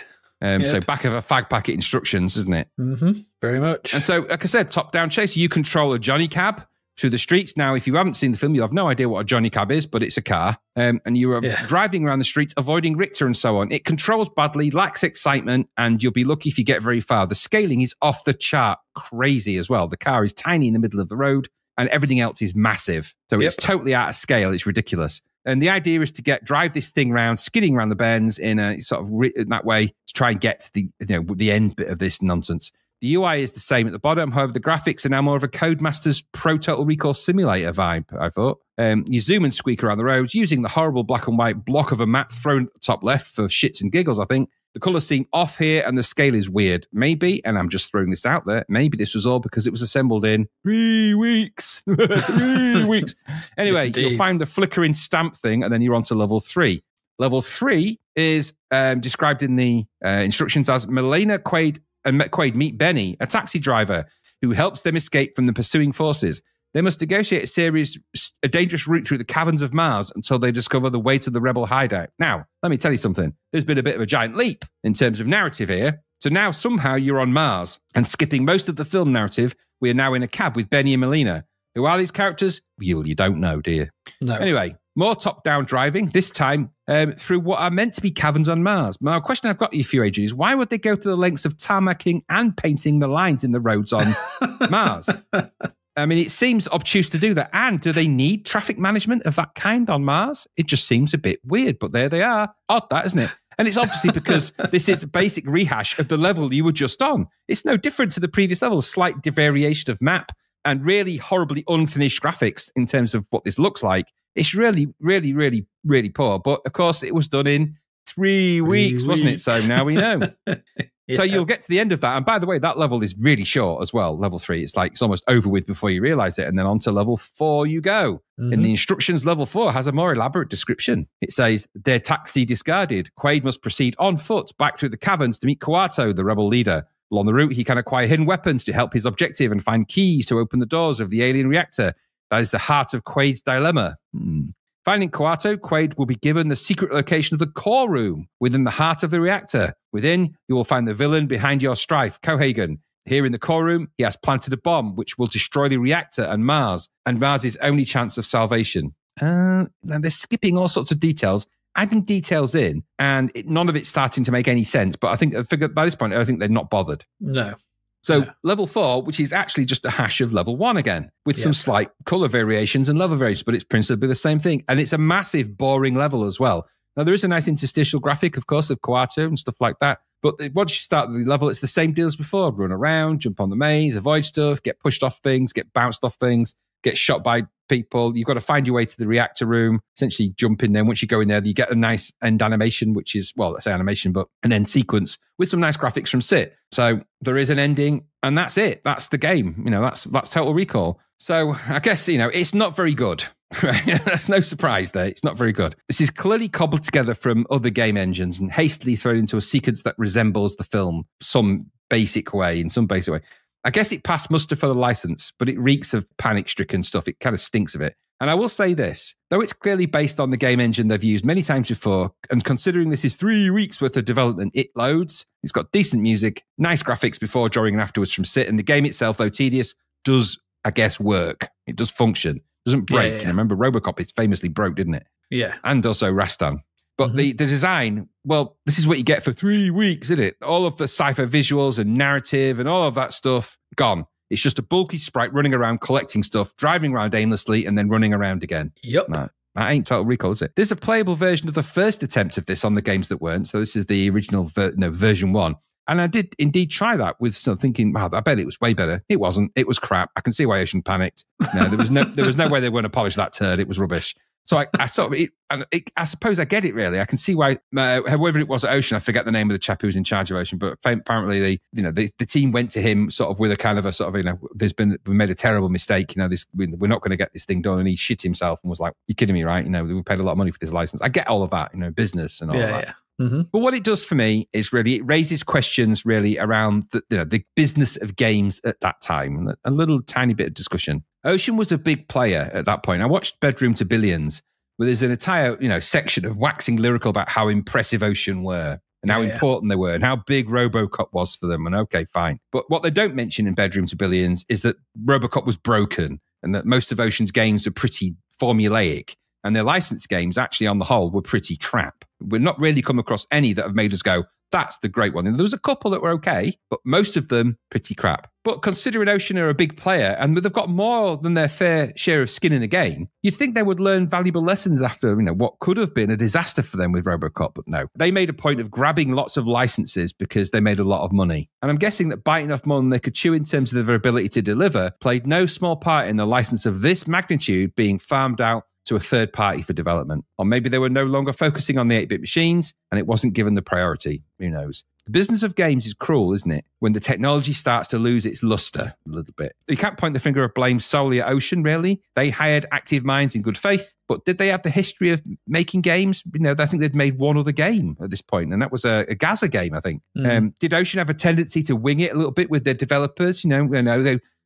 Yep. So back of a fag packet instructions, isn't it? Mm-hmm. Very much. And so, like I said, top-down chase, you control a Johnny cab through the streets. Now, if you haven't seen the film, you'll have no idea what a Johnny cab is, but it's a car. And you are driving around the streets, avoiding Richter and so on. It controls badly, lacks excitement, and you'll be lucky if you get very far. The scaling is off the chart crazy as well. The car is tiny in the middle of the road, and everything else is massive. So it's totally out of scale. It's ridiculous. And the idea is to drive this thing around, skidding around the bends in a sort of in that way to try and get to the end bit of this nonsense. The UI is the same at the bottom. However, the graphics are now more of a Codemasters Pro Total Recall Simulator vibe, I thought. You zoom and squeak around the roads using the horrible black and white block of a map thrown at the top left for shits and giggles, I think. The colours seem off here and the scale is weird. Maybe, and I'm just throwing this out there, maybe this was all because it was assembled in 3 weeks. 3 weeks. Anyway, You'll find the flickering stamp thing and then you're on to level 3. Level 3 is described in the instructions as Melina, Quaid, and Quaid meet Benny, a taxi driver who helps them escape from the pursuing forces. They must negotiate a dangerous route through the caverns of Mars until they discover the way to the rebel hideout. Now, let me tell you something. There's been a bit of a giant leap in terms of narrative here. So now somehow you're on Mars, and skipping most of the film narrative, we are now in a cab with Benny and Melina. Who are these characters? You don't know, do you? No. Anyway, more top-down driving, this time through what are meant to be caverns on Mars. Now, a question I've got for you, Adrian, is why would they go to the lengths of tarmacking and painting the lines in the roads on Mars? I mean, it seems obtuse to do that. And do they need traffic management of that kind on Mars? It just seems a bit weird, but there they are. Odd, that, isn't it? And it's obviously because this is a basic rehash of the level you were just on. It's no different to the previous level, slight variation of map and really horribly unfinished graphics in terms of what this looks like. It's really, really, really, really poor. But of course, it was done in 3 weeks, wasn't it? So now we know. So you'll get to the end of that. And by the way, that level is really short as well. Level 3, it's almost over with before you realize it. And then on to level 4 you go. Mm-hmm. In the instructions, level 4 has a more elaborate description. It says, their taxi discarded. Quaid must proceed on foot back through the caverns to meet Kawato, the rebel leader. Along the route, he can acquire hidden weapons to help his objective and find keys to open the doors of the alien reactor. That is the heart of Quaid's dilemma. Finding Kawato, Quaid will be given the secret location of the core room within the heart of the reactor. Within, you will find the villain behind your strife, Cohagen. Here in the core room, he has planted a bomb which will destroy the reactor and Mars Mars's only chance of salvation. Now they're skipping all sorts of details, adding details in, and none of it's starting to make any sense. But I think by this point, I think they're not bothered. No. So level 4, which is actually just a hash of level 1 again, with some slight color variations and level variations, but it's principally the same thing. And it's a massive, boring level as well. Now, there is a nice interstitial graphic, of course, of Kawato and stuff like that. But once you start the level, it's the same deal as before. Run around, jump on the maze, avoid stuff, get pushed off things, get bounced off things, get shot by people. You've got to find your way to the reactor room, essentially jump in there. Once you go in there, you get a nice end animation, which is, well, let's say animation, but an end sequence with some nice graphics from SIT. So there is an ending, and that's it. That's the game. That's Total Recall. So I guess, it's not very good. Right? There's no surprise there. It's not very good. This is clearly cobbled together from other game engines and hastily thrown into a sequence that resembles the film in some basic way. I guess it passed muster for the license, but it reeks of panic-stricken stuff. It kind of stinks of it. And I will say this, though it's clearly based on the game engine they've used many times before, and considering this is 3 weeks worth of development, it loads. It's got decent music, nice graphics before, during, and afterwards from SIT. And the game itself, though tedious, does, I guess, work. It does function. It doesn't break. Yeah. Remember, Robocop, it famously broke, didn't it? Yeah. And also Rastan. But the design, well, this is what you get for 3 weeks, isn't it? All of the sci-fi visuals and narrative and all of that stuff, gone. It's just a bulky sprite running around, collecting stuff, driving around aimlessly, and then running around again. Yep. No, that ain't Total Recall, is it? There's a playable version of the first attempt of this on the games that weren't. So this is the original version 1. And I did indeed try that with some thinking, wow, I bet it was way better. It wasn't. It was crap. I can see why Ocean panicked. No, there was no way they were going to polish that turd. It was rubbish. So I I suppose I get it, really. I can see why, whoever it was at Ocean, I forget the name of the chap who was in charge of Ocean, but apparently the team went to him sort of with a kind of a sort of, we made a terrible mistake, we're not going to get this thing done. And he shit himself and was like, you're kidding me, right? We paid a lot of money for this license. I get all of that, business and all of that. Yeah. Mm-hmm. But what it does for me is really, it raises questions really around the business of games at that time, and a little tiny bit of discussion. Ocean was a big player at that point. I watched Bedroom to Billions, where there's an entire section of waxing lyrical about how impressive Ocean were and how important they were and how big RoboCop was for them. And okay, fine. But what they don't mention in Bedroom to Billions is that RoboCop was broken and that most of Ocean's games are pretty formulaic. And their licensed games, actually, on the whole, were pretty crap. We've not really come across any that have made us go, that's the great one. And there was a couple that were okay, but most of them pretty crap. But considering Ocean are a big player and they've got more than their fair share of skin in the game, you'd think they would learn valuable lessons after what could have been a disaster for them with RoboCop, but no. They made a point of grabbing lots of licenses because they made a lot of money. And I'm guessing that biting off more than they could chew in terms of their ability to deliver played no small part in the license of this magnitude being farmed out to a third party for development. Or maybe they were no longer focusing on the 8-bit machines and it wasn't given the priority. Who knows? The business of games is cruel, isn't it? When the technology starts to lose its luster a little bit. You can't point the finger of blame solely at Ocean, really. They hired active minds in good faith, but did they have the history of making games? I think they'd made one other game at this point, and that was a Gaza game, I think. Did Ocean have a tendency to wing it a little bit with their developers?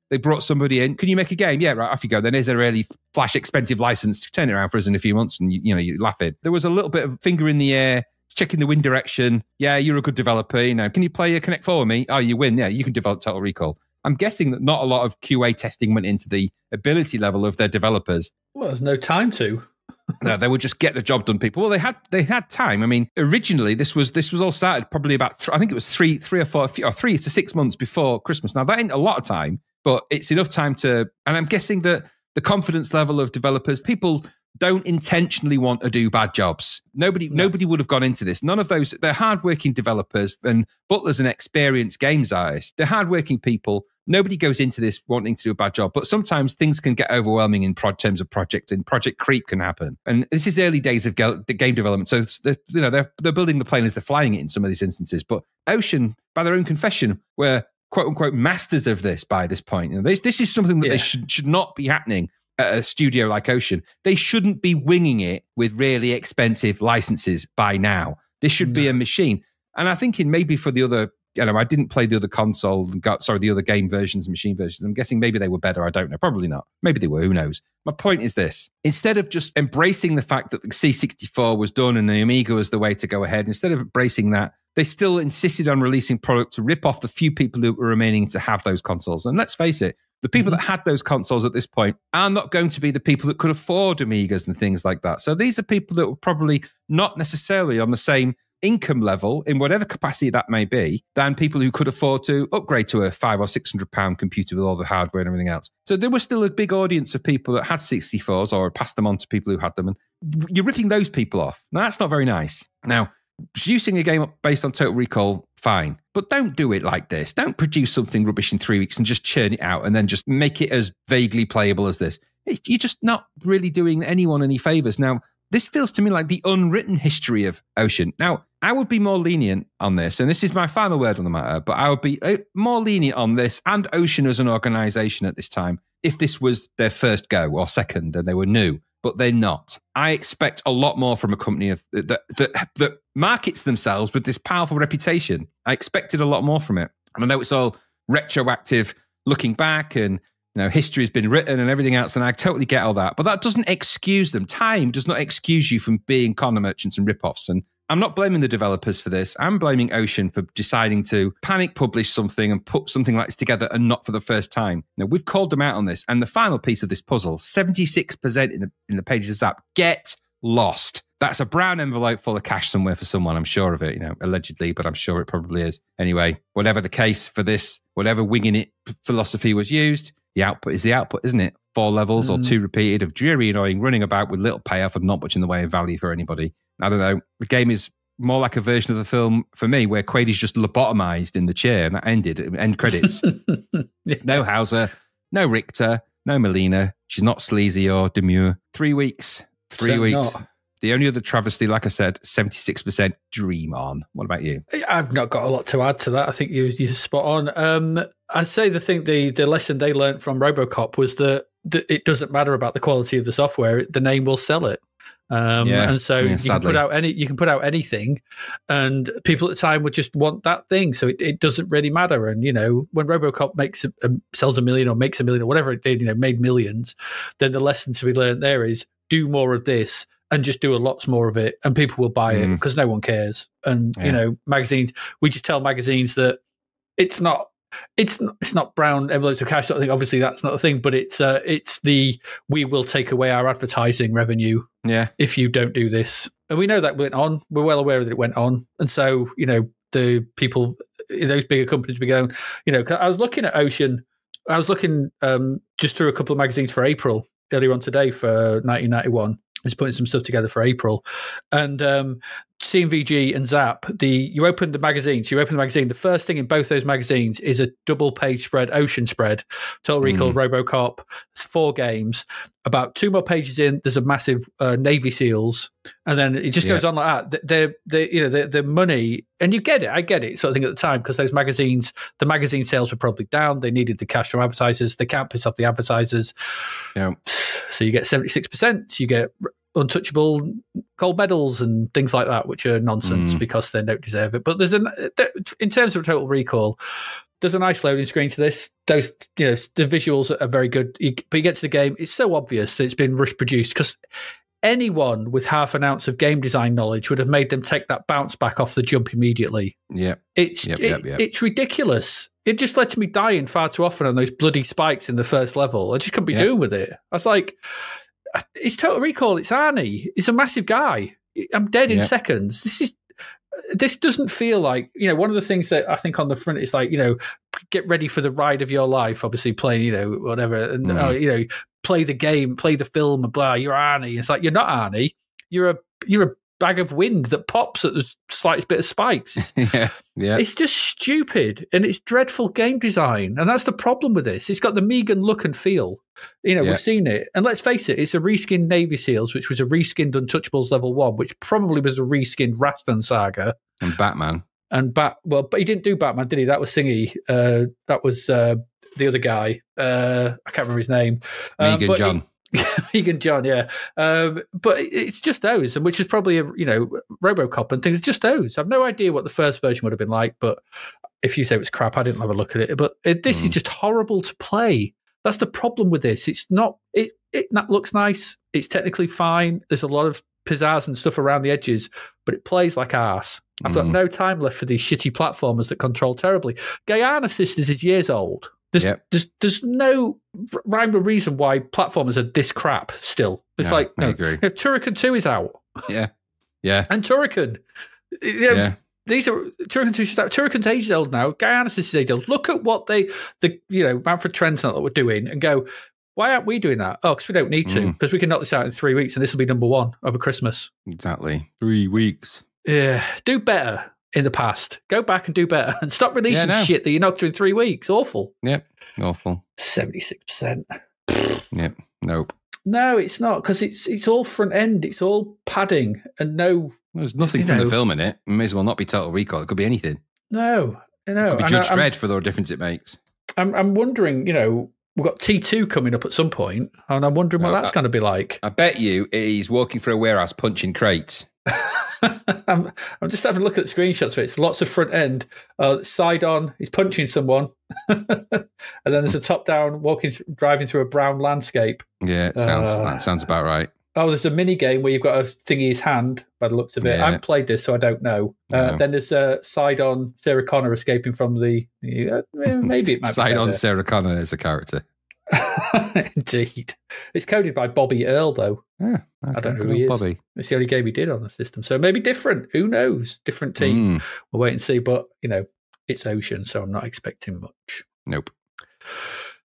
They brought somebody in. Can you make a game? Yeah, right, off you go. Then here's a really flash expensive license to turn it around for us in a few months, and you laugh it. There was a little bit of finger in the air, checking the wind direction. Yeah, you're a good developer. Can you play a Connect 4 with me? Oh, you win. Yeah, you can develop Total Recall. I'm guessing that not a lot of QA testing went into the ability level of their developers. Well, there's no time to. No, they would just get the job done, people. Well, they had time. I mean, originally this was all started probably about I think it was 3 to 6 months before Christmas. Now that ain't a lot of time, but it's enough time to. And I'm guessing that the confidence level of developers, people don't intentionally want to do bad jobs. Nobody would have gone into this. None of those. They're hardworking developers, and Butler's an experienced games artist. They're hardworking people. Nobody goes into this wanting to do a bad job, but sometimes things can get overwhelming in terms of project, and project creep can happen. And this is early days of the game development, so they're building the plane as they're flying it in some of these instances. But Ocean, by their own confession, were quote unquote masters of this by this point. This is something that they should not be happening at a studio like Ocean. They shouldn't be winging it with really expensive licenses by now. This should be a machine. And I think maybe for the other. I didn't play the other console, the other game versions and machine versions. I'm guessing maybe they were better. I don't know. Probably not. Maybe they were. Who knows? My point is this. Instead of just embracing the fact that the C64 was done and the Amiga was the way to go ahead, instead of embracing that, they still insisted on releasing product to rip off the few people who were remaining to have those consoles. And let's face it, the people that had those consoles at this point are not going to be the people that could afford Amigas and things like that. So these are people that were probably not necessarily on the same income level, in whatever capacity that may be, than people who could afford to upgrade to a £500 or £600 computer with all the hardware and everything else. So there was still a big audience of people that had 64s or passed them on to people who had them. And you're ripping those people off. Now, that's not very nice. Now, producing a game based on Total Recall, fine. But don't do it like this. Don't produce something rubbish in 3 weeks and just churn it out and then just make it as vaguely playable as this. You're just not really doing anyone any favours. Now, this feels to me like the unwritten history of Ocean. Now, I would be more lenient on this, and this is my final word on the matter, but I would be more lenient on this and Ocean as an organisation at this time if this was their first go or second and they were new, but they're not. I expect a lot more from a company that markets themselves with this powerful reputation. I expected a lot more from it. And I know it's all retroactive looking back and history has been written and everything else, and I totally get all that. But that doesn't excuse them. Time does not excuse you from being corner merchants and rip-offs. And I'm not blaming the developers for this. I'm blaming Ocean for deciding to panic publish something and put something like this together and not for the first time. Now, we've called them out on this. And the final piece of this puzzle, 76% in the pages of Zapped, get lost. That's a brown envelope full of cash somewhere for someone. I'm sure of it, allegedly, but I'm sure it probably is. Anyway, whatever the case for this, whatever winging it philosophy was used, the output is the output, isn't it? 4 levels or 2 repeated of dreary annoying running about with little payoff and not much in the way of value for anybody. I don't know. The game is more like a version of the film for me where Quaid's just lobotomized in the chair and that ended. End credits. No Hauser, no Richter, no Melina. She's not sleazy or demure. 3 weeks. 3 weeks. The only other travesty, like I said, 76% Dream On. What about you? I've not got a lot to add to that. I think you're spot on. I'd say the lesson they learned from RoboCop was that it doesn't matter about the quality of the software; the name will sell it. And so you can put out anything, and people at the time would just want that thing. So it doesn't really matter. And when RoboCop sells 1 million or makes 1 million or whatever it did, made millions, then the lesson to be learned there is do more of this. And just do a lot more of it, and people will buy it because no one cares. And magazines, we just tell magazines that it's not brown envelopes of cash sort of thing. Obviously, that's not a thing, but it's we will take away our advertising revenue if you don't do this. And we know that went on. We're well aware that it went on, and so the people in those bigger companies be going. I was looking at Ocean. I was looking just through a couple of magazines for April earlier on today for 1991. Just putting some stuff together for April, and CMVG and Zap. You open the magazines. The first thing in both those magazines is a double-page spread, Ocean spread, Total Recall, RoboCop. It's 4 games. About 2 more pages in, there's a massive Navy SEALs, and then it just goes on like that. The money, and you get it. I get it, sort of thing at the time, because those magazines, the magazine sales were probably down. They needed the cash from advertisers. They can't piss off the advertisers. Yeah. So you get 76%. You get untouchable gold medals and things like that, which are nonsense because they don't deserve it. But in terms of Total Recall, there's a nice loading screen to this. Those, the visuals are very good. But you get to the game, it's so obvious that it's been rush produced because anyone with half an ounce of game design knowledge would have made them take that bounce back off the jump immediately. Yeah, it's ridiculous. It just led to me dying far too often on those bloody spikes in the first level. I just couldn't be doing with it. I was like, it's Total Recall. It's Arnie. He's a massive guy. I'm dead in seconds. This doesn't feel like, one of the things that I think on the front is like, get ready for the ride of your life, obviously playing, whatever. And, play the game, play the film and blah, you're Arnie. It's like, you're not Arnie. You're a bag of wind that pops at the slightest bit of spikes. It's just stupid, and it's dreadful game design, and that's the problem with this. It's got the Megan look and feel. We've seen it, and let's face it, it's a reskinned Navy SEALs, which was a reskinned Untouchables Level 1, which probably was a reskinned Rastan Saga. And Batman. But he didn't do Batman, did he? That was Thingy. That was the other guy. I can't remember his name. Megan John. Megan John, yeah. But it's just those, and which is probably RoboCop and things. It's just those. I've no idea what the first version would have been like, but if you say it was crap, I didn't have a look at it. But this is just horrible to play. That's the problem with this. It's not. It looks nice. It's technically fine. There's a lot of pizzazz and stuff around the edges, but it plays like arse. I've got no time left for these shitty platformers that control terribly. Guyana Sisters is years old. There's no rhyme or reason why platformers are this crap still. It's I agree. Turrican 2 is out. Yeah. And Turrican. These are Turrican 2 is out. Turrican's age old now. Guyana Sisters is age old. Look at what Manfred Trent's not that we're doing and go, why aren't we doing that? Oh, because we don't need to. Because we can knock this out in 3 weeks and this will be number 1 over Christmas. Exactly. 3 weeks. Yeah. Do better. In the past, go back and do better and stop releasing shit that you knocked through in 3 weeks. Awful. Yep, awful. 76%. Yep, nope. No, it's not, because it's all front end. It's all padding and there's nothing from the film in it. It may as well not be Total Recall. It could be anything. No, I know. It could be Judge Dredd for the difference it makes. I'm wondering. We've got T2 coming up at some point, and I'm wondering what that's going to be like. I bet you he's walking through a warehouse punching crates. I'm just having a look at the screenshots of it. It's lots of front end, side on. He's punching someone, and then there's a top down driving through a brown landscape. Yeah, that sounds about right. Oh, there's a mini game where you've got a thing in his hand by the looks of it. I haven't played this, so I don't know. Then there's a side on Sarah Connor escaping from the. Maybe it might side be on Sarah Connor as a character. Indeed. It's coded by Bobby Earl, though. Yeah, I don't know who he is. Bobby. It's the only game he did on the system. So maybe different. Who knows? Different team. We'll wait and see. But, it's Ocean, so I'm not expecting much. Nope.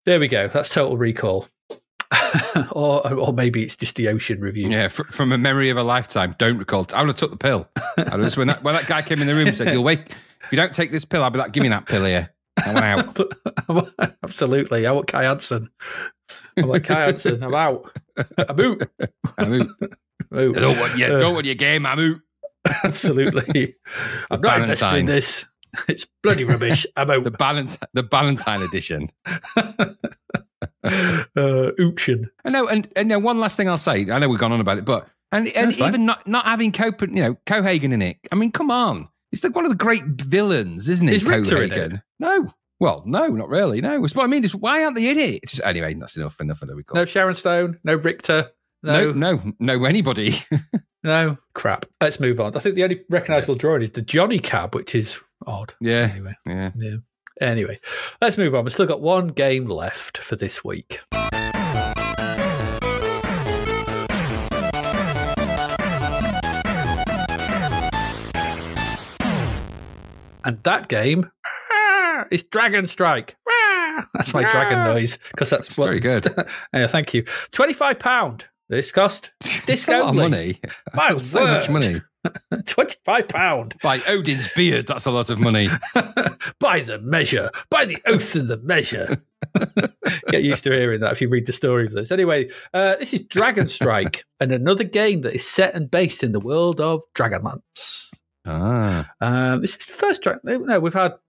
There we go. That's Total Recall. or maybe it's just the Ocean review. Yeah, from a memory of a lifetime. Don't recall. I would have took the pill. When that guy came in the room and said, "You'll wake. If you don't take this pill, I'll be like, give me that pill here." I went out. Absolutely. I want Kai Hansen. I'm out. I'm out. Oh. Don't want your game, I'm out. Absolutely. I'm not invested in this. It's bloody rubbish. I'm out. The Valentine edition. Ooption. I know, and one last thing I'll say. I know we've gone on about it, but and even not having Cohagen in it. I mean, come on. It's one of the great villains, isn't it? Is Richter in it? No. Well, no, not really. No. It's what I mean. Is why aren't they in it? Just, anyway, that's enough of it. No Sharon Stone. No Richter. No anybody. No crap. Let's move on. I think the only recognisable drawing is the Johnny Cab, which is odd. Yeah. Anyway. Yeah. Anyway, let's move on. We've still got one game left for this week. And that game is Dragonstrike. That's my dragon noise, because that's what, very good. Yeah, thank you. £25. This cost. That's a lot of money. My so much money. £25. By Odin's beard, that's a lot of money. By the measure. By the oath of the measure. Get used to hearing that if you read the story of this. Anyway, this is Dragonstrike, and another game that is set and based in the world of Dragonlance. This is the first No,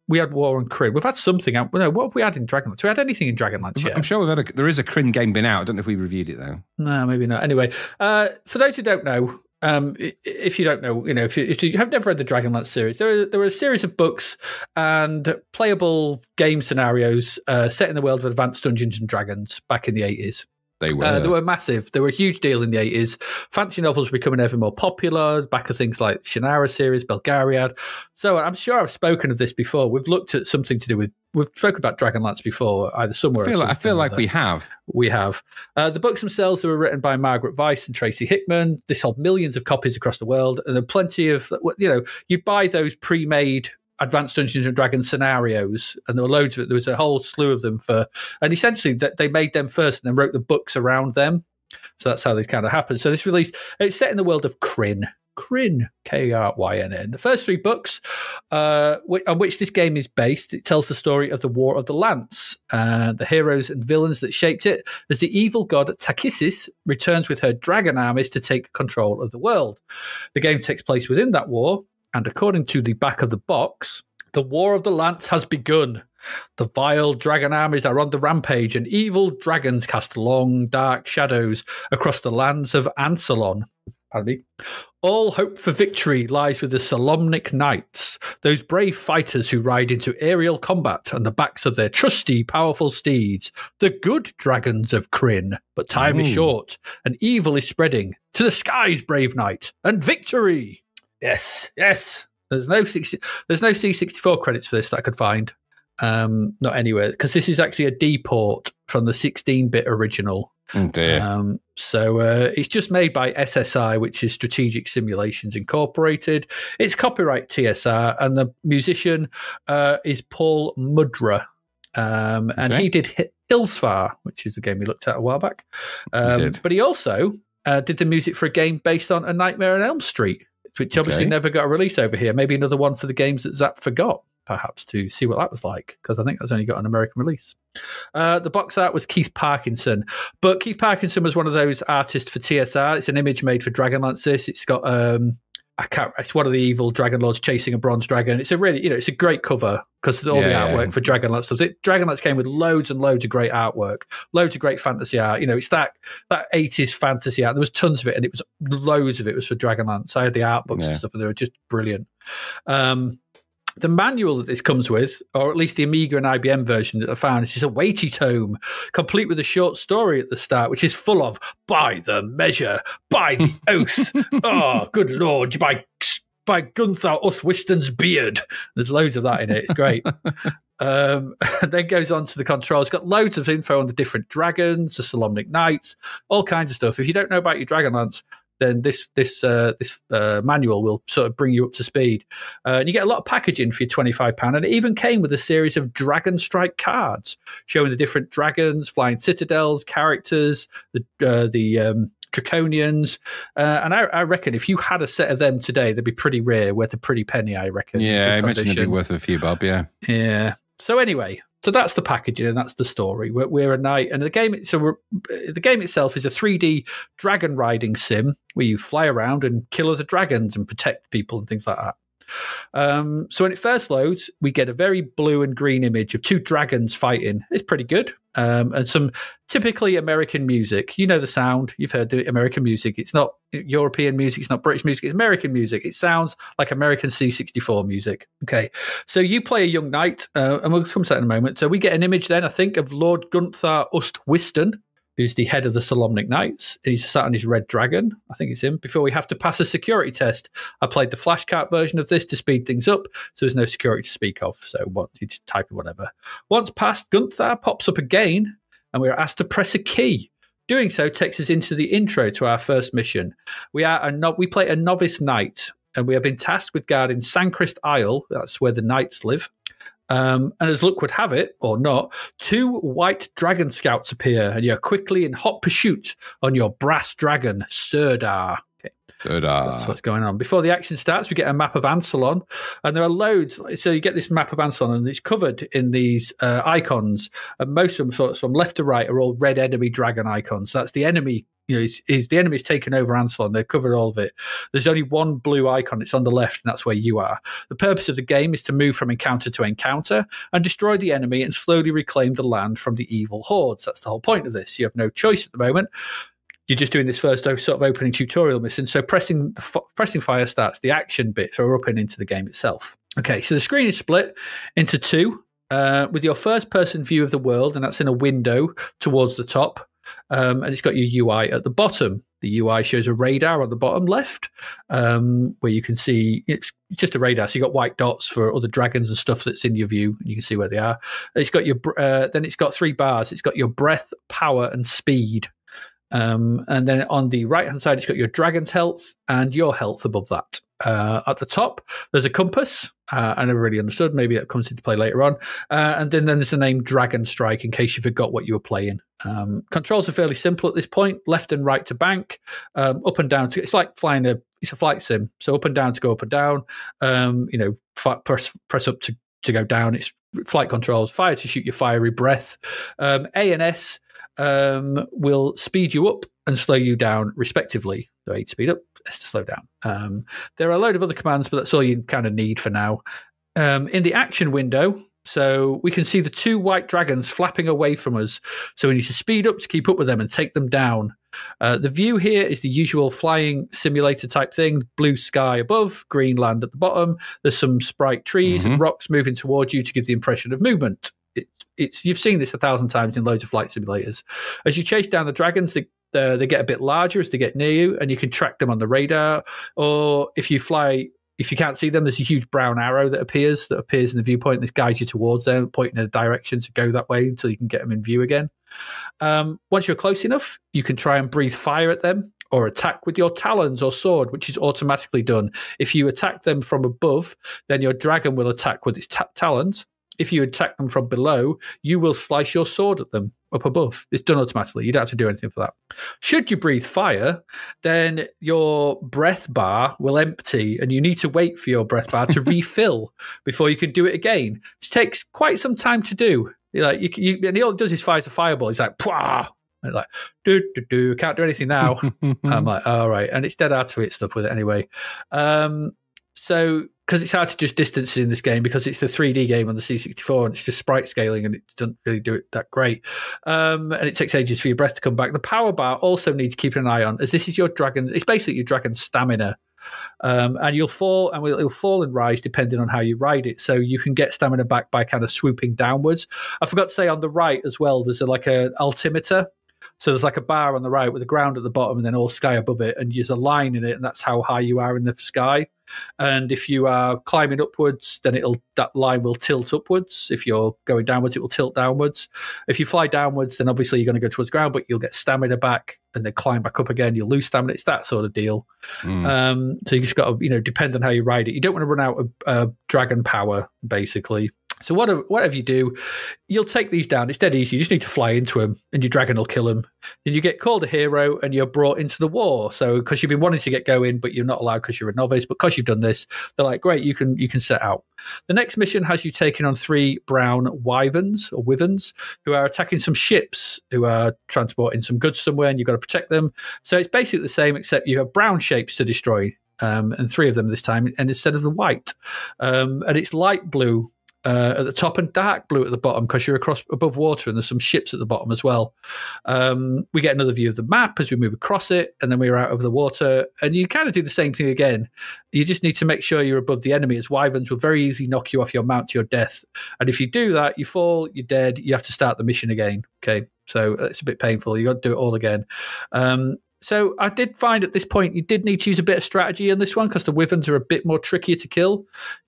we had War on Kryn. We've had something. No, what have we had in Dragonlance? We had anything in Dragonlance yet? I'm sure there is a Kryn game been out. I don't know if we reviewed it though. No, maybe not. Anyway, for those who don't know, if you don't know, if you have never read the Dragonlance series, there were a series of books and playable game scenarios set in the world of Advanced Dungeons and Dragons back in the 80s. They were massive. They were a huge deal in the 80s. Fantasy novels were becoming ever more popular, back of things like Shannara series, Belgariad. So I'm sure I've spoken of this before. We've looked at something to do with, we've spoken about Dragonlance before, either somewhere I feel like we have. We have. The books themselves were written by Margaret Weiss and Tracy Hickman. They sold millions of copies across the world, and there are plenty of, you'd buy those pre-made Advanced Dungeons and Dragons scenarios, and there were loads of it. There was a whole slew of them and essentially that they made them first and then wrote the books around them. So that's how they kind of happened. So this release, it's set in the world of Kryn, Krynn. The first three books on which this game is based, it tells the story of the War of the Lance, the heroes and villains that shaped it, as the evil god Takhisis returns with her dragon armies to take control of the world. The game takes place within that war, and according to the back of the box, the War of the Lance has begun. The vile dragon armies are on the rampage, and evil dragons cast long, dark shadows across the lands of Ansalon. Pardon me. All hope for victory lies with the Solomnic Knights, those brave fighters who ride into aerial combat on the backs of their trusty, powerful steeds, the good dragons of Kryn. But time is short, and evil is spreading. To the skies, brave knight, and victory! Yes. There's no C64 credits for this that I could find. Not anywhere, because this is actually a D-port from the 16-bit original. Oh dear. So it's just made by SSI, which is Strategic Simulations Incorporated. It's copyright TSR, and the musician is Paul Mudra. And he did Hillsfar, which is the game we looked at a while back. But he also did the music for a game based on A Nightmare on Elm Street, which obviously never got a release over here. Maybe another one for the games that Zapped forgot, perhaps, to see what that was like, because I think that's only got an American release. The box art was Keith Parkinson, but Keith Parkinson was one of those artists for TSR. It's an image made for Dragonlance. It's got it's one of the evil dragon lords chasing a bronze dragon. It's a really, it's a great cover because all the artwork for Dragonlance stuff. Dragonlance came with loads and loads of great artwork, loads of great fantasy art. It's that 80s fantasy art. There was tons of it, and it was loads of it was for Dragonlance. I had the art books and stuff, and they were just brilliant. The manual that this comes with, or at least the Amiga and IBM version that I found, is just a weighty tome, complete with a short story at the start, which is full of by the measure, by the oath. Oh, good Lord, by Gunther Uthwiston's beard. There's loads of that in it. It's great. And then goes on to the controls. It's got loads of info on the different dragons, the Solomnic Knights, all kinds of stuff. If you don't know about your Dragonlance, then this manual will sort of bring you up to speed. And you get a lot of packaging for your £25. And it even came with a series of Dragonstrike cards showing the different dragons, flying citadels, characters, the Draconians. And I reckon if you had a set of them today, they'd be pretty rare, worth a pretty penny, I reckon. Yeah, I imagine it'd be worth a few bob, yeah. Yeah. So anyway, So that's the packaging and that's the story. We're a knight, and the game itself is a 3D dragon riding sim where you fly around and kill other dragons and protect people and things like that. So when it first loads, we get a very blue and green image of two dragons fighting. It's pretty good. And some typically American music. You know the sound. You've heard the American music. It's not European music. It's not British music. It's American music. It sounds like American C64 music. Okay. So you play a young knight, and we'll come to that in a moment. So we get an image then, I think, of Lord Gunther Ust-Wiston, who's the head of the Solomnic Knights. He's sat on his red dragon. I think it's him. Before we have to pass a security test, I played the flashcard version of this to speed things up, so there's no security to speak of. So you just type in whatever. Once passed, Gunther pops up again, and we're asked to press a key. Doing so takes us into the intro to our first mission. We play a novice knight, and we have been tasked with guarding Sanchrist Isle. That's where the knights live. And as luck would have it, or not, two white dragon scouts appear, and you're quickly in hot pursuit on your brass dragon, Sirdar. Okay. Sirdar. That's what's going on. Before the action starts, we get a map of Ansalon, and there are loads. So you get this map of Ansalon, and it's covered in these icons, and most of them, sort of from left to right, are all red enemy dragon icons. So that's the enemy. The enemy's taken over Ansalon. They've covered all of it. There's only one blue icon. It's on the left, and that's where you are. The purpose of the game is to move from encounter to encounter and destroy the enemy and slowly reclaim the land from the evil hordes. That's the whole point of this. You have no choice at the moment. You're just doing this first sort of opening tutorial mission. So pressing fire starts the action bit. So we're up and into the game itself. Okay, so the screen is split into two with your first-person view of the world, and that's in a window towards the top. And it's got your UI at the bottom. The UI shows a radar on the bottom left, where you can see it's just a radar. So you've got white dots for other dragons and stuff that's in your view, and you can see where they are. It's got then it's got three bars. It's got your breath, power, and speed. And then on the right-hand side, it's got your dragon's health and your health above that. At the top, there's a compass. I never really understood. Maybe that comes into play later on. And then there's the name Dragonstrike, in case you forgot what you were playing. Controls are fairly simple at this point. Left and right to bank, up and down. It's like flying it's a flight sim. So up and down to go up and down. Press up to go down. It's flight controls. Fire to shoot your fiery breath. A and S will speed you up and slow you down respectively. So A to speed up, S to slow down. There are a load of other commands, but that's all you kind of need for now. In the action window, so we can see the two white dragons flapping away from us. So we need to speed up to keep up with them and take them down. The view here is the usual flying simulator type thing. Blue sky above, green land at the bottom. There's some sprite trees and rocks moving towards you to give the impression of movement. You've seen this 1,000 times in loads of flight simulators. As you chase down the dragons, they get a bit larger as they get near you, and you can track them on the radar. Or if you can't see them, there's a huge brown arrow that appears in the viewpoint. This guides you towards them, pointing in a direction to go that way until you can get them in view again. Once you're close enough, you can try and breathe fire at them or attack with your talons or sword, which is automatically done. If you attack them from above, then your dragon will attack with its talons. If you attack them from below, you will slice your sword at them up above. It's done automatically. You don't have to do anything for that. Should you breathe fire, then your breath bar will empty, and you need to wait for your breath bar to refill before you can do it again. It takes quite some time to do. And all it does is fires a fireball. It's like, pwah! And like, can't do anything now. I'm like, all right. And it's dead hard to hit stuff with it anyway. So, because it's hard to just distance in this game because it's the 3D game on the C64 and it's just sprite scaling and it doesn't really do it that great. And it takes ages for your breath to come back. The power bar also needs keeping an eye on, as this is your dragon. It's basically your dragon's stamina. And you'll fall and it'll fall and rise depending on how you ride it. So you can get stamina back by kind of swooping downwards. I forgot to say on the right as well, there's like an altimeter. So there's like a bar on the right with the ground at the bottom and then all sky above it, and there's a line in it, and that's how high you are in the sky. And if you are climbing upwards, then that line will tilt upwards. If you're going downwards, it will tilt downwards. If you fly downwards, then obviously you're going to go towards the ground, but you'll get stamina back and then climb back up again. You'll lose stamina. It's that sort of deal. So you just got to, depend on how you ride it. You don't want to run out of dragon power, basically. So whatever you do, you'll take these down. It's dead easy. You just need to fly into them, and your dragon will kill them. Then you get called a hero, and you're brought into the war. So because you've been wanting to get going, but you're not allowed because you're a novice. But because you've done this, they're like, great, you can set out. The next mission has you taking on 3 brown wyverns who are attacking some ships who are transporting some goods somewhere, and you've got to protect them. So it's basically the same, except you have brown shapes to destroy, and 3 of them this time, and instead of the white, and it's light blue at the top and dark blue at the bottom because you're above water and there's some ships at the bottom as well. We get another view of the map as we move across it, and then we're out over the water, and you kind of do the same thing again. You just need to make sure you're above the enemy, as wyverns will very easily knock you off your mount to your death. And if you do that, you fall, you're dead, you have to start the mission again. Okay, so it's a bit painful. You got to do it all again. So I did find at this point you did need to use a bit of strategy in this one because the wyverns are a bit more trickier to kill.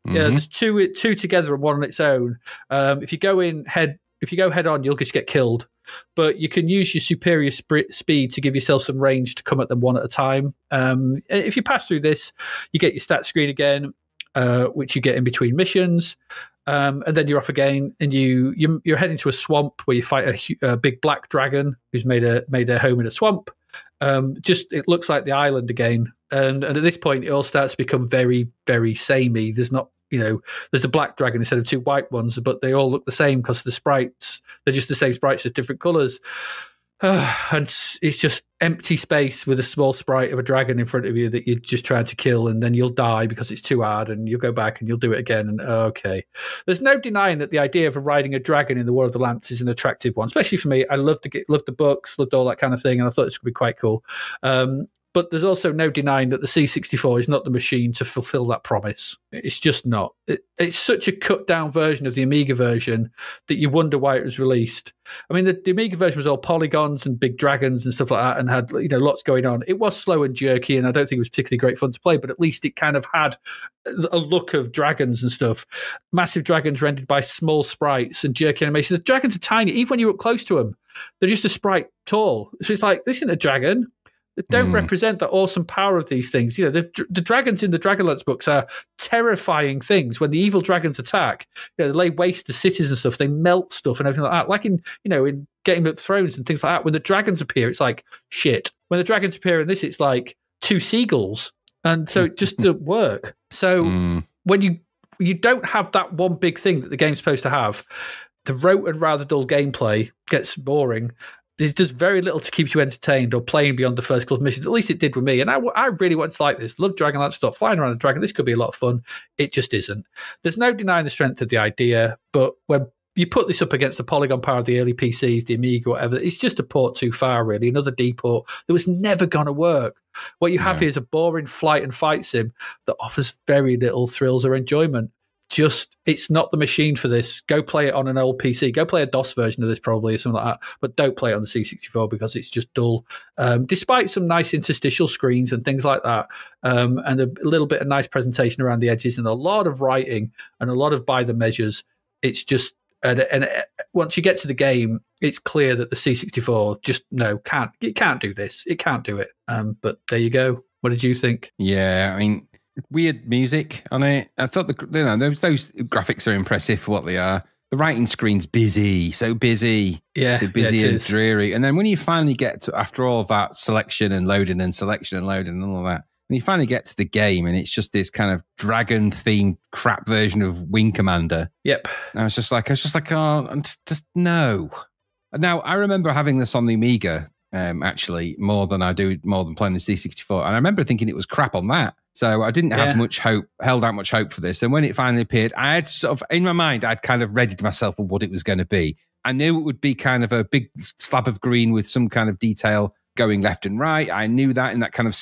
Mm-hmm. Yeah, there's two together and one on its own. If you go head on, you'll just get killed. But you can use your superior speed to give yourself some range to come at them one at a time. If you pass through this, you get your stat screen again, which you get in between missions. And then you're off again, and you're heading to a swamp where you fight a big black dragon who's made their home in a swamp. It looks like the island again, and at this point it all starts to become very, very samey. There's not, there's a black dragon instead of 2 white ones, but they all look the same because the sprites, they're just the same sprites, just different colours. And it's just empty space with a small sprite of a dragon in front of you that you're just trying to kill, and then you'll die because it's too hard, and you'll go back and you'll do it again. And okay, there's no denying that the idea of riding a dragon in the War of the Lance is an attractive one, especially for me. I loved the books, loved all that kind of thing, and I thought this would be quite cool. But there's also no denying that the C64 is not the machine to fulfill that promise. It's just not. It's such a cut-down version of the Amiga version that you wonder why it was released. I mean, the Amiga version was all polygons and big dragons and stuff like that, and had lots going on. It was slow and jerky, and I don't think it was particularly great fun to play, but at least it kind of had a look of dragons and stuff. Massive dragons rendered by small sprites and jerky animation. The dragons are tiny. Even when you're up close to them, they're just a sprite tall. So it's like, this isn't a dragon. They don't represent the awesome power of these things. The dragons in the Dragonlance books are terrifying things. When the evil dragons attack, they lay waste to cities and stuff. They melt stuff and everything like that. Like in Game of Thrones and things like that. When the dragons appear, it's like shit. When the dragons appear in this, it's like 2 seagulls, and so it just doesn't work. So when you don't have that one big thing that the game's supposed to have, the rote and rather dull gameplay gets boring. There's just very little to keep you entertained or playing beyond the first couple of missions. At least it did with me. And I really wanted to like this. Love Dragonlance stuff. Flying around a dragon. This could be a lot of fun. It just isn't. There's no denying the strength of the idea. But when you put this up against the polygon power of the early PCs, the Amiga, whatever, it's just a port too far, really. Another D port that was never going to work. What you have here is a boring flight and fight sim that offers very little thrills or enjoyment. It's not the machine for this. Go play it on an old PC. Go play a DOS version of this probably or something like that, but don't play it on the C64 because it's just dull. Despite some nice interstitial screens and things like that, and a little bit of nice presentation around the edges and a lot of writing and a lot of by the measures, it's just and once you get to the game, it's clear that the C64 just can't do this. It can't do it. But there you go. What did you think? Yeah, I mean, weird music on it. I thought those graphics are impressive for what they are. The writing screen's busy, so busy, and dreary. And then when you finally get to, after all that selection and loading and selection and loading and all that, when you finally get to the game and it's just this kind of dragon-themed crap version of Wing Commander. Yep. I was just like, oh, just no. Now I remember having this on the Amiga. Actually, more than playing the C64. And I remember thinking it was crap on that. So I didn't have much hope, held out much hope for this. And when it finally appeared, I had sort of, in my mind, I'd kind of readied myself for what it was going to be. I knew it would be kind of a big slab of green with some kind of detail going left and right. I knew that in that kind of,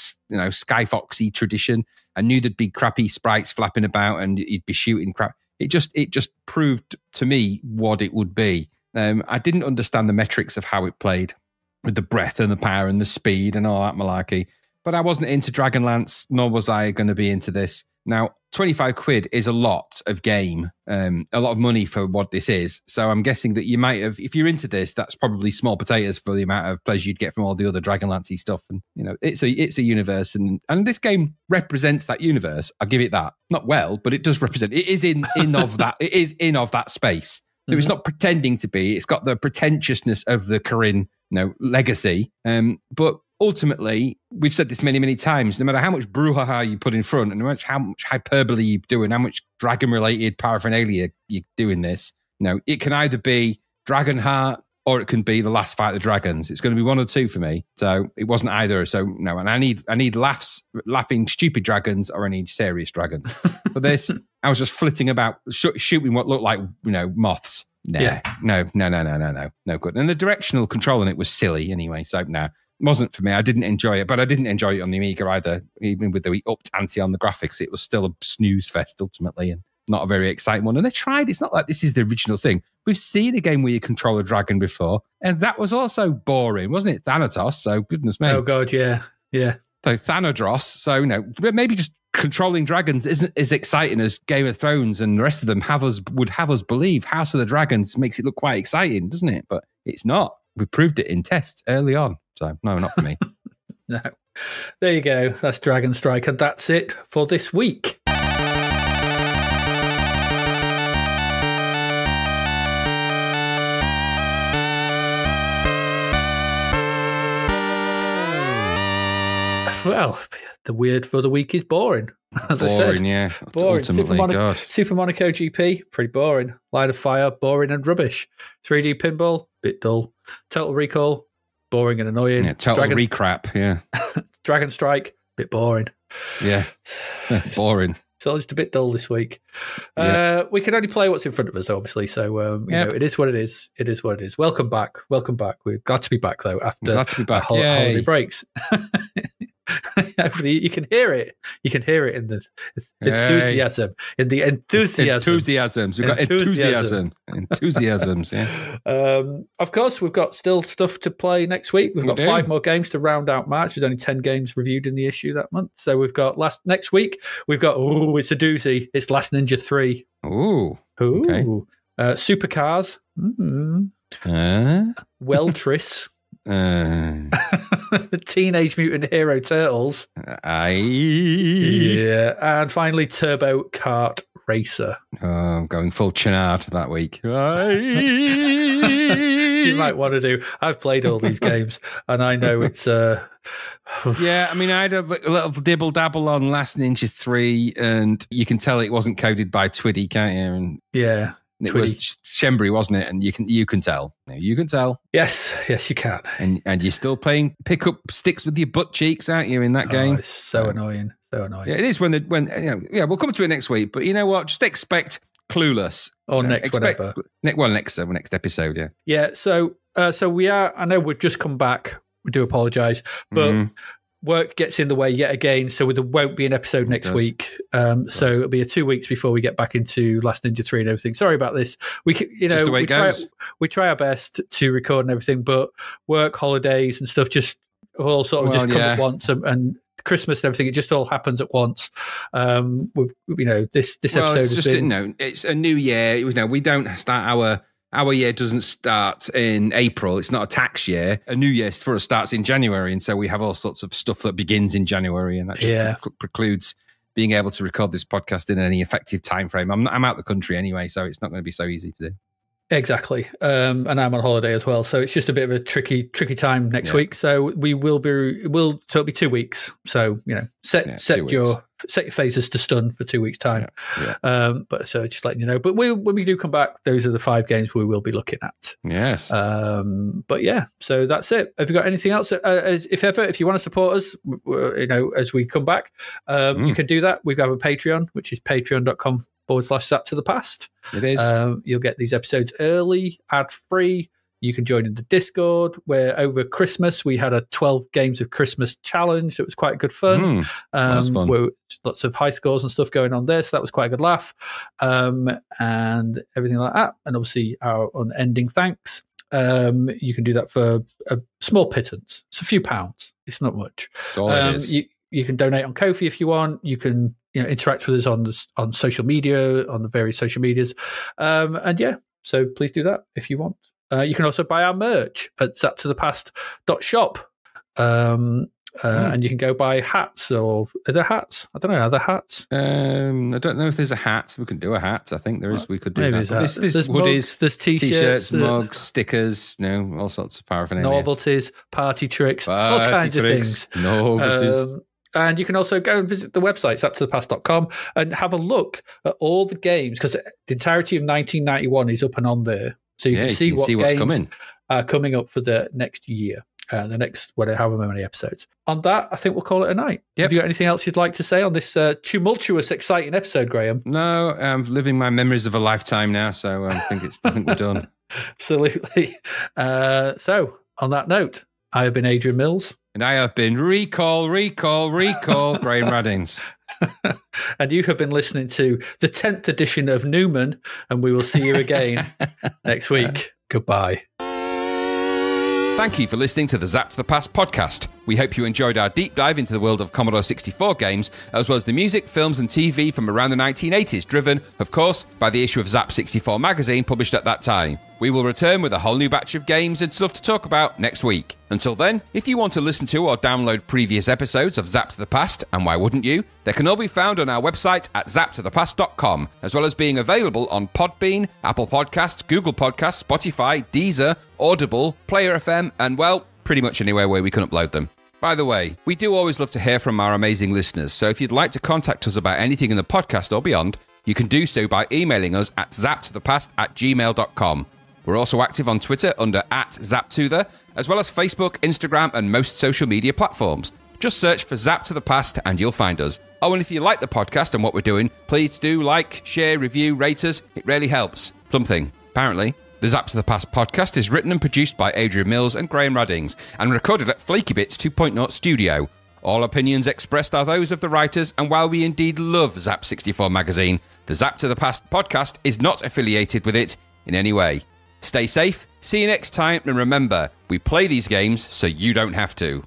Sky Foxy tradition. I knew there'd be crappy sprites flapping about and you'd be shooting crap. It just proved to me what it would be. I didn't understand the metrics of how it played, with the breadth and the power and the speed and all that malarkey. But I wasn't into Dragonlance, nor was I going to be into this. Now, 25 quid is a lot of game, a lot of money for what this is. So I'm guessing that you might have, if you're into this, that's probably small potatoes for the amount of pleasure you'd get from all the other Dragonlance-y stuff. And, you know, it's a universe, and this game represents that universe. I'll give it that. Not well, but it does represent, it is in of that, it is in of that space. So it's not pretending to be, it's got the pretentiousness of the Corinne, legacy. But ultimately, we've said this many, many times, no matter how much brouhaha you put in front, and no matter how much hyperbole you do, and how much dragon-related paraphernalia you do in this, it can either be Dragonheart or it can be The Last Fight of the Dragons. It's going to be one or two for me. So it wasn't either. So no, and I need laughing stupid dragons, or I need serious dragons. For this, I was just flitting about, shooting what looked like, moths. No good. And the directional control on it was silly anyway. So no, it wasn't for me. I didn't enjoy it, but I didn't enjoy it on the Amiga either. Even with the upped ante on the graphics, it was still a snooze fest ultimately, and not a very exciting one. And they tried. It's not like this is the original thing. We've seen a game where you control a dragon before, and that was also boring, wasn't it? Thanatos. So goodness me. Oh God, yeah. So Thanodros. So maybe just controlling dragons isn't as exciting as Game of Thrones and the rest of them would have us believe. House of the Dragons makes it look quite exciting, doesn't it? But it's not. We proved it in tests early on. So no, not for me. No. There you go. That's Dragonstrike, and that's it for this week. Well, the weird for the week is boring. As I said, yeah. Boring. Ultimately, Super Monaco GP, pretty boring. Line of Fire, boring and rubbish. 3D Pinball, bit dull. Total Recall, boring and annoying. Yeah, total recrap, yeah. Dragonstrike, bit boring. Yeah, boring. So it's a bit dull this week. We can only play what's in front of us, obviously. So, it is what it is. It is what it is. Welcome back. We're glad to be back, though, after holiday breaks. Hopefully you can hear it. You can hear it in the enthusiasm. In the enthusiasm. Enthusiasms. We've got enthusiasm. Enthusiasms, yeah. Of course, we've got still stuff to play next week. We've got 5 more games to round out March. There's only 10 games reviewed in the issue that month. So we've got next week, we've got, it's a doozy. It's Last Ninja 3. Ooh. Okay. Supercars. Weltris. Teenage Mutant Hero Turtles. Yeah. And finally, Turbo Kart Racer. Oh, I'm going full Chenard that week. You might want to do. I've played all these games, and I know it's... Yeah, I mean, I had a little dibble-dabble on Last Ninja 3, and you can tell it wasn't coded by Twiddy, can't you? And yeah. It was Shembri, wasn't it? And you can tell. You can tell. Yes, you can. And you're still playing pick up sticks with your butt cheeks, aren't you? In that game, it's so annoying. So annoying. Yeah, it is when we'll come to it next week. But you know what? Just expect Clueless or next whatever. Next episode. Yeah. Yeah. So we are. I know we've just come back. We do apologise, but. Work gets in the way yet again, so there won't be an episode next week. So it'll be 2 weeks before we get back into Last Ninja 3 and everything. Sorry about this. We try our best to record and everything, but work, holidays, and stuff just all sort of come at once, and Christmas and everything. It just all happens at once. This episode it's has just been. It's a new year. We don't start Our year doesn't start in April. It's not a tax year. A new year for us starts in January. And so we have all sorts of stuff that begins in January. And that just precludes being able to record this podcast in any effective time frame. I'm out the country anyway, so it's not going to be so easy to do. Exactly. And I'm on holiday as well. So it's just a bit of a tricky time next week. So it'll be 2 weeks. So, set your phases to stun for 2 weeks time. But so just letting you know, but when we do come back, those are the 5 games we will be looking at. Yes. But yeah, so that's it. Have you got anything else? If you want to support us, as we come back, you can do that. We have a Patreon, which is patreon.com/Zapped to the past. It is. You'll get these episodes early, ad-free. You can join in the Discord, where over Christmas we had a 12 games of Christmas challenge. It was quite good fun. That's fun. Lots of high scores and stuff going on there, so that was quite a good laugh. And everything like that. And obviously our unending thanks. You can do that for a small pittance. It's a few pounds. It's not much. That's all it is. You can donate on Ko-fi if you want. You can interact with us on social media, on the various social medias. So please do that if you want. You can also buy our merch at zappedtothepast.shop. And you can go buy hats, or are there hats? I don't know. Are there hats? I don't know if there's a hat. We can do a hat. I think there is. We could do maybe that. There's hoodies, mugs, there's t-shirts, mugs, stickers, all sorts of paraphernalia. Novelties, party tricks, all kinds of things. Novelties. And you can also go and visit the website, zappedtothepast.com, and have a look at all the games, because the entirety of 1991 is up and on there. So you can see what's games are coming up for the next year. The next, however many episodes. On that, I think we'll call it a night. Yep. Have you got anything else you'd like to say on this tumultuous, exciting episode, Graham? No, I'm living my memories of a lifetime now, so I think we're done. Absolutely. So, on that note, I have been Adrian Mills. And I have been Recall, Graham Raddings. And you have been listening to the 10th edition of Numan, and we will see you again next week. Goodbye. Thank you for listening to the Zapped to the Past podcast. We hope you enjoyed our deep dive into the world of Commodore 64 games, as well as the music, films and TV from around the 1980s, driven, of course, by the issue of Zap 64 magazine published at that time. We will return with a whole new batch of games and stuff to talk about next week. Until then, if you want to listen to or download previous episodes of Zapped to the Past, and why wouldn't you, they can all be found on our website at zappedtothepast.com, as well as being available on Podbean, Apple Podcasts, Google Podcasts, Spotify, Deezer, Audible, Player FM, and, well, pretty much anywhere where we can upload them. By the way, we do always love to hear from our amazing listeners, so if you'd like to contact us about anything in the podcast or beyond, you can do so by emailing us at zappedtothepast@gmail.com. We're also active on Twitter under @ZapTothe, as well as Facebook, Instagram, and most social media platforms. Just search for Zap to the Past and you'll find us. Oh, and if you like the podcast and what we're doing, please do like, share, review, rate us. It really helps. Something, apparently. The Zap to the Past podcast is written and produced by Adrian Mills and Graham Raddings, and recorded at Flaky Bits 2.0 Studio. All opinions expressed are those of the writers, and while we indeed love Zap 64 magazine, the Zap to the Past podcast is not affiliated with it in any way. Stay safe, see you next time, and remember, we play these games so you don't have to.